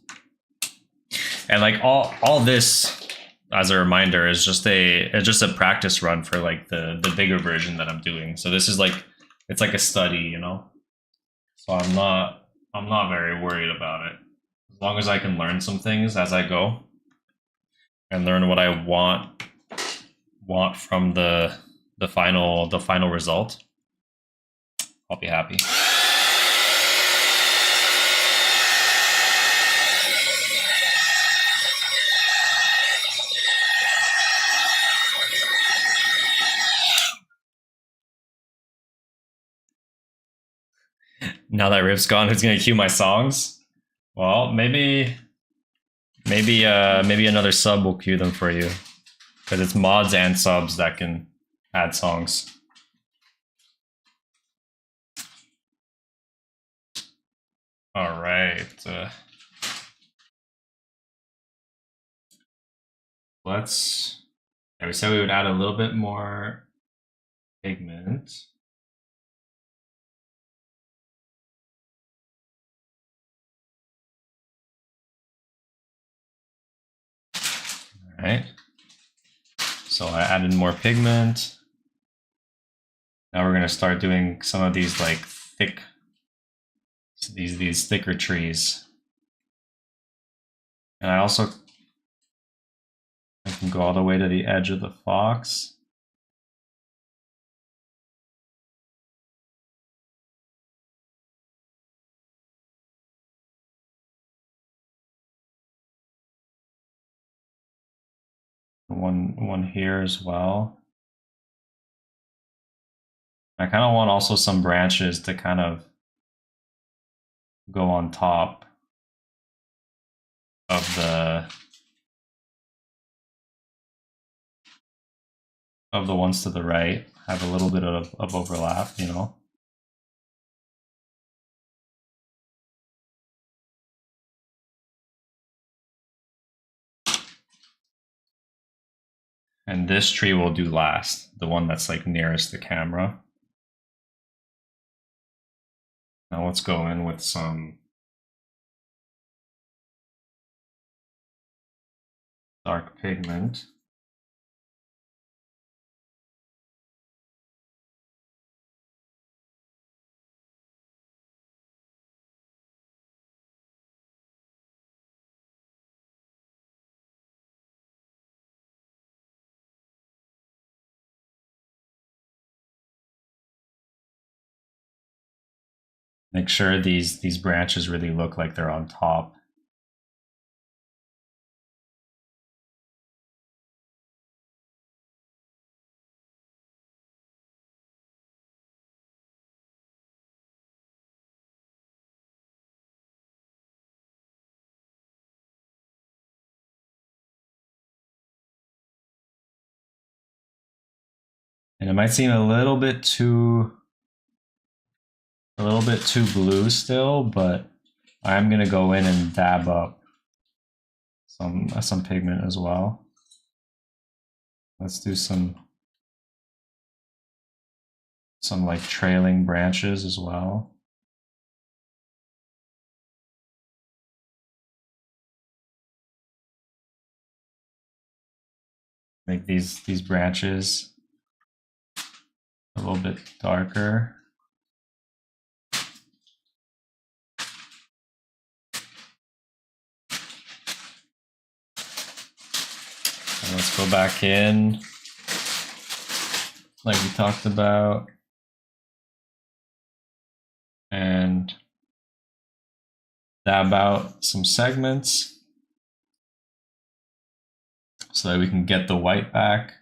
And like all this, as a reminder, is just a practice run for like the bigger version that I'm doing. So this is like, it's like a study, you know. So I'm not very worried about it. As long as I can learn some things as I go and learn what I want from the final result, I'll be happy. Now that Rip's gone, who's gonna cue my songs? Well, maybe another sub will cue them for you, because it's mods and subs that can add songs. All right. Let's. Yeah, we said we would add a little bit more pigment. All right. So I added more pigment. Now we're gonna start doing some of these like thick, these thicker trees. And I can go all the way to the edge of the fox. One here as well. I kind of want also some branches to kind of go on top of the ones to the right, have a little bit of overlap, you know. And this tree will do last, the one that's like nearest the camera. Now let's go in with some dark pigment. Make sure these branches really look like they're on top. And it might seem a little bit too blue still, but I'm gonna go in and dab up some pigment as well. Let's do some like trailing branches as well. Make these branches A little bit darker. And let's go back in, like we talked about, and dab out some segments so that we can get the white back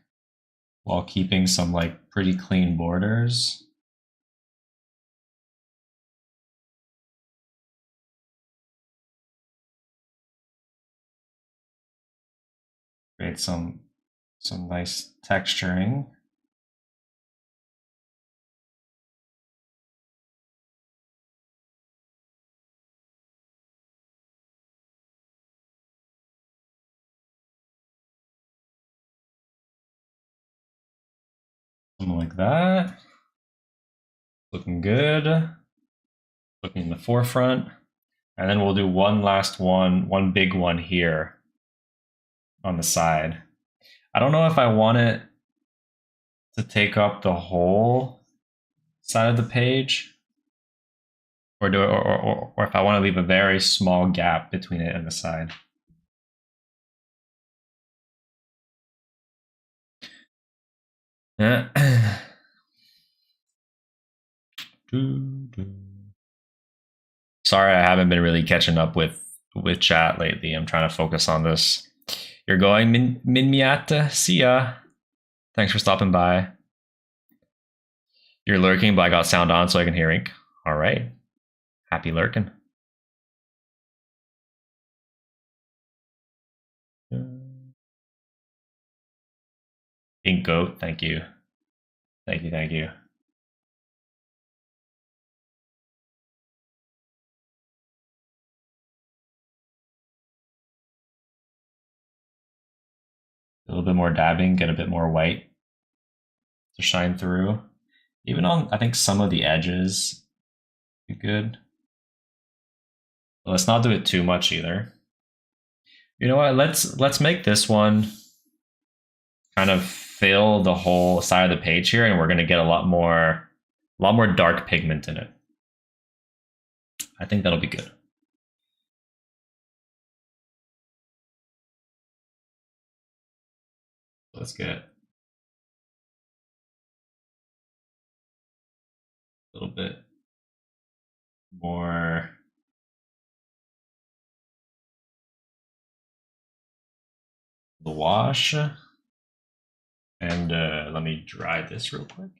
while keeping some like pretty clean borders. Create some nice texturing. Something like that. Looking good. Looking in the forefront. And then we'll do one last one big one here on the side. I don't know if I want it to take up the whole side of the page, or if I want to leave a very small gap between it and the side. Yeah. Sorry, I haven't been really catching up with chat lately. I'm trying to focus on this. You're going, Min Miata? See ya. Thanks for stopping by. You're lurking, but I got sound on so I can hear ink. All right. Happy lurking. Ink goat, thank you. Thank you, thank you. A little bit more dabbing, get a bit more white to shine through. Even on, I think, some of the edges be good. But let's not do it too much either. You know what? Let's make this one kind of fill the whole side of the page here, and we're gonna get a lot more dark pigment in it. I think that'll be good. Let's get a little bit more the wash. And let me dry this real quick.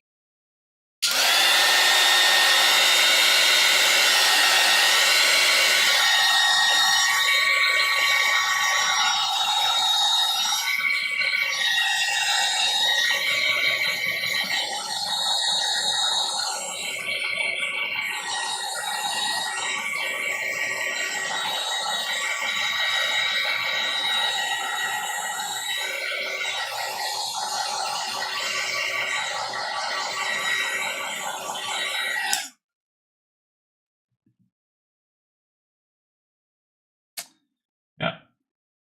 Yeah,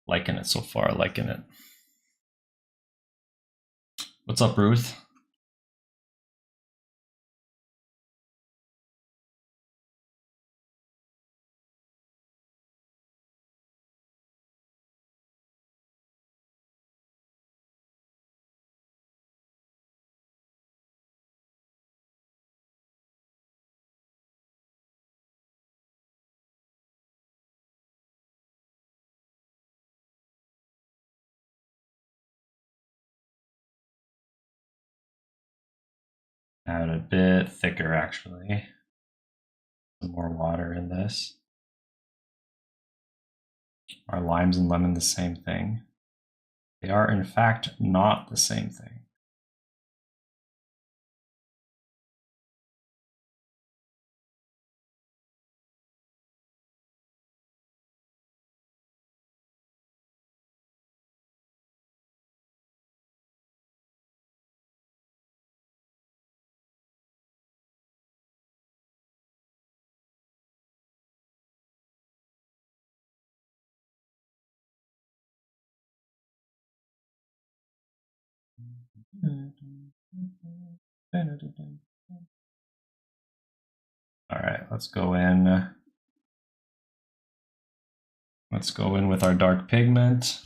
liking it so far, liking it. What's up, Ruth? Add a bit thicker, actually. Some more water in this. Are limes and lemon the same thing? They are, in fact, not the same thing. All right, let's go in. Let's go in with our dark pigment.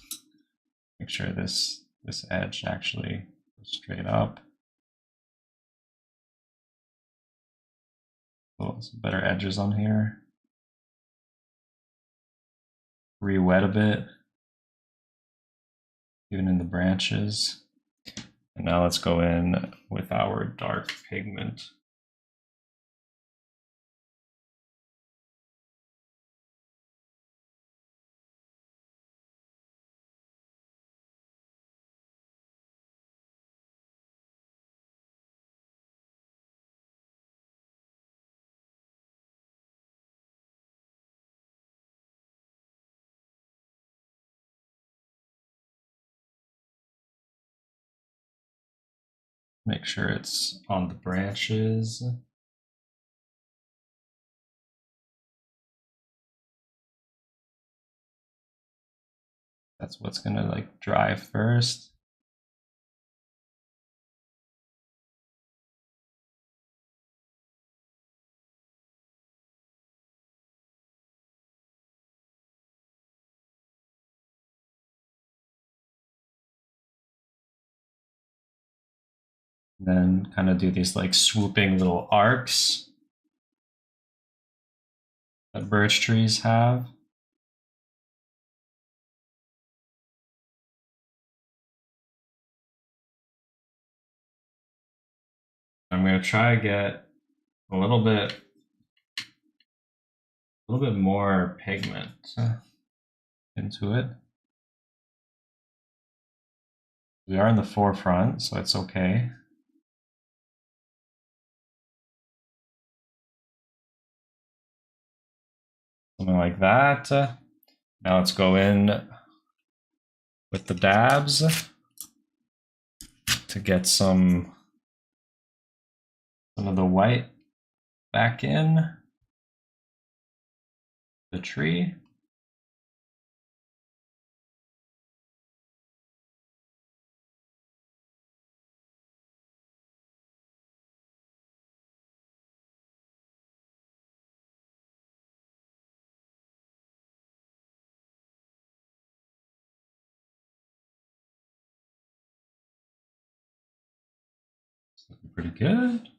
Make sure this edge actually goes straight up. Oh, some better edges on here. Re-wet a bit, even in the branches. And now let's go in with our dark pigment. Make sure it's on the branches. That's what's gonna like dry first. And then kind of do these like swooping little arcs that birch trees have. I'm going to try to get a little bit more pigment into it. We are in the forefront, so it's okay. Something like that. Now let's go in with the dabs to get some of the white back in the tree. It's looking pretty good.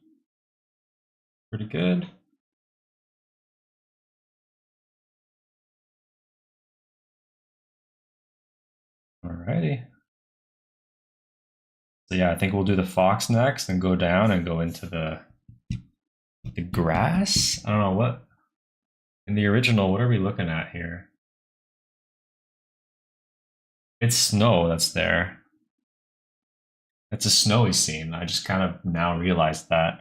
Pretty good. Alrighty. So yeah, I think we'll do the fox next and go down and go into the grass. I don't know what in the original. What are we looking at here? It's snow that's there. It's a snowy scene. I just kind of now realized that.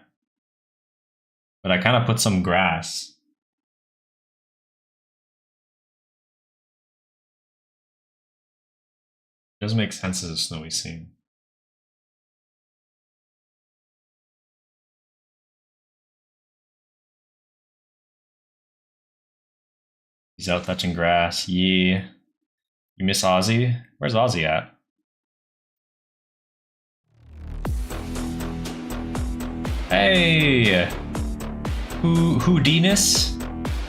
But I kind of put some grass. It doesn't make sense as a snowy scene. He's out touching grass. Yeah. You miss Ozzy? Where's Ozzy at? Hey! Houdinus?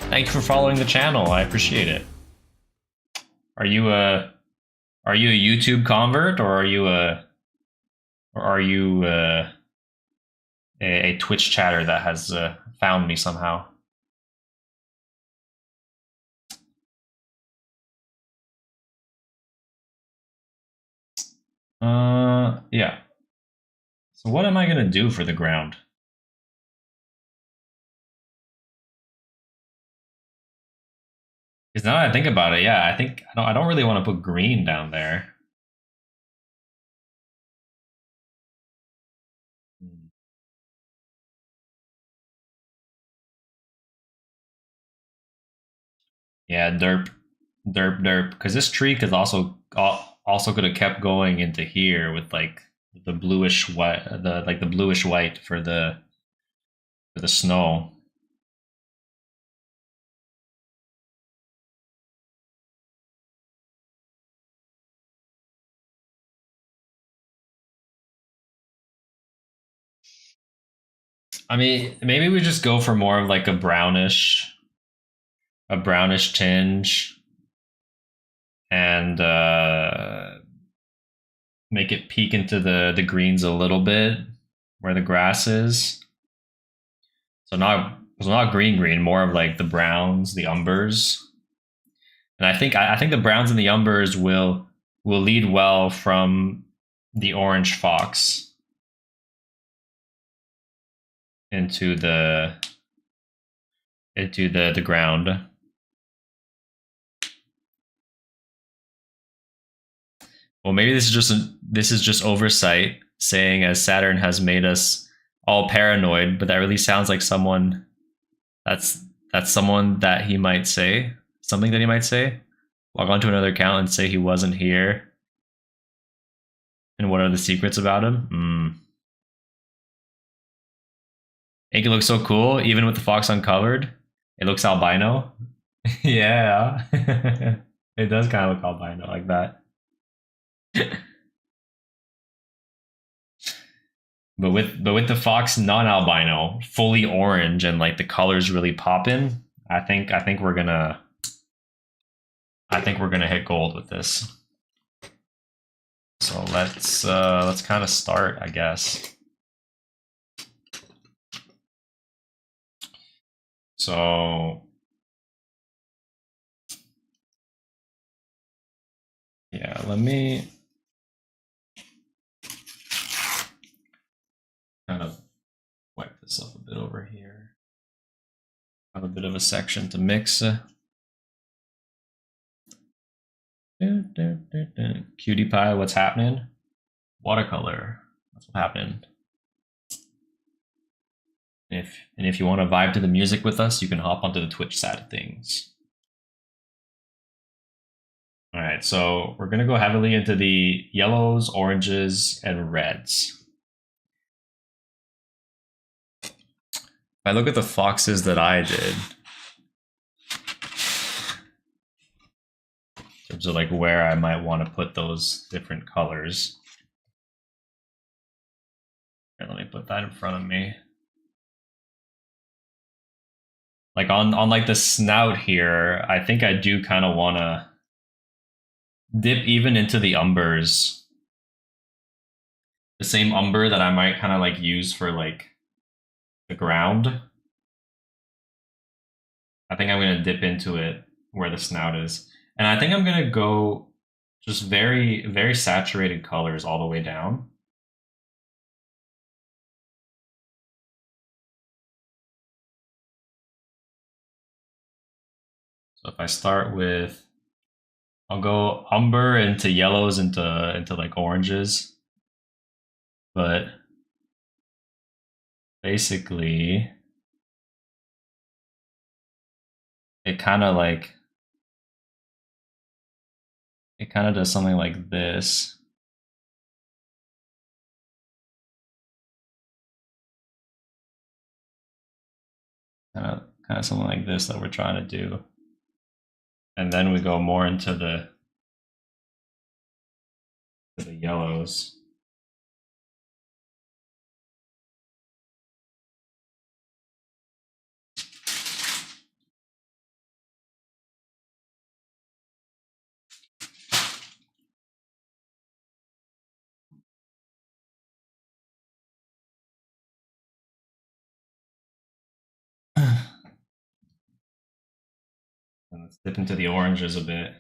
Thank you for following the channel. I appreciate it. Are you a YouTube convert, or are you a Twitch chatter that has found me somehow? Yeah. So what am I gonna do for the ground? Because now that I think about it, yeah, I think I don't really want to put green down there. Yeah, derp, derp, derp. Because this tree could also could have kept going into here with like the bluish white, the bluish white for the snow. I mean, maybe we just go for more of like a brownish tinge, and make it peek into the greens a little bit where the grass is. So not green, more of like the browns, the umbers. And I think the browns and the umbers will lead well from the orange fox into the ground. Well, maybe this is just oversight, saying as Saturn has made us all paranoid, but that really sounds like someone that's someone that he might say, something that he might say. Log on to another account and say he wasn't here. And what are the secrets about him? It looks so cool, even with the fox uncovered. It looks albino. Yeah. It does kind of look albino like that. But with the fox non-albino, fully orange, and like the colors really popping, I think we're gonna hit gold with this. So let's kind of start, I guess. So yeah, let me kind of wipe this up a bit over here. Have a bit of a section to mix. Cutie pie, what's happening? Watercolor, that's what happened. And if you want to vibe to the music with us, you can hop onto the Twitch side of things. All right, so we're gonna go heavily into the yellows, oranges, and reds. If I look at the foxes that I did, in terms of like where I might want to put those different colors. Here, let me put that in front of me. Like on like the snout here, I think I do kind of want to dip even into the umbers. The same umber that I might kind of like use for like the ground. I think I'm going to dip into it where the snout is. And I think I'm going to go just very, very saturated colors all the way down. So if I start with, I'll go umber into yellows into like oranges. But basically it kind of does something like this. Kind of something like this that we're trying to do. And then we go more into the yellows. And let's dip into the oranges a bit.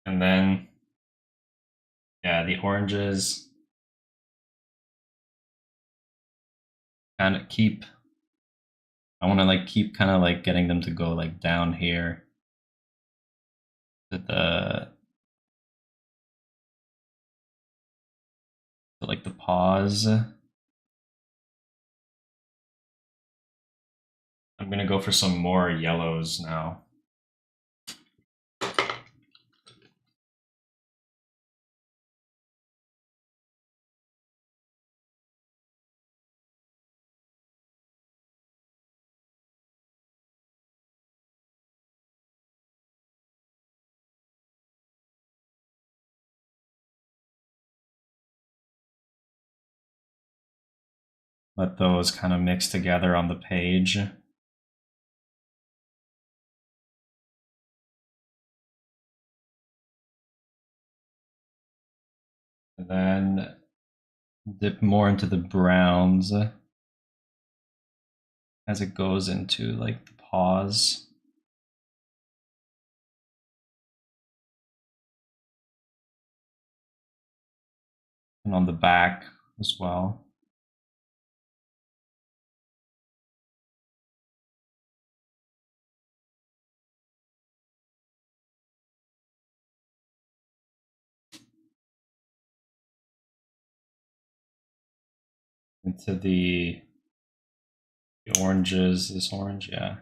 And then, yeah, the oranges kind of keep, I want to like keep kind of like getting them to go like down here to like the paws. I'm gonna go for some more yellows now. Let those kind of mix together on the page. And then dip more into the browns as it goes into like the paws. And on the back as well. Into the oranges, this orange, yeah.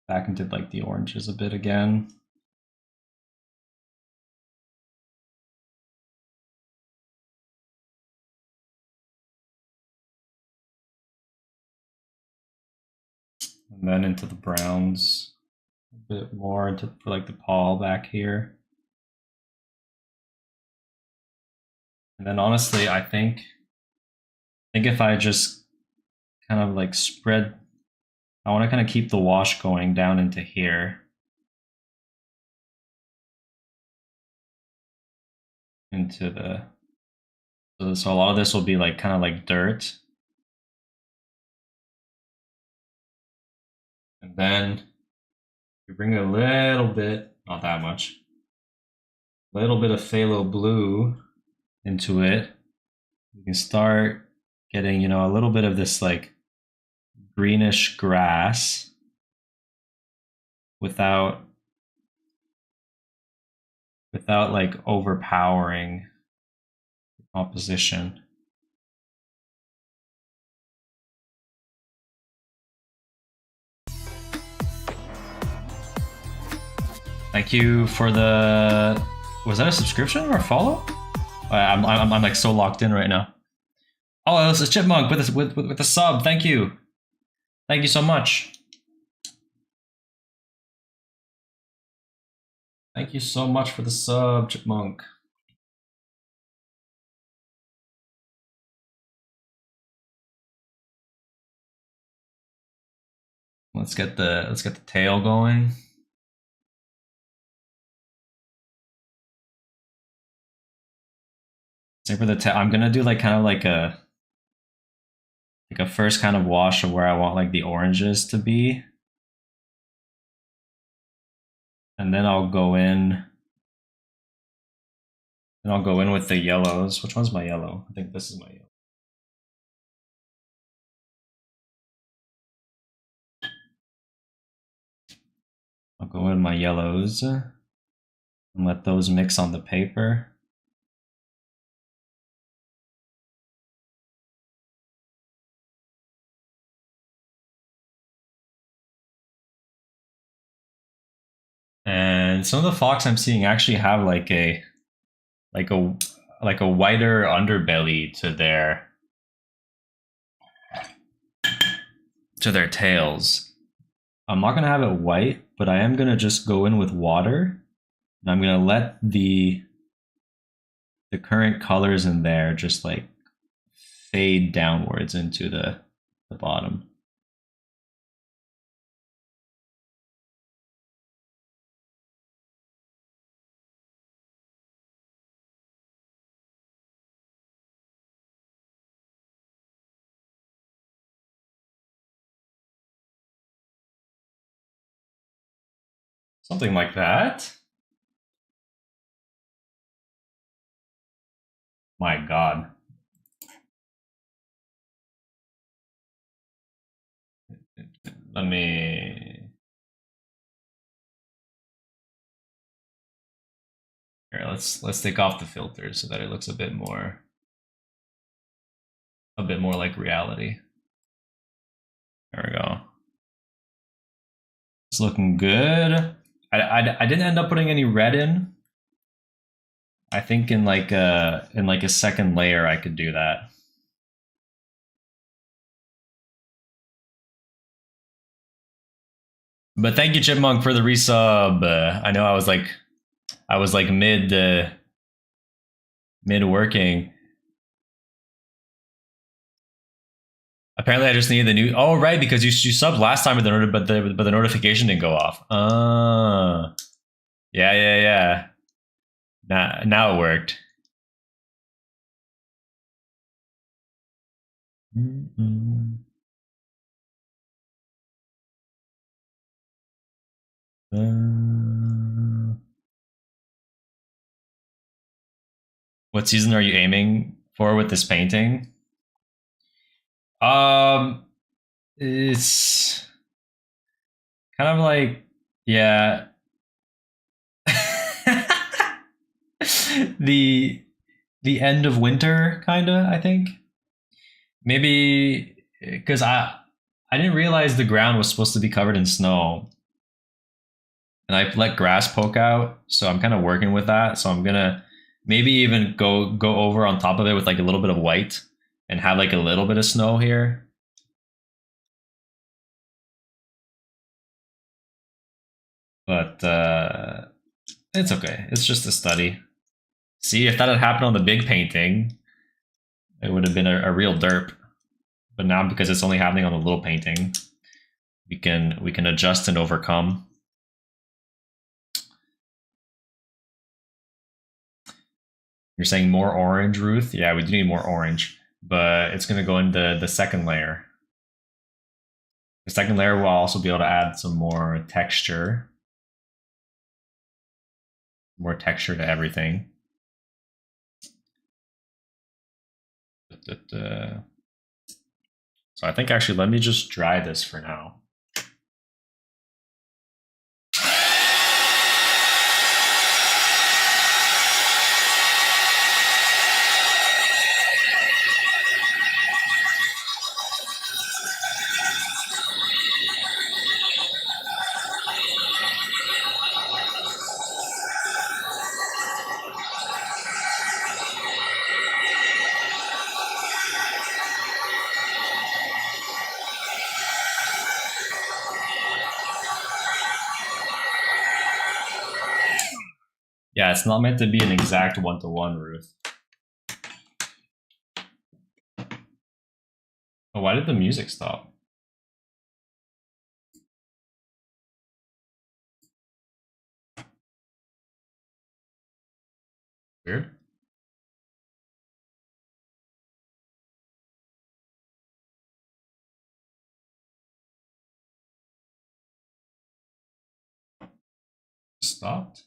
Back into like the oranges a bit again. And then into the browns a bit more into for like the paw back here. And then honestly, I think if I just kind of like spread, I want to kind of keep the wash going down into here. Into the, so a lot of this will be like kind of like dirt. And then we bring a little bit, not that much, a little bit of phthalo blue into it. You can start getting, you know, a little bit of this like greenish grass without like overpowering the composition. Thank you for the, was that a subscription or a follow? I'm like so locked in right now. Oh, this is Chipmunk with a sub. Thank you. Thank you so much. Thank you so much for the sub, Chipmunk. Let's get the tail going. Same for the tail. I'm gonna do like kind of like a first kind of wash of where I want like the oranges to be. And then I'll go in. And I'll go in with the yellows. Which one's my yellow? I think this is my yellow. I'll go in my yellows and let those mix on the paper. And some of the fox I'm seeing actually have like a whiter underbelly to their tails. I'm not gonna have it white, but I am gonna just go in with water, and I'm gonna let the current colors in there just like fade downwards into the bottom. Something like that. My God. Let me. Here, let's take off the filters so that it looks a bit more like reality. There we go. It's looking good. I didn't end up putting any red in. I think in like a second layer I could do that. But thank you, Chipmunk, for the resub. I know I was like mid mid working. Apparently, I just needed the new. Oh, right, because you subbed last time, but the notification didn't go off. Yeah, yeah, yeah. Now it worked. What season are you aiming for with this painting? It's kind of like, yeah. the the end of winter, kinda, I think. Maybe because I didn't realize the ground was supposed to be covered in snow, and I let grass poke out, so I'm kind of working with that. So I'm gonna maybe even go over on top of it with like a little bit of white and have like a little bit of snow here. But it's okay. It's just a study. See, if that had happened on the big painting, it would have been a real derp. But now, because it's only happening on the little painting, we can adjust and overcome. You're saying more orange, Ruth? Yeah, we do need more orange, but it's going to go into the second layer. The second layer will also be able to add some more texture to everything. So I think actually, let me just dry this for now. Yeah, it's not meant to be an exact one-to-one, Ruth. Oh, why did the music stop? Weird. Stopped?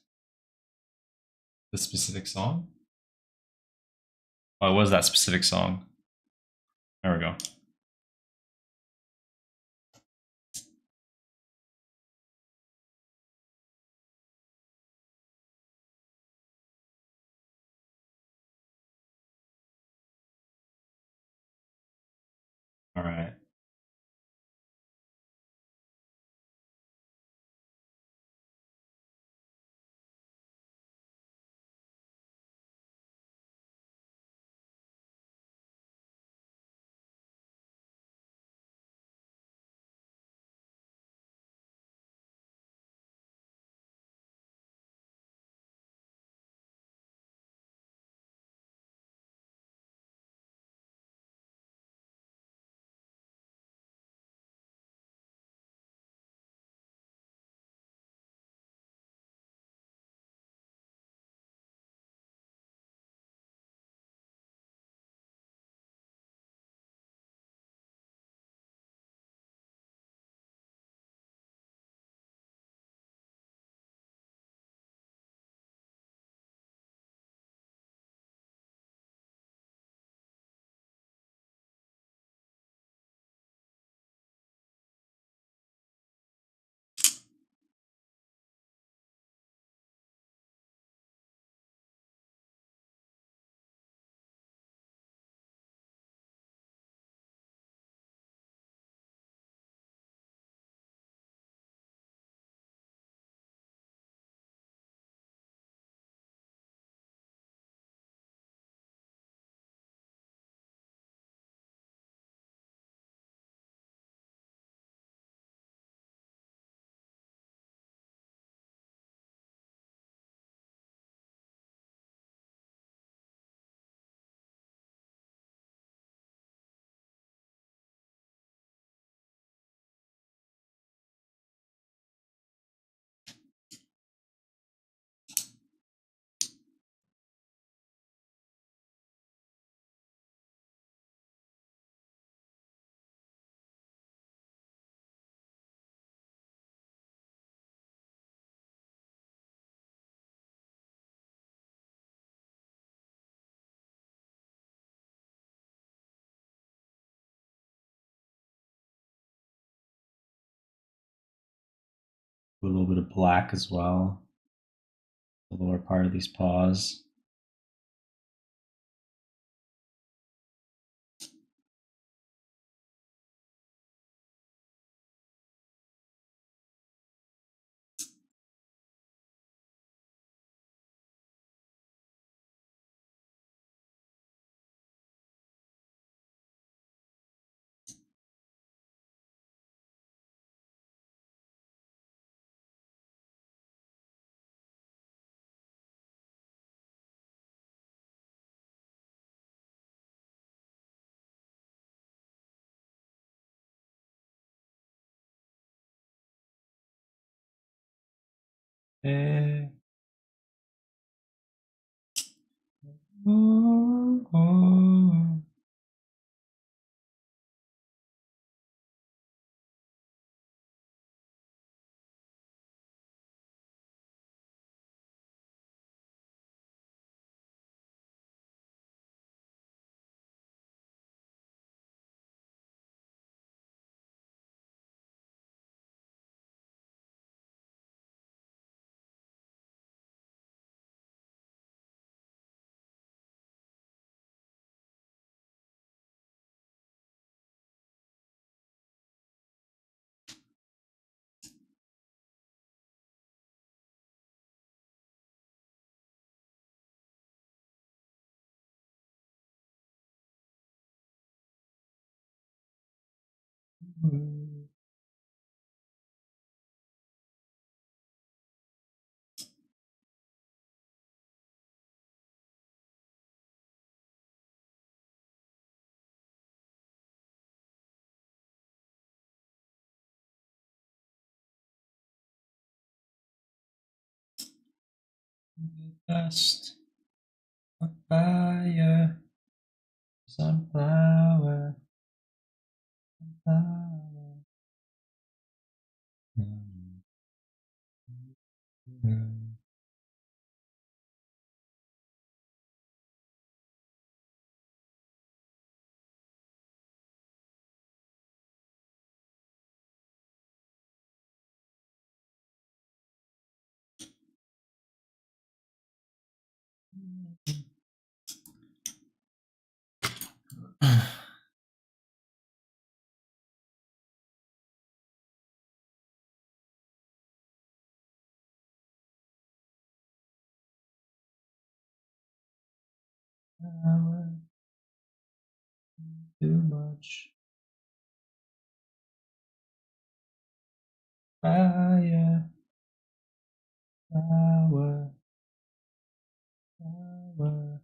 The specific song? Oh, it was that specific song. There we go. All right. a little bit of black as well. The lower part of these paws. Eh. Oh, oh. Dust, a fire, sunflower, flower. Too much fire, flower, flower.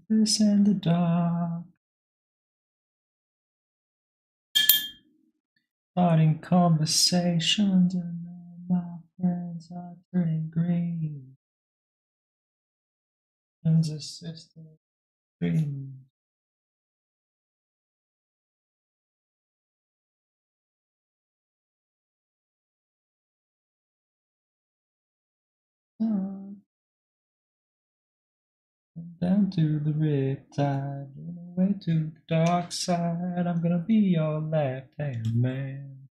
This and the dark, starting conversations, and all my friends are turning green. Friends are sister green. Down to the riptide, run away to the dark side. I'm gonna be your left hand man.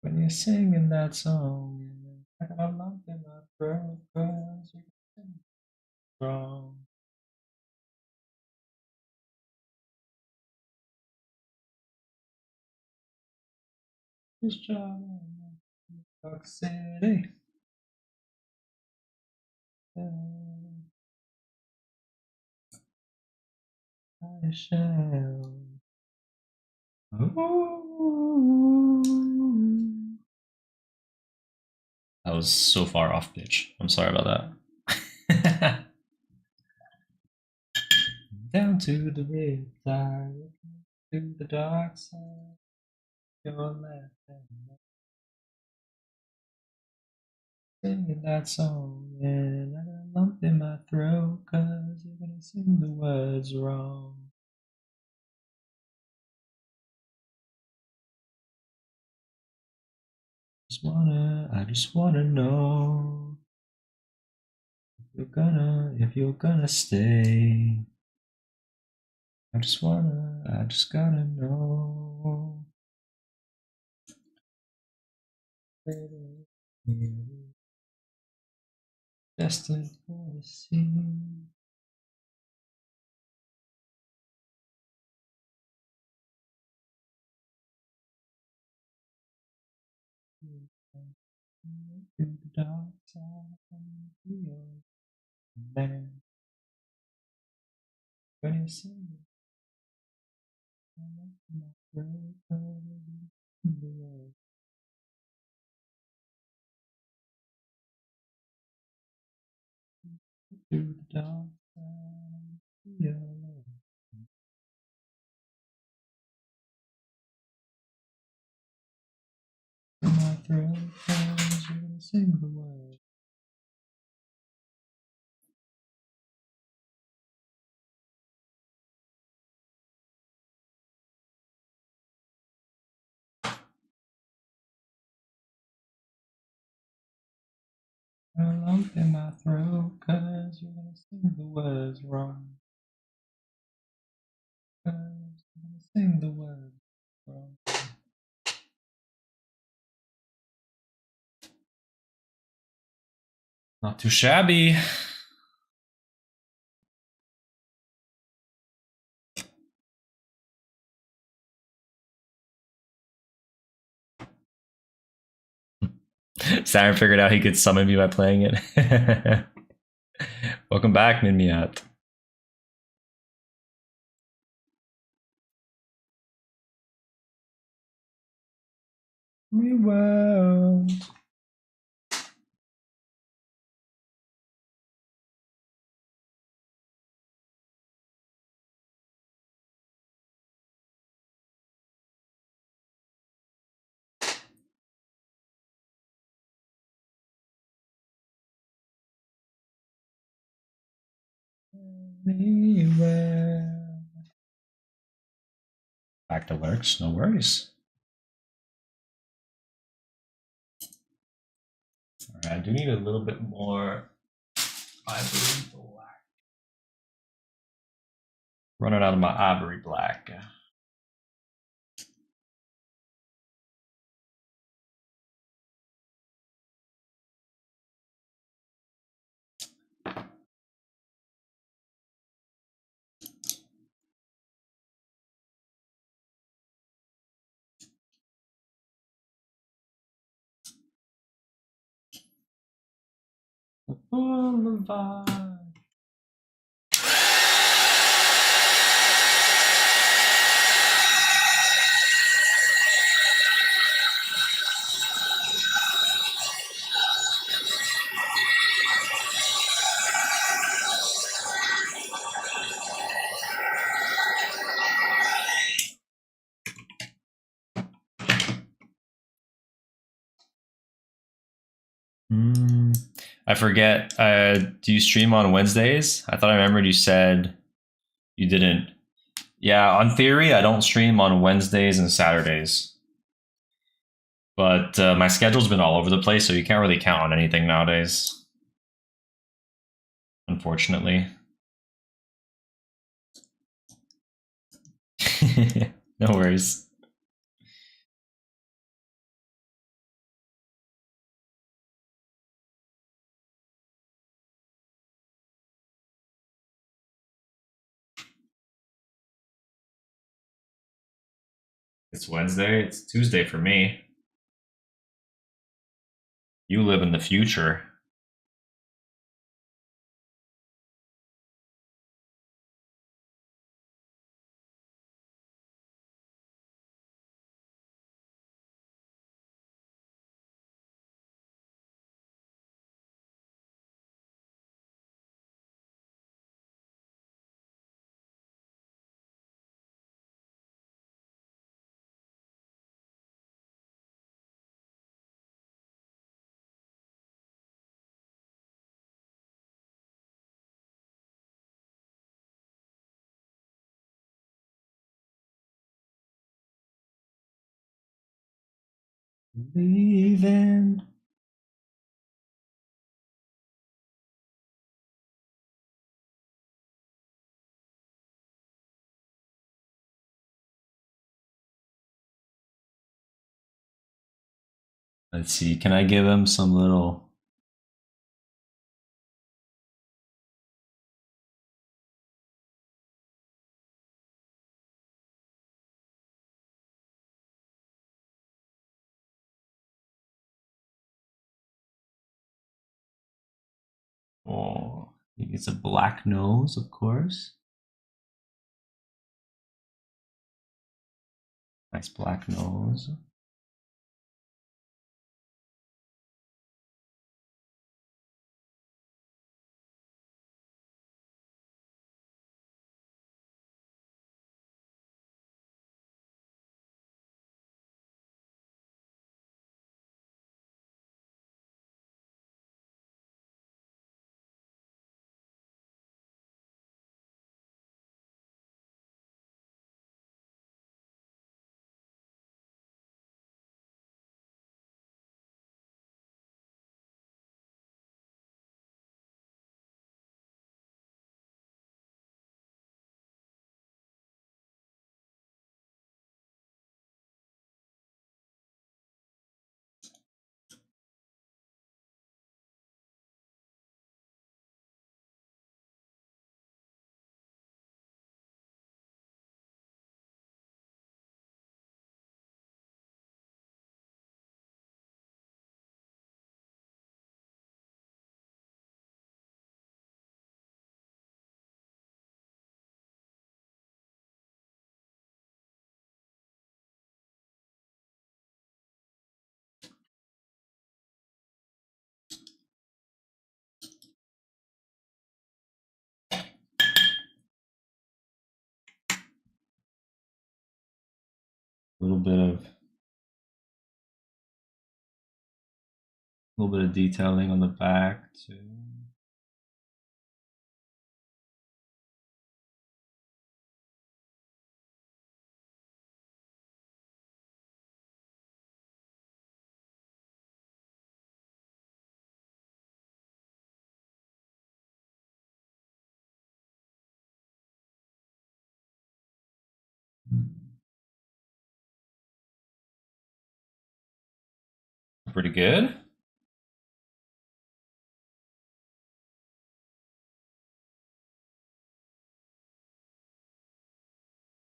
When you're singing that song, I got a lump in my throat, 'cause you're singing wrong. This job in New York City. I shall. That was so far off pitch. I'm sorry about that. Down to the riptide, to the dark side, your left hand. Singing that song and I got a lump in my throat 'cause you're gonna sing the words wrong. I just wanna know if you're gonna stay. I just gotta know. Destined for the sea. To the dark side of the man. When you sing it, my throat, the world. To the dark side of the my throat, cause you're gonna sing the word. A lump in my throat, cause you're gonna sing the words wrong. Cause you're gonna sing the words wrong. Not too shabby. Saturn figured out he could summon me by playing it. Welcome back, Minmiat. Me world. Anywhere. Back to lurks, no worries. Alright, I do need a little bit more ivory black. Running out of my ivory black. Boulevard. I forget. Do you stream on Wednesdays? I thought I remembered you said you didn't. Yeah, on theory, I don't stream on Wednesdays and Saturdays. But my schedule's been all over the place, so you can't really count on anything nowadays. Unfortunately. No worries. It's Wednesday. It's Tuesday for me. You live in the future. Leaving. Let's see. Can I give him some little? Oh, he gets a black nose, of course. Nice black nose. A little bit of detailing on the back too. Pretty good.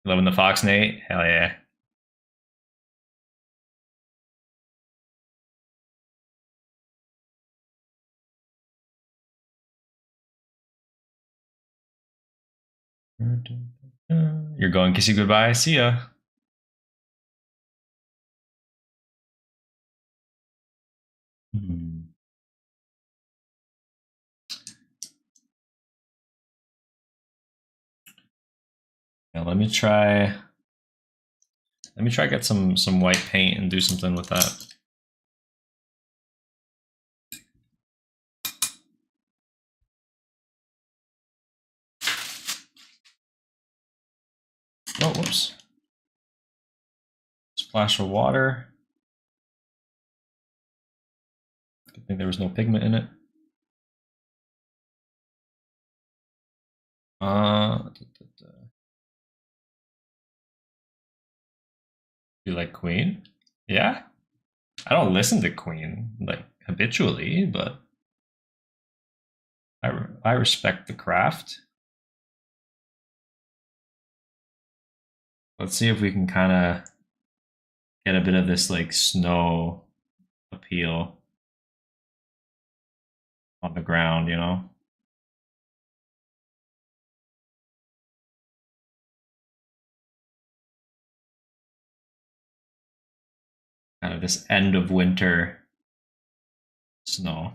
Loving the Fox, Nate. Hell yeah. You're going. Kiss you goodbye. See ya. Hmm. Yeah, let me try. Get some white paint and do something with that. Oh, whoops. Splash of water. Good thing there was no pigment in it. You like Queen? Yeah? I don't listen to Queen like habitually, but I respect the craft. Let's see if we can kind of get a bit of this like snow appeal on the ground, you know? Kind of this end of winter snow.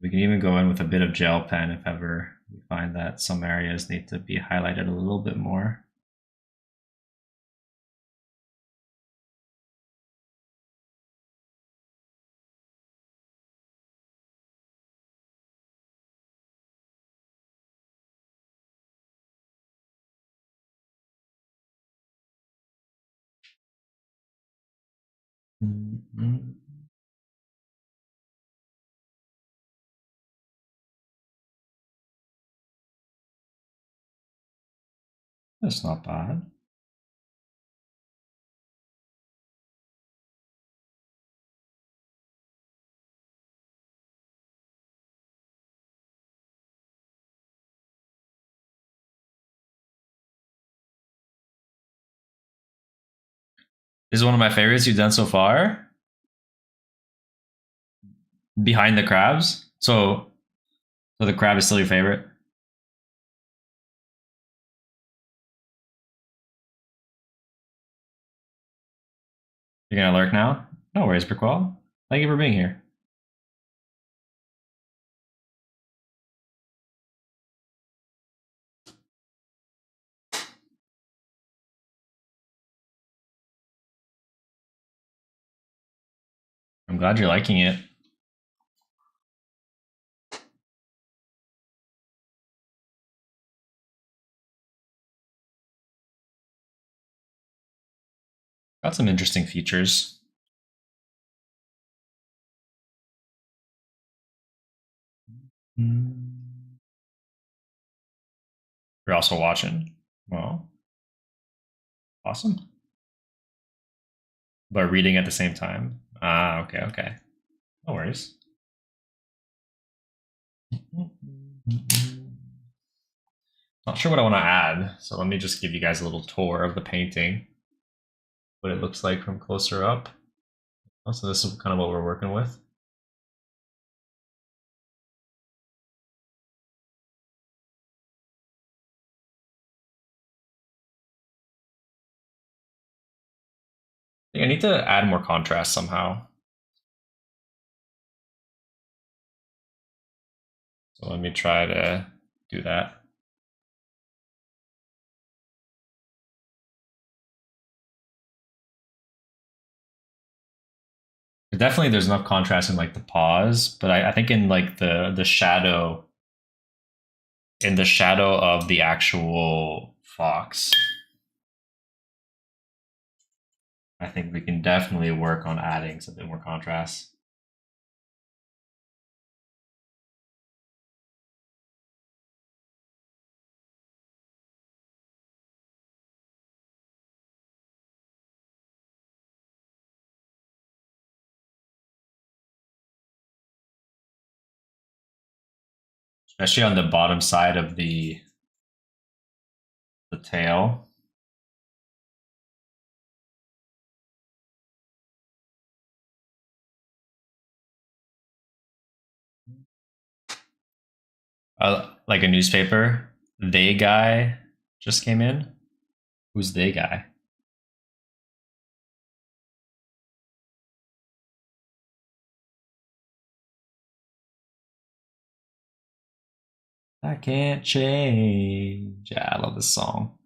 We can even go in with a bit of gel pen if ever we find that some areas need to be highlighted a little bit more. That's not bad. This is one of my favorites you've done so far. Behind the crabs. So the crab is still your favorite? You're gonna lurk now? No worries, Brickwall. Thank you for being here. I'm glad you're liking it. Got some interesting features. You're also watching. Well, awesome. But reading at the same time. Ah, okay, okay. No worries. Not sure what I want to add, so let me just give you guys a little tour of the painting. What it looks like from closer up. So this is kind of what we're working with. I need to add more contrast somehow. So let me try to do that. Definitely there's enough contrast in like the paws, but I think in like the shadow, in the shadow of the actual fox, I think we can definitely work on adding some bit more contrast. Especially on the bottom side of the tail. Like a newspaper. They guy just came in. Who's they guy? I can't change. Yeah, I love this song.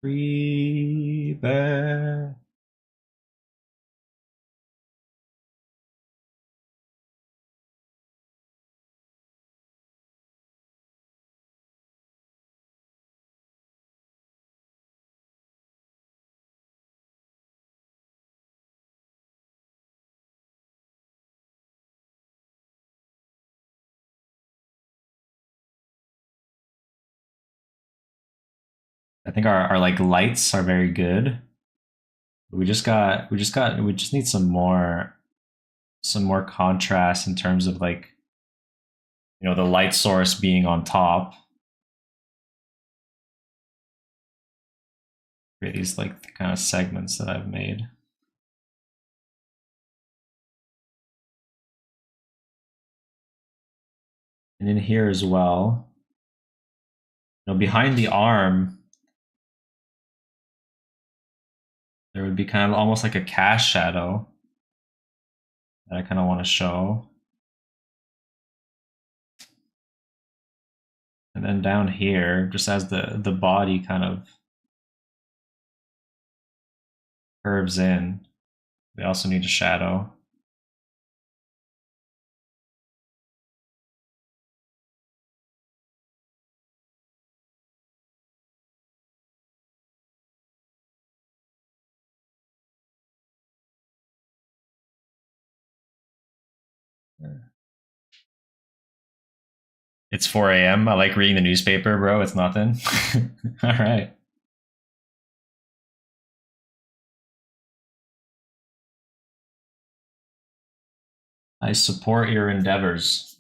Free bird. I think our like lights are very good. We just need some more contrast in terms of like, you know, the light source being on top. Create these like the kind of segments that I've made. And in here as well, you know, behind the arm, there would be kind of almost like a cast shadow that I kind of want to show. And then down here, just as the body kind of curves in, we also need a shadow. It's 4 a.m. I like reading the newspaper, bro. It's nothing. All right. I support your endeavors.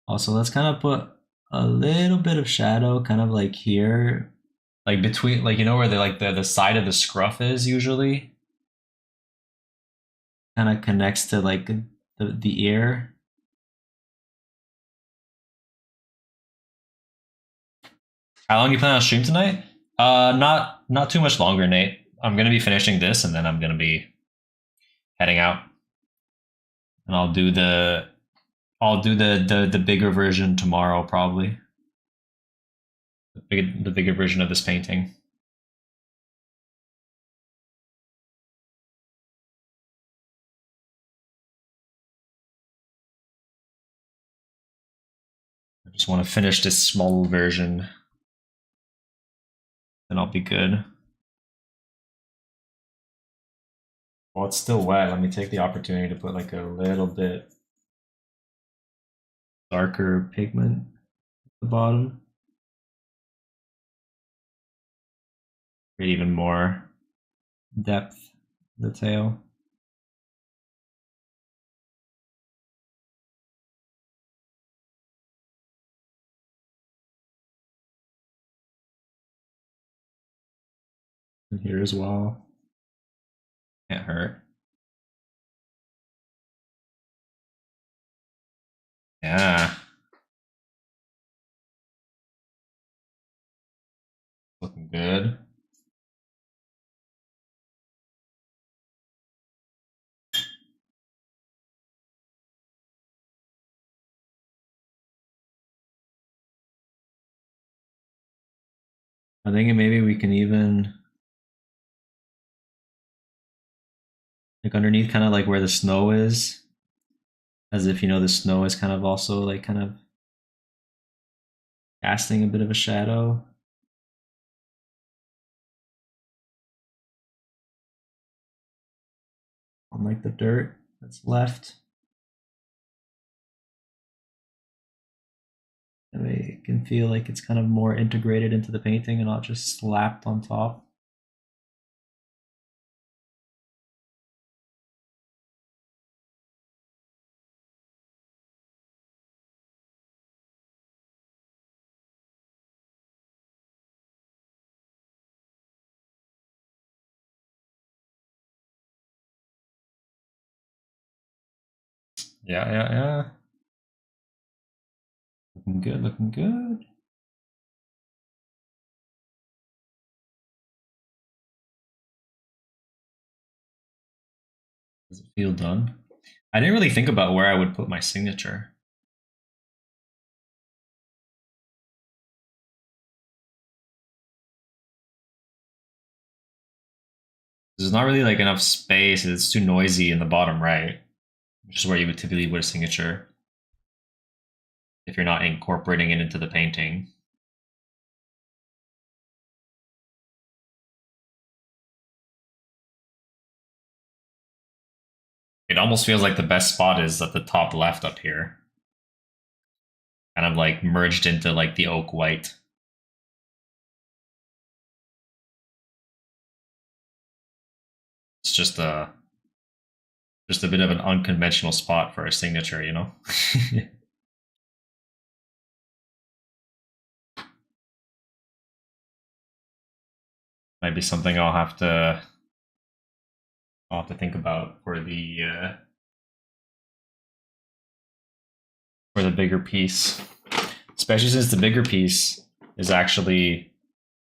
Also, let's kind of put a little bit of shadow kind of like here, like between, like, you know where the side of the scruff is usually? Kind of connects to like the ear. How long do you plan on stream tonight? Not too much longer, Nate. I'm gonna be finishing this and then I'm gonna be heading out. And I'll do the bigger version tomorrow probably. The bigger version of this painting. I just want to finish this small version. Then I'll be good. Well, it's still wet. Let me take the opportunity to put like a little bit darker pigment at the bottom. Create even more depth in the tail. And here as well. Can't hurt. Yeah. Looking good. I think maybe we can even, like underneath kind of like where the snow is, as if, you know, the snow is kind of also like kind of casting a bit of a shadow. On like the dirt that's left. And we can feel like it's kind of more integrated into the painting and not just slapped on top. Yeah. Looking good, looking good. Does it feel done? I didn't really think about where I would put my signature. There's not really like enough space. It's too noisy in the bottom right, which is where you would typically put a signature if you're not incorporating it into the painting. It almost feels like the best spot is at the top left up here. Kind of like merged into like the oak white. It's just a bit of an unconventional spot for a signature, you know? Might be something I'll have to think about for the bigger piece. Especially since the bigger piece is actually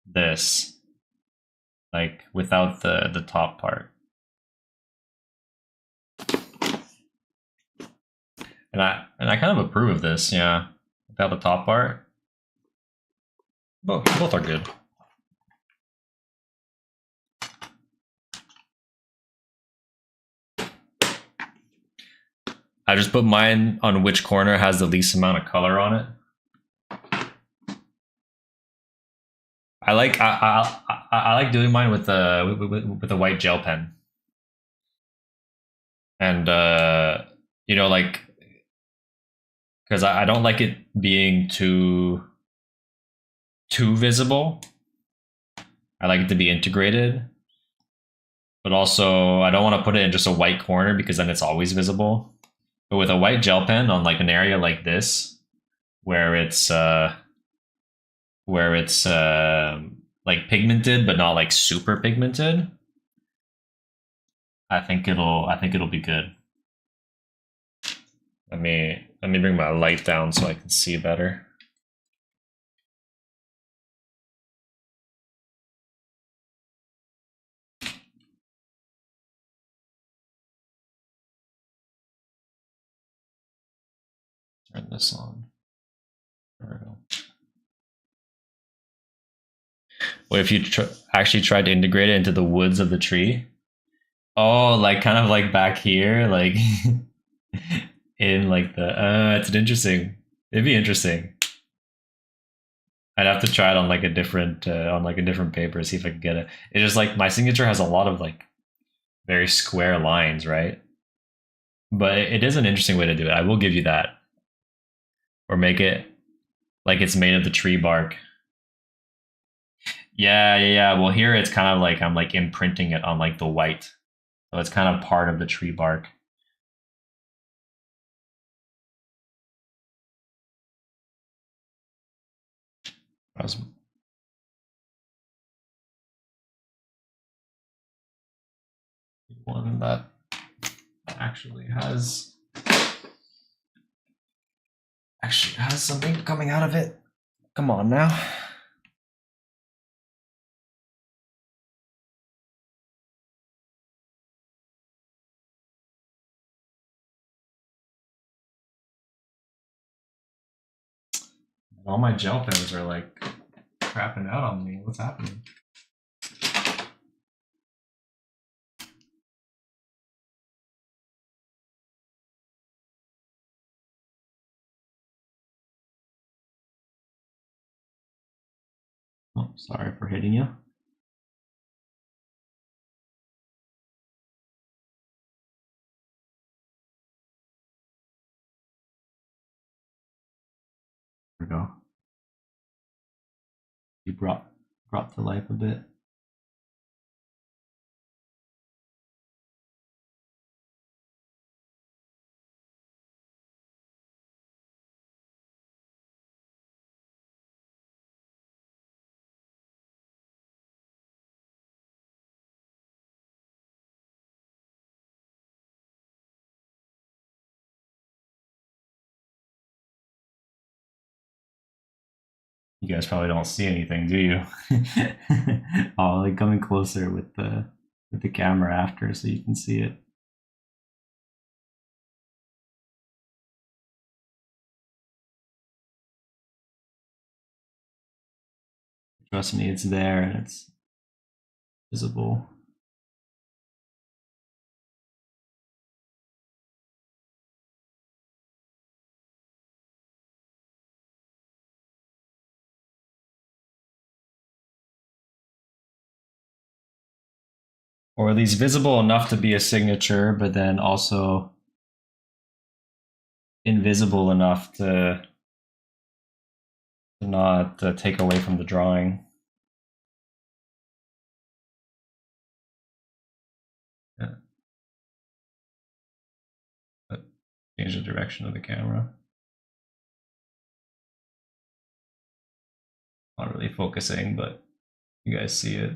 this, like without the top part. And I kind of approve of this, yeah. Without the top part. Both are good. I just put mine on which corner has the least amount of color on it. I like doing mine with the white gel pen, and you know, like, because I don't like it being too visible. I like it to be integrated, but also I don't want to put it in just a white corner because then it's always visible. But with a white gel pen on like an area like this, where it's like pigmented but not like super pigmented, I think it'll be good. Let me bring my light down so I can see better. Turn this on. There we go. What if you actually tried to integrate it into the woods of the tree? Oh, like kind of like back here, like in like the. It's an interesting. It'd be interesting. I'd have to try it on like a different paper, see if I can get it. It's just like my signature has a lot of like very square lines, right? But it is an interesting way to do it. I will give you that. Or make it like it's made of the tree bark. Yeah. Well, here it's kind of like I'm like imprinting it on like the white, so it's kind of part of the tree bark. I was one that actually has something coming out of it. Come on now. All my gel pens are like crapping out on me. What's happening? Oh, sorry for hitting you. There we go. You brought to life a bit. You guys probably don't see anything, do you? Oh, like coming closer with the camera after so you can see it. Trust me, it's there and it's visible. Or at least visible enough to be a signature, but then also invisible enough to not take away from the drawing. Yeah. But change the direction of the camera. Not really focusing, but you guys see it.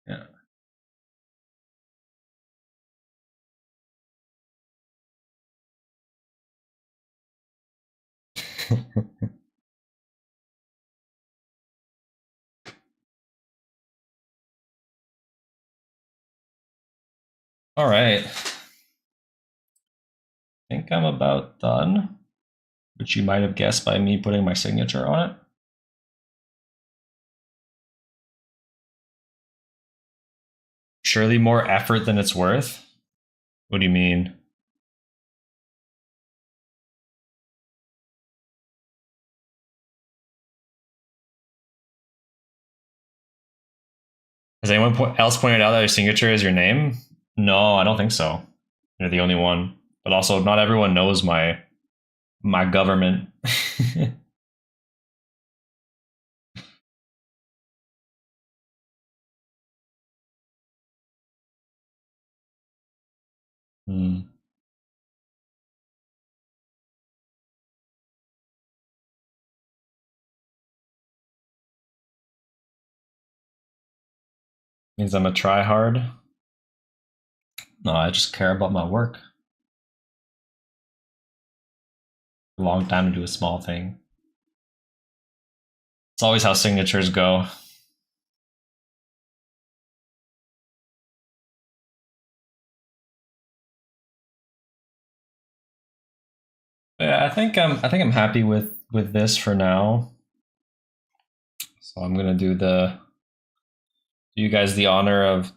Yeah. All right. I think I'm about done, which you might have guessed by me putting my signature on it. Surely more effort than it's worth. What do you mean? Has anyone else pointed out that your signature is your name? No, I don't think so. You're the only one. But also, not everyone knows my government. Hmm. Means I'm a tryhard. No, I just care about my work. A long time to do a small thing. It's always how signatures go. Yeah, I think I'm happy with this for now. So I'm gonna do you guys the honor of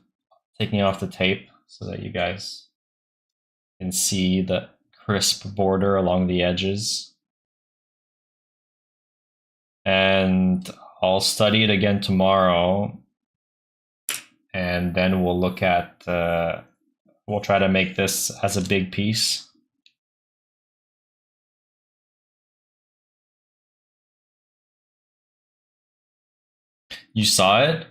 taking off the tape so that you guys can see the crisp border along the edges. And I'll study it again tomorrow, and then we'll look at we'll try to make this as a big piece. You saw it?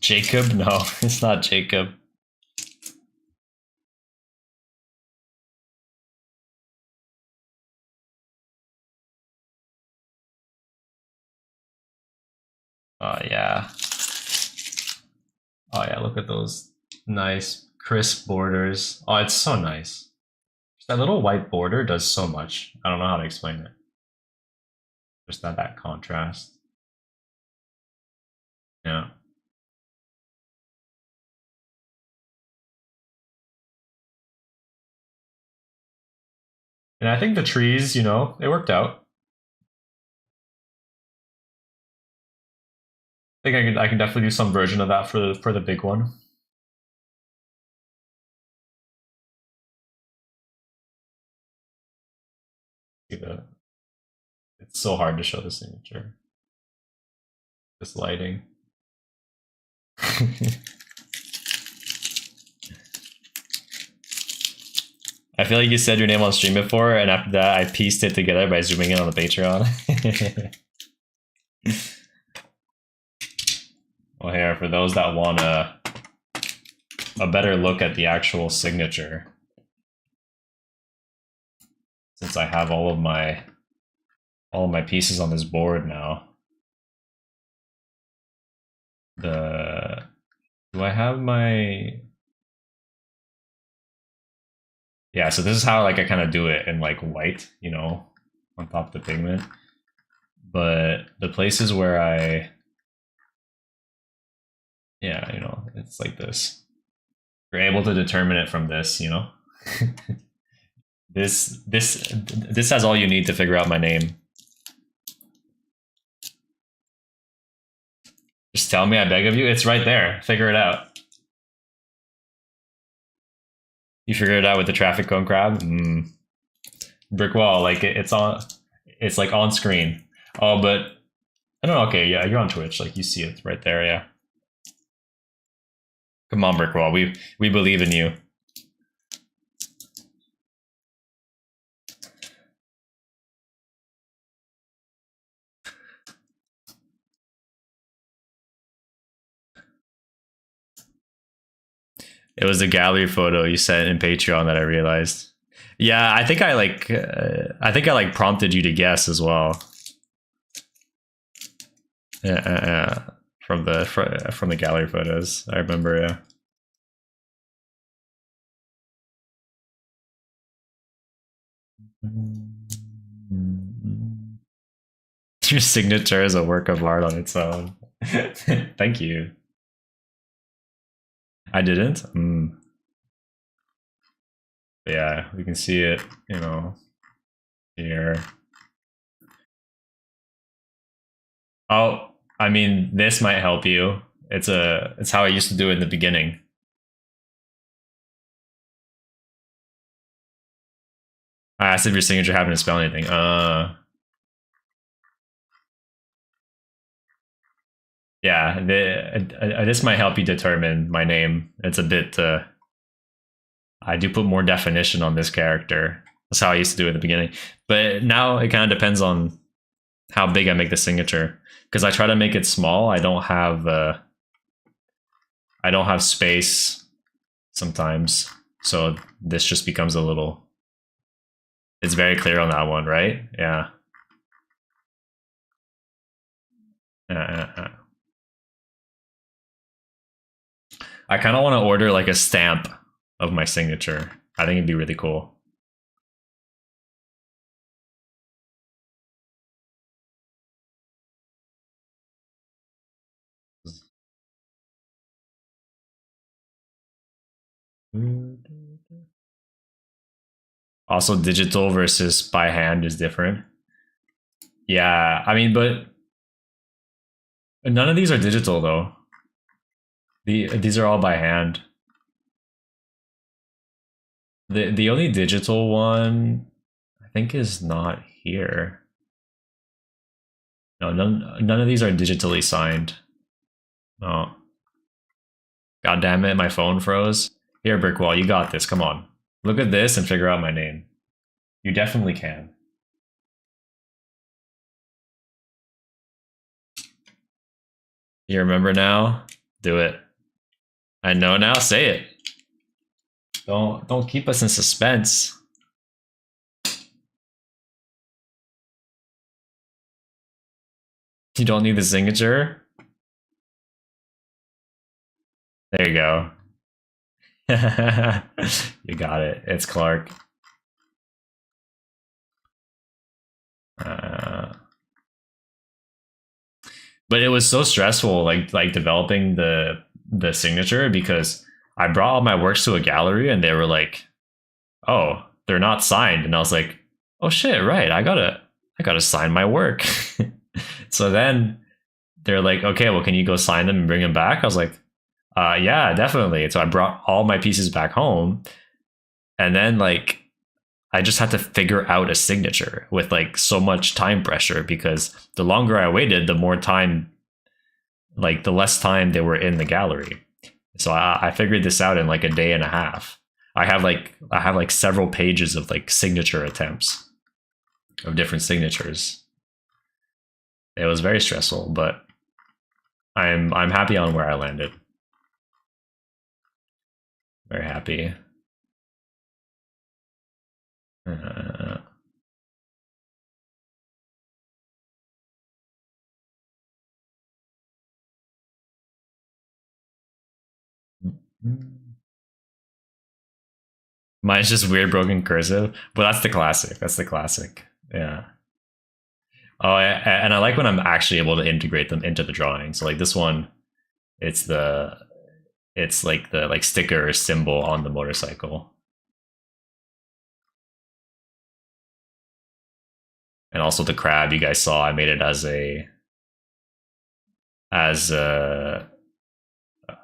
Jacob? No, it's not Jacob. Oh yeah. Oh yeah, look at those nice crisp borders. Oh, it's so nice. That little white border does so much. I don't know how to explain it. Just that contrast. Yeah. And I think the trees, it worked out. I think I can definitely do some version of that for the big one. It's so hard to show the signature. This lighting. I feel like you said your name on stream before, and after that, I pieced it together by zooming in on the Patreon. Well, here, for those that want a better look at the actual signature, since I have all of my pieces on this board now. Do I have my? Yeah, so this is how like I kind of do it in like white, on top of the pigment. But the places where yeah, it's like this. You're able to determine it from this, this has all you need to figure out my name. Just tell me, I beg of you. It's right there. Figure it out. You figured it out with the traffic cone crab? Brick wall, like it's like on screen. Oh, but I don't know. Okay, yeah, you're on Twitch. Like you see it right there. Yeah. Come on, brick wall. We believe in you. It was the gallery photo you sent in Patreon that I realized. Yeah, I think I like prompted you to guess as well. Yeah, from the gallery photos, I remember. Yeah. Your signature is a work of art on its own. Thank you. I didn't? Yeah, we can see it, you know, here. Oh, I mean, this might help you. It's how I used to do it in the beginning. I asked if your signature happened to spell anything. Yeah, this might help you determine my name. It's a bit. I do put more definition on this character. That's how I used to do it at the beginning. But now it kind of depends on how big I make the signature. Because I try to make it small. I don't have space sometimes. So this just becomes a little. It's very clear on that one, right? Yeah. I kind of want to order like a stamp of my signature. I think it'd be really cool. Also, digital versus by hand is different. Yeah, I mean, but none of these are digital though. These are all by hand. The only digital one I think is not here. No, none of these are digitally signed. No. God damn it, my phone froze. Here, Brickwall, you got this. Come on. Look at this and figure out my name. You definitely can. You remember now? Do it. I know now, say it. Don't keep us in suspense. You don't need the signature? There you go. You got it. It's Clark. But it was so stressful, like developing the signature, because I brought all my works to a gallery and they were like, "Oh, they're not signed," and I was like, "Oh shit, right? I gotta sign my work." So then they're like, "Okay, well, can you go sign them and bring them back?" I was like, "Yeah, definitely." And so I brought all my pieces back home, and then like I just had to figure out a signature with like so much time pressure, because the longer I waited, the more time, like the less time they were in the gallery. So I figured this out in like a day and a half. I have like several pages of like signature attempts of different signatures. It was very stressful, but I'm happy on where I landed. Very happy. Mine's just weird broken cursive, but that's the classic. That's the classic. Yeah. Oh, and I like when I'm actually able to integrate them into the drawing. So like this one, it's like the like sticker or symbol on the motorcycle. And also the crab you guys saw, I made it as a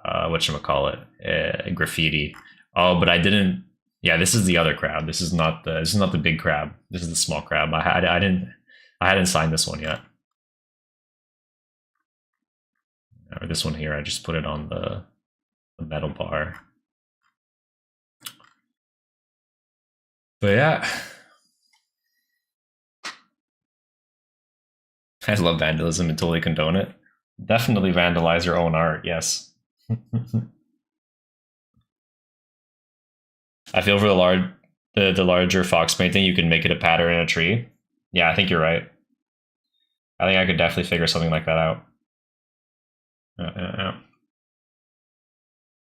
whatchamacallit, graffiti. Oh, but I didn't. Yeah, this is the other crab. This is not the big crab. This is the small crab. I hadn't signed this one yet. Or this one here, I just put it on the metal bar. But yeah. I love vandalism and totally condone it. Definitely vandalize your own art, yes. I feel for the larger fox painting, you can make it a pattern in a tree. Yeah, I think you're right. I think I could definitely figure something like that out.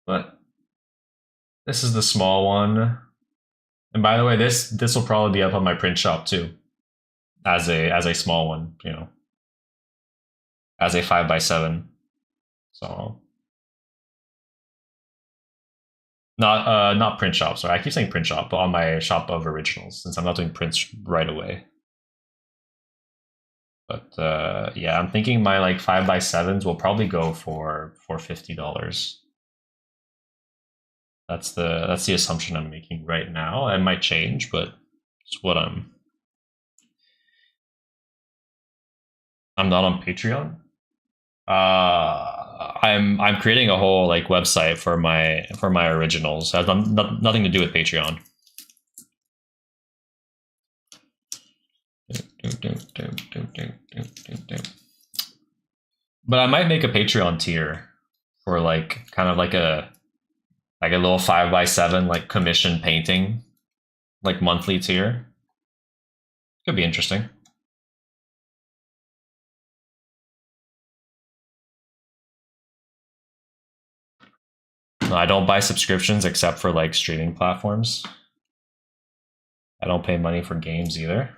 But this is the small one. And by the way, this will probably be up on my print shop too, as a small one, you know. as a 5x7. So not print shop. Sorry, I keep saying print shop, but on my shop of originals, since I'm not doing prints right away. But yeah, I'm thinking my like 5x7s will probably go for $50. That's the assumption I'm making right now. It might change, but it's what I'm not on Patreon. I'm creating a whole like website for my originals. It has nothing to do with Patreon. But I might make a Patreon tier for like kind of like a little 5x7 like commission painting, like monthly tier. Could be interesting. No, I don't buy subscriptions except for like streaming platforms. I don't pay money for games either.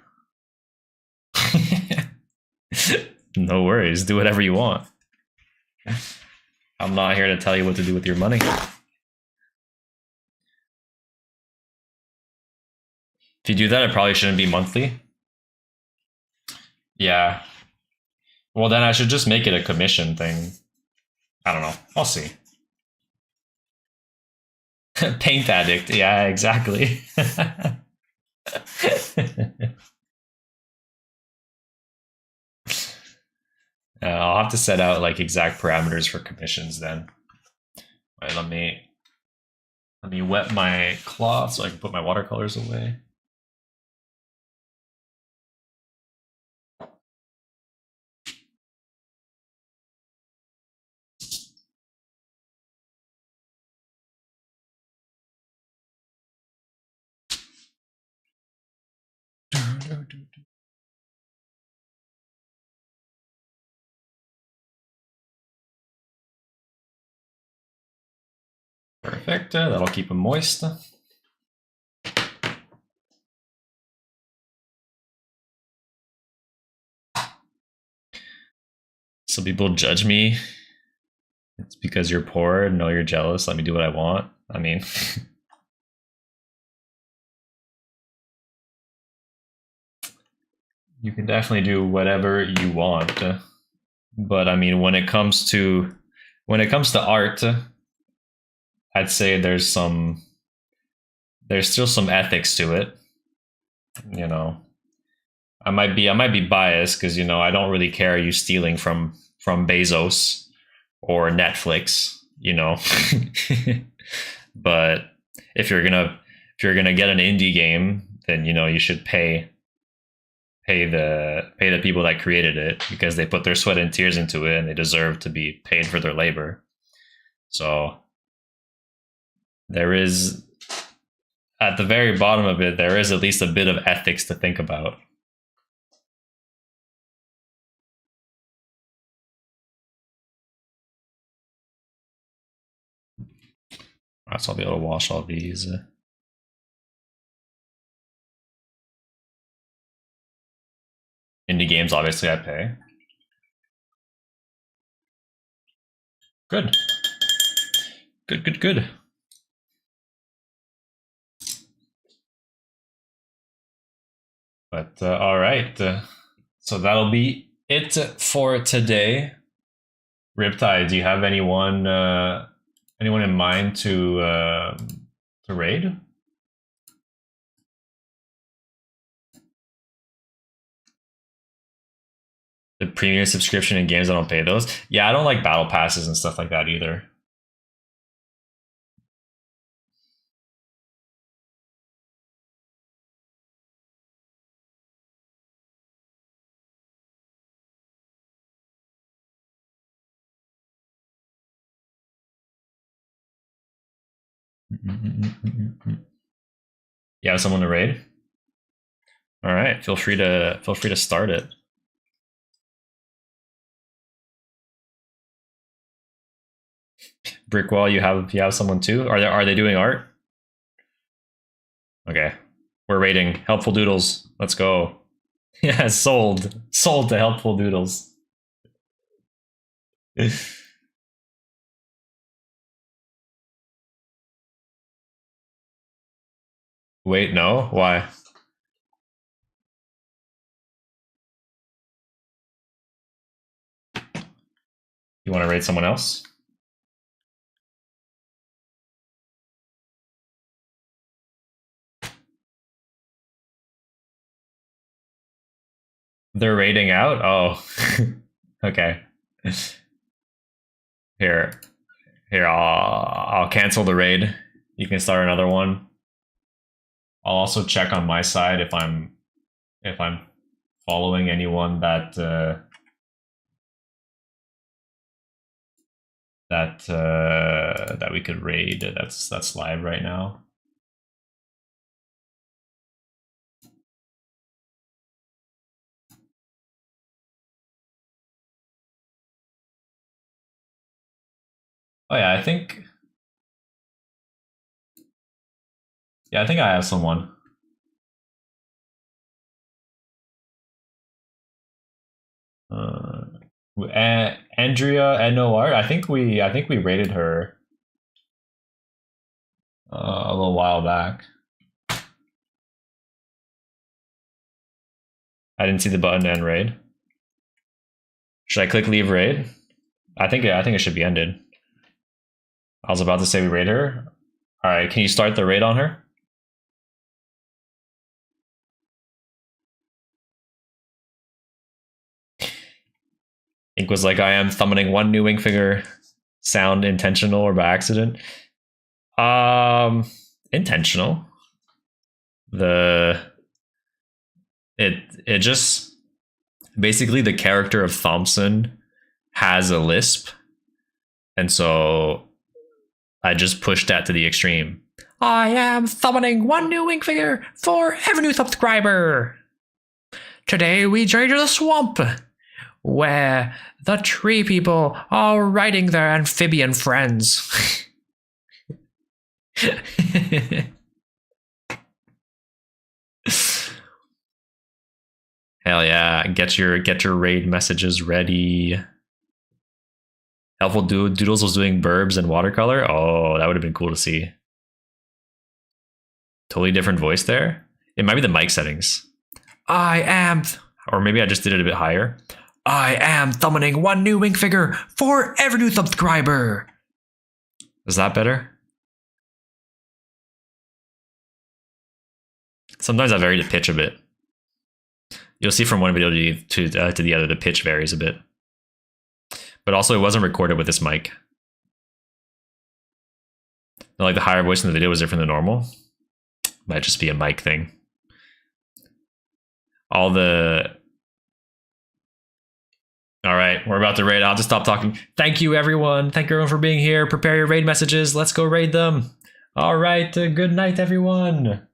No worries, do whatever you want. I'm not here to tell you what to do with your money. If you do that, it probably shouldn't be monthly. Yeah. Well, then I should just make it a commission thing. I don't know. I'll see. Paint addict. Yeah, exactly. I'll have to set out like exact parameters for commissions then. All right, let me wet my cloth so I can put my watercolors away. Perfect. That'll keep them moist. So people judge me. It's because you're poor. No, you're jealous. Let me do what I want. I mean, you can definitely do whatever you want. But I mean, when it comes to art, I'd say there's still some ethics to it. You know, I might be biased because I don't really care you stealing from Bezos or Netflix. But if you're gonna get an indie game, then you should pay the people that created it because they put their sweat and tears into it and they deserve to be paid for their labor. So there is, at the very bottom of it, there is at least a bit of ethics to think about. Alright, so I'll be able to wash all these. Indie games, obviously, I pay. Good. Good. But all right, so that'll be it for today. Riptide, do you have anyone in mind to raid? The premium subscription in games, I don't pay those. Yeah, I don't like battle passes and stuff like that either. You have someone to raid? All right, feel free to start it. Brickwall, you have someone too? Are they doing art? Okay, we're raiding Helpful Doodles. Let's go. Yeah, sold to Helpful Doodles. Wait, no? Why? You want to raid someone else? They're raiding out? Oh. Okay. Here. I'll cancel the raid. You can start another one. I'll also check on my side if I'm following anyone that that we could raid. That's live right now. Oh yeah, I think I have someone. Andrea NOR. I think we rated her a little while back. I didn't see the button to end raid. Should I click leave raid? I think it should be ended. I was about to say we raid her. All right, can you start the raid on her? Ink was like, I am thumbing one new ink finger. Sound intentional or by accident? Intentional. It just basically the character of Thompson has a lisp, and so I just pushed that to the extreme. I am thumbing one new ink finger for every new subscriber. Today we journey to the swamp, where the tree people are riding their amphibian friends. Hell yeah, get your raid messages ready. Helpful Doodles was doing burbs and watercolor. Oh, that would have been cool to see. Totally different voice there. It might be the mic settings. I am, or maybe I just did it a bit higher. I am thumbing one new ink figure for every new subscriber. Is that better? Sometimes I vary the pitch a bit. You'll see from one video to the other, the pitch varies a bit. But also, it wasn't recorded with this mic. Like the higher voice in the video was different than normal. Might just be a mic thing. All right, we're about to raid. I'll just stop talking. Thank you, everyone. Thank you, everyone, for being here. Prepare your raid messages. Let's go raid them. All right, good night, everyone.